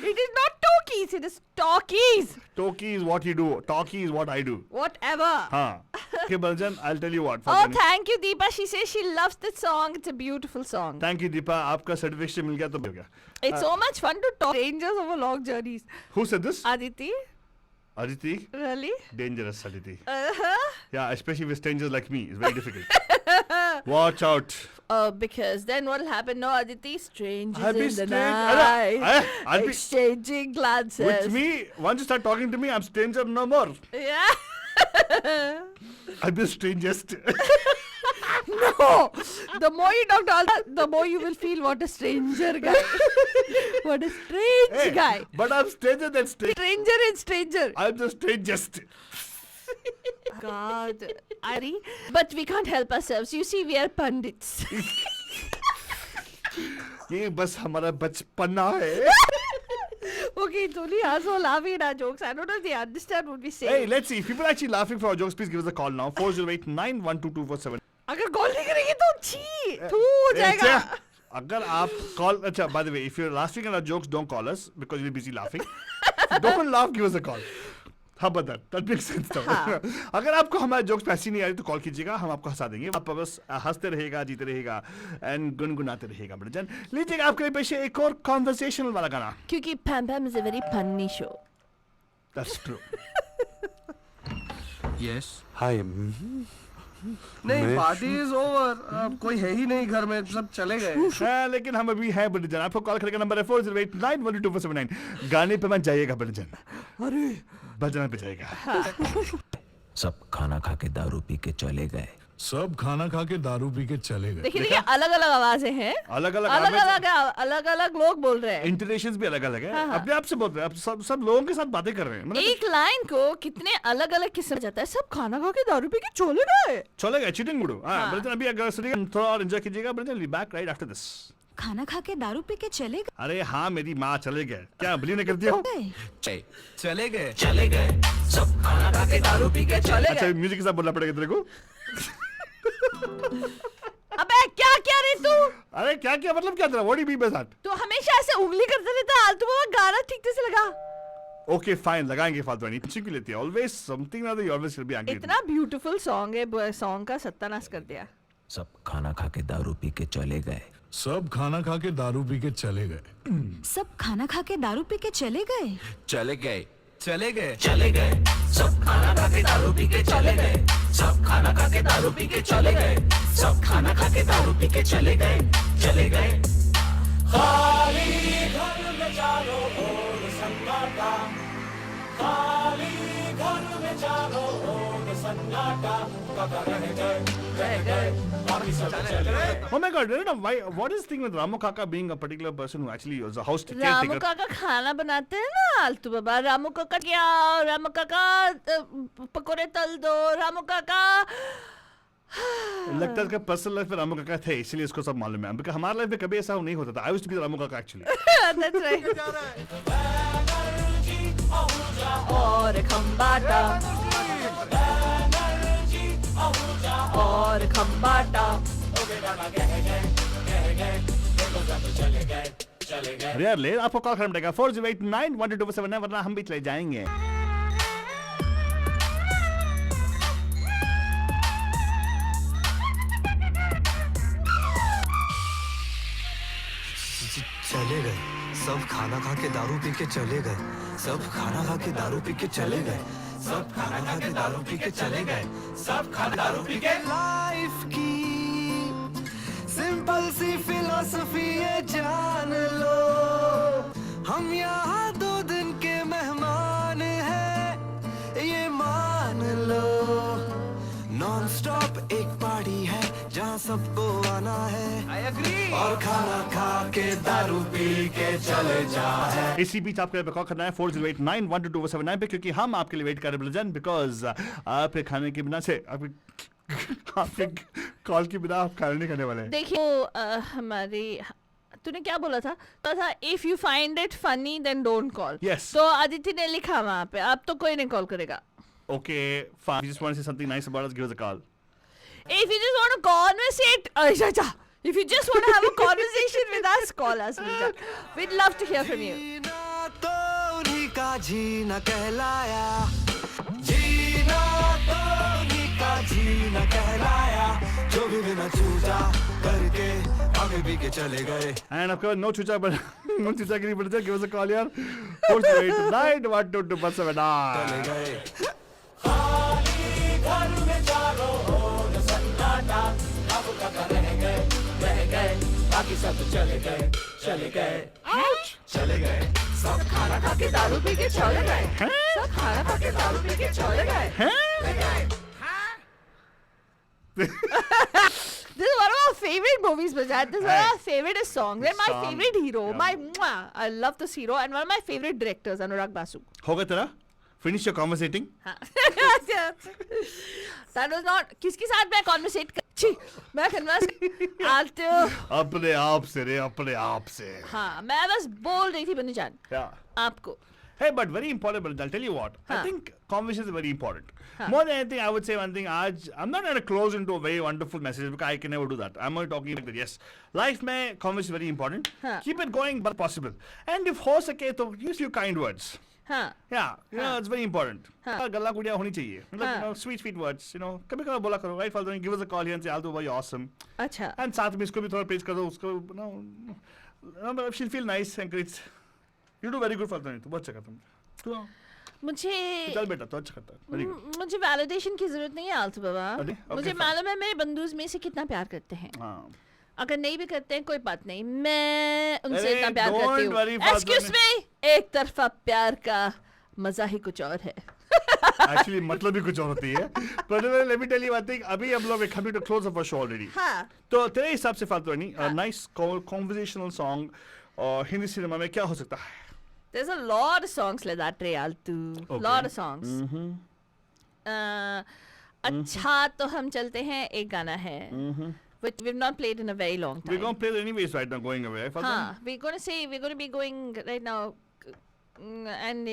It is not talkies. It is talkies.
Talkie is what you do. Talkie is what I do.
Whatever.
हाँ. Okay, Baljan, I'll tell you what.
Oh,
Fatani.
thank you, Deepa. She says she loves this song. It's a beautiful song.
Thank you, Deepa. आपका certification मिल गया तो हो गया.
It's so much fun to talk strangers over long journeys.
Who said this?
Aditi,
Aditi.
really?
Dangerous, Aditi.
Uh-huh.
Yeah, especially with strangers like me. It's very difficult. Watch out.
Because then what'll happen? No, Aditi, strangers
I'll be
in the
strange-
night,
I'll be-
exchanging glances.
With me, once you start talking to me, I'm stranger no more.
Yeah.
I'll be strangest.
No. The more you talk to all that, the more you will feel what a stranger guy. What a strange
Hey,
guy.
but I'm stranger than stranger.
Stranger and stranger.
I'm the strangest.
God, Ari. But we can't help ourselves. You see, we are pundits.
ये बस हमारा बचपना है.
Okay, it's only us who are laughing at our jokes. I don't know if they understand what we say.
Hey, let's see. If people are actually laughing for our jokes, please give us a call now. 4089122447.
अगर call नहीं करेंगे तो छी थू हो जाएगा.
अगर आप कॉल अच्छा by the way, if you're laughing at our jokes, don't call us because we're busy laughing. Don't laugh, give us a call. How about that? That makes sense though. अगर आपको हमारे जोक्स पे हंसी नहीं आ रही तो call कीजिएगा, हम आपको हंसा देंगे. आप बस हंसते रहेगा, जीते रहेगा एंड गुनगुनाते रहेगा. बड़जन लीजिएगा आपके लिए पेश है एक और कॉन्वर्सेशनल वाला गाना.
क्योंकि Pam Pam is a very funny show.
That's true.
Yes hi
नहीं पार्टी इज ओवर. अब कोई है ही नहीं घर में, सब चले गए.
हाँ, लेकिन हम अभी हैं बड़जन. आपको कॉल करने का नंबर है 4089122479. गाने पे मत जाइएगा बड़जन. अरे बजना पे जाएगा.
सब खाना खा के दारू पी के चले गए.
सब खाना खा के दारू पी के चले गए.
देखिए देखिए अलग अलग आवाजें हैं.
अलग
अलग लोग बोल रहे हैं.
इंटोनेशंस भी अलग अलग है.
हाँ.
अपने आप से बोल रहे हैं. आप सब लोगों के साथ बातें कर रहे हैं. मतलब
एक लाइन को कितने अलग अलग किस्म जाता है. सब खाना खा के दारू पी के चले गए.
चलेगा चीटिंग गुडू. हाँ
हाँ.
बड़जन अभी अगर सुनिएगा थोड़ा और एंजॉय कीजिएगा. बड़जन be back right after this.
खाना खा के दारू पी के चले गए?
अरे हाँ मेरी माँ चले गए, क्या बिलीव नहीं करती हो?
चले गए
सब खाना खा के दारू पी के चले
अच्छा म्यूजिक के साथ बोलना पड़ेगा तेरे को।
अबे क्या क्या रे तू?
अरे क्या क्या मतलब क्या तेरा? What do you mean by that?
तू हमेशा ऐसे उंगली करता रहता है, आलतू बाबा गाना ठीक से लगा।
ओके फाइन लगाएंगे फालतू नहीं चिंकी लेती है ऑलवेज समथिंग ना you always will be angry.
इतना ब्यूटीफुल सॉन्ग है, सॉन्ग का सत्यानाश कर दिया।
सब खाना खा के दारू पी के चले गए।
सब खाना खा के दारू पी के चले गए।
सब खाना खा के दारू पी के चले गए?
चले गए
चले गए
चले गए सब खाना खा के दारू पी के चले गए सब खाना खा के दारू पी के चले गए सब खाना खा के दारू पी के चले गए खाली घर में चारों ओर सन्नाटा खाली घर में चारों ओर सन्नाटा कब रह गए बाकी सब चले गए।
Oh my God, why? What is the thing with Ramu Kaka being a particular person who actually was a house caretaker?
Ramu काका खाना बनाते हैं ना आलतू बाबा। रामू काका क्या, रामू काका पकोड़े तल दो, रामू काका।
लगता है इसका पर्सनल लाइफ में रामू काका थे इसलिए इसको सब मालूम है। बिकॉज़ हमारे लाइफ में कभी ऐसा नहीं होता था। I used to be Ramu काका actually.
That's right. और खम्बाटा और खम्बाटा।
अरे यार ले आपको कॉल करना पड़ेगा 40891227 वरना हम भी चले जाएंगे।
चले गए सब खाना खा के दारू पी के चले गए सब खाना खा के दारू पी के चले गए सब खाना खा के दारू पी के चले गए
सब खाना दारू पी के
लाइफ की सिंपल सी फिलॉसफी है जान लो हम यहाँ 2 दिन के मेहमान हैं ये मान लो नॉन स्टॉप एक पार्टी है जहाँ सबको आना है I agree और खाना खा के दारू पी के चले जाए।
इसी बीच आपके लिए कॉल करना है 40891227 पे क्योंकि हम आपके लिए वेट कर रहे हैं बिकॉज आपके खाने के बिना से आपके कॉल के बिना आप खाना नहीं खाने वाले हैं।
देखिए हमारी तूने क्या बोला था? If you find it funny then don't call.
Yes.
तो आदित्य ने लिखा वहाँ पे, अब तो कोई नहीं कॉल करेगा।
Okay, fine. If you just want to say something nice about us, give us a call.
If you just want to conversate, if you just want to have a conversation with us, call us. We'd love to hear from you.
जीना तो उन्हीं का जीना कहलाया जीना तो उन्हीं का जीना कहलाया जो भी बिना चूजा करके आगे भी के चले गए।
And of course, no chucha, but no chucha के लिए बच्चा give us a call यार 40891227
चले गए
खाली घर में चारों ओर सन्नाटा अब तक रह गए बाकी सब चले गए चले गए सब खाना खा के दारू पी के चले गए सब खाना खा के दारू पी के चले गए।
This is one of our favorite movies, Bajaj. This is one of our favorite songs. And my
Song.
favorite hero.
Yeah.
I love this hero. And one of my favorite directors, Anurag Basu.
हो गया तेरा? Finish your conversating?
That was not... किसके साथ मैं conversate कर... छी, मैं converse आते हो...
अपने आप से रे अपने आप से।
हाँ, मैं बस बोल रही थी बनुजान
Yeah.
आपको।
Hey, but very important, but I'll tell you what. I
Huh.
think conversation is very important.
Huh.
More than anything, I would say one thing. I'm not going to close into a very wonderful message because I can never do that. I'm only talking like that. Yes, life में conversation is very important.
Huh.
Keep it going, but possible. And if हो सके तो use your kind words.
हाँ,
Yeah, you know, it's very important.
Huh.
गला गुड़िया होनी चाहिए. Like,
Huh.
sweet words. You know, कभी कभी बोला करो. Right, Faldo, give us a call here and say, Aldo, you're awesome.
अच्छा।
And साथ में इसको भी थोड़ा praise कर दो. उसको, she'll feel nice, encouraged. You do very good, Faldo. तू बहुत अच्छा करता है.
मुझे
चल बेटा तो अच्छा करता है वेरी गुड।
मुझे वैलिडेशन की जरूरत नहीं है आलतू बाबा।
अरे, okay,
मुझे
fine.
मालूम है मेरे बंधुज में से कितना प्यार करते हैं।
हाँ
अगर नहीं भी करते हैं कोई बात नहीं, मैं उनसे
अरे,
इतना प्यार
don't
करती
worry,
हूँ।
फालतू
एक्सक्यूज मी, एक तरफा प्यार का मजा ही कुछ और है।
एक्चुअली मतलब भी कुछ और होती है। But let me tell you one thing, अभी हम लोग coming to close of our show already.
हाँ।
तो तेरे हिसाब से फालतू नहीं, a nice conversational song और हिंदी सिनेमा में क्या हो सकता है?
There's a lot of songs like that, Ray Altu.
Okay.
Lot of songs. अच्छा तो हम चलते हैं, एक गाना है which we've not played in a very long time.
We're going to play it anyways right now, going away.
We're going to be going right now. And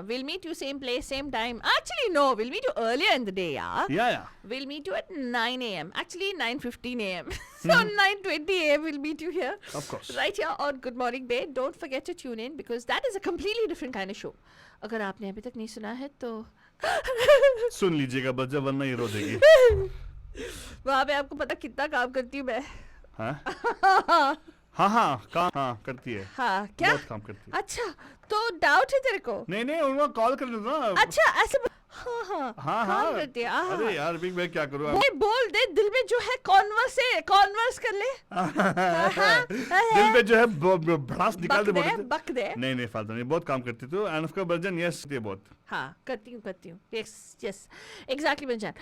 we'll meet you same place, same time. Actually, no, we'll meet you earlier in the day,
Yeah.
We'll meet you at 9 a.m. Actually, 9:15 a.m. So 9:20 a.m. we'll meet you here.
Of course.
Right here on Good Morning Bay. Don't forget to tune in because that is a completely different kind of show. अगर आपने अभी तक नहीं सुना है तो
सुन लीजिएगा बच्चा, वरना ये रो देगी.
वहाँ पे आपको पता कितना काम करती हूँ मैं.
हाँ करती है.
हाँ क्या?
बहुत काम करती है.
अच्छा तो डाउट है तेरे को?
नहीं उनको कॉल कर लो ना.
अच्छा ऐसे हाँ करती है.
अरे यार बिग मैं क्या करूँ?
बोल दे दिल में जो है कॉन्वर्स कर ले.
दिल में जो है भड़ास निकाल दे.
बक दे.
नहीं फालतू नहीं, बहुत काम करती तू. एंड उसका वर्जन यस ये बहुत.
हाँ करती हूँ. यस एग्जैक्टली बन जाए.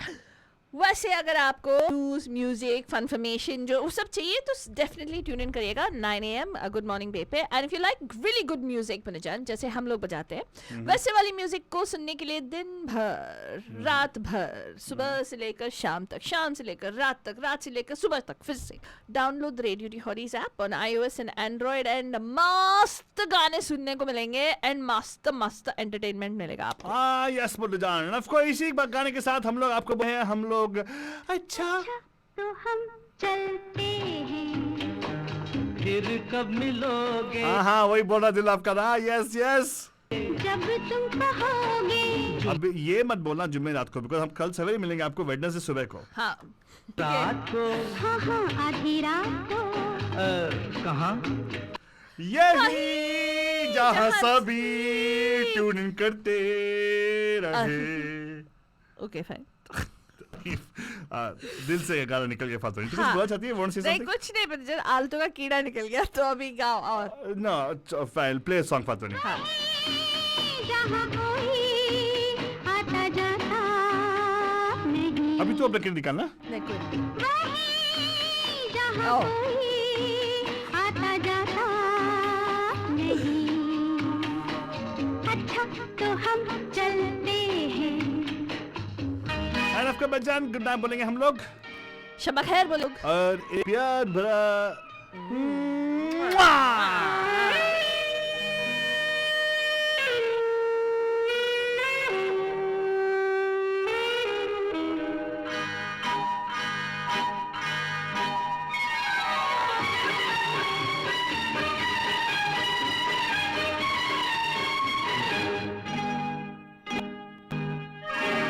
वैसे अगर आपको न्यूज़, म्यूजिक, फनफर्मेशन जो वो सब चाहिए तो डेफिनेटली ट्यून इन करिएगा 9 AM गुड मॉर्निंग बे पे. And if you like really good music बनेजान जैसे हम लोग बजाते हैं वैसे वाली म्यूजिक को सुनने के लिए दिन भर, रात भर, सुबह से लेकर शाम तक, शाम से लेकर रात तक, रात से लेकर सुबह तक फिर से डाउनलोड द रेडियो डिहॉरीज app on iOS and Android. And मस्त गाने सुनने को मिलेंगे एंड मस्त एंटरटेनमेंट मिलेगा आपको.
यस बंधुजान, ऑफ कोर्स इसी गाने के साथ हम लोग अच्छा
तो हम चलते हैं,
फिर कब मिलोगे?
हाँ वही बोल रहा दिल आपका ना. यस
जब तुम कहोगे.
अब ये मत बोलना जुम्मे रात को, बिकॉज हम कल सवेरे मिलेंगे आपको वेडनेसडे सुबह को.
रात को?
हाँ आधी रात को.
कहाँ?
यही जहाँ सभी ट्यून इन करते रहे.
Okay fine.
दिल से गाना निकल गया फालतू. कुछ बोलना चाहती है? Want to say something?
कुछ नहीं पता चल आलतू का कीड़ा निकल गया तो अभी गाओ. और
नो फाइल प्ले सॉन्ग फालतू नहीं.
जहाँ कोई आता जाता नहीं.
अभी तो अपना निकालना.
नहीं कोई
वहीं जहाँ कोई आता जाता नहीं. अच्छा तो हम चलते हैं.
एंड आपका बच्चन गुड नाइट बोलेंगे हम लोग.
शबा खैर बोलो.
और एक प्यार भरा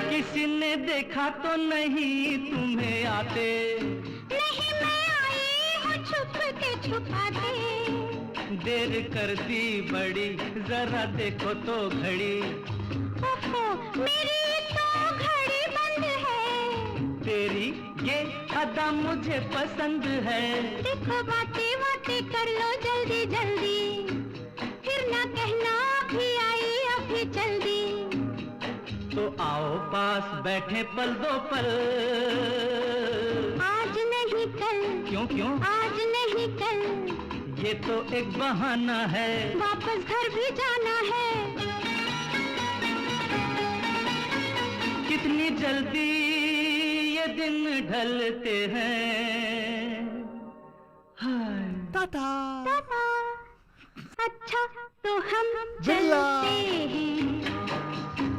किसी ने देखा तो नहीं तुम्हें आते?
नहीं मैं आई हूँ छुप के छुपाते.
देर कर दी बड़ी, जरा देखो तो घड़ी.
ओहो मेरी तो घड़ी बंद है.
तेरी ये अदा मुझे पसंद है.
देखो बातें कर लो जल्दी जल्दी, फिर ना कहना भी आई अभी जल्दी.
तो आओ पास बैठे पल दो पल.
आज नहीं कल.
क्यों?
आज नहीं कल.
ये तो एक बहाना है.
वापस घर भी जाना है.
कितनी जल्दी ये दिन ढलते हैं. हाय
टाटा.
अच्छा तो हम चलते हैं.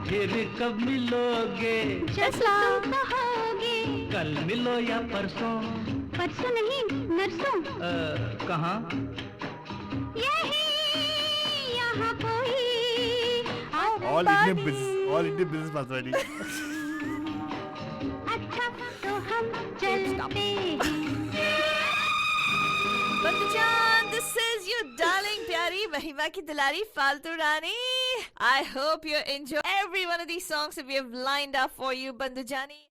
फिर कब मिलोगे?
जब तुम कहोगे.
कल मिलो या परसों?
परसों नहीं नरसों.
कहाँ?
यही यहाँ कोई
All Indian business personality.
अच्छा तो हम चलते हैं.
बंदूजान, this is your darling प्यारी महिमा की दुलारी फालतू रानी. I hope you enjoy every one of these songs that we have lined up for you, Bandujani.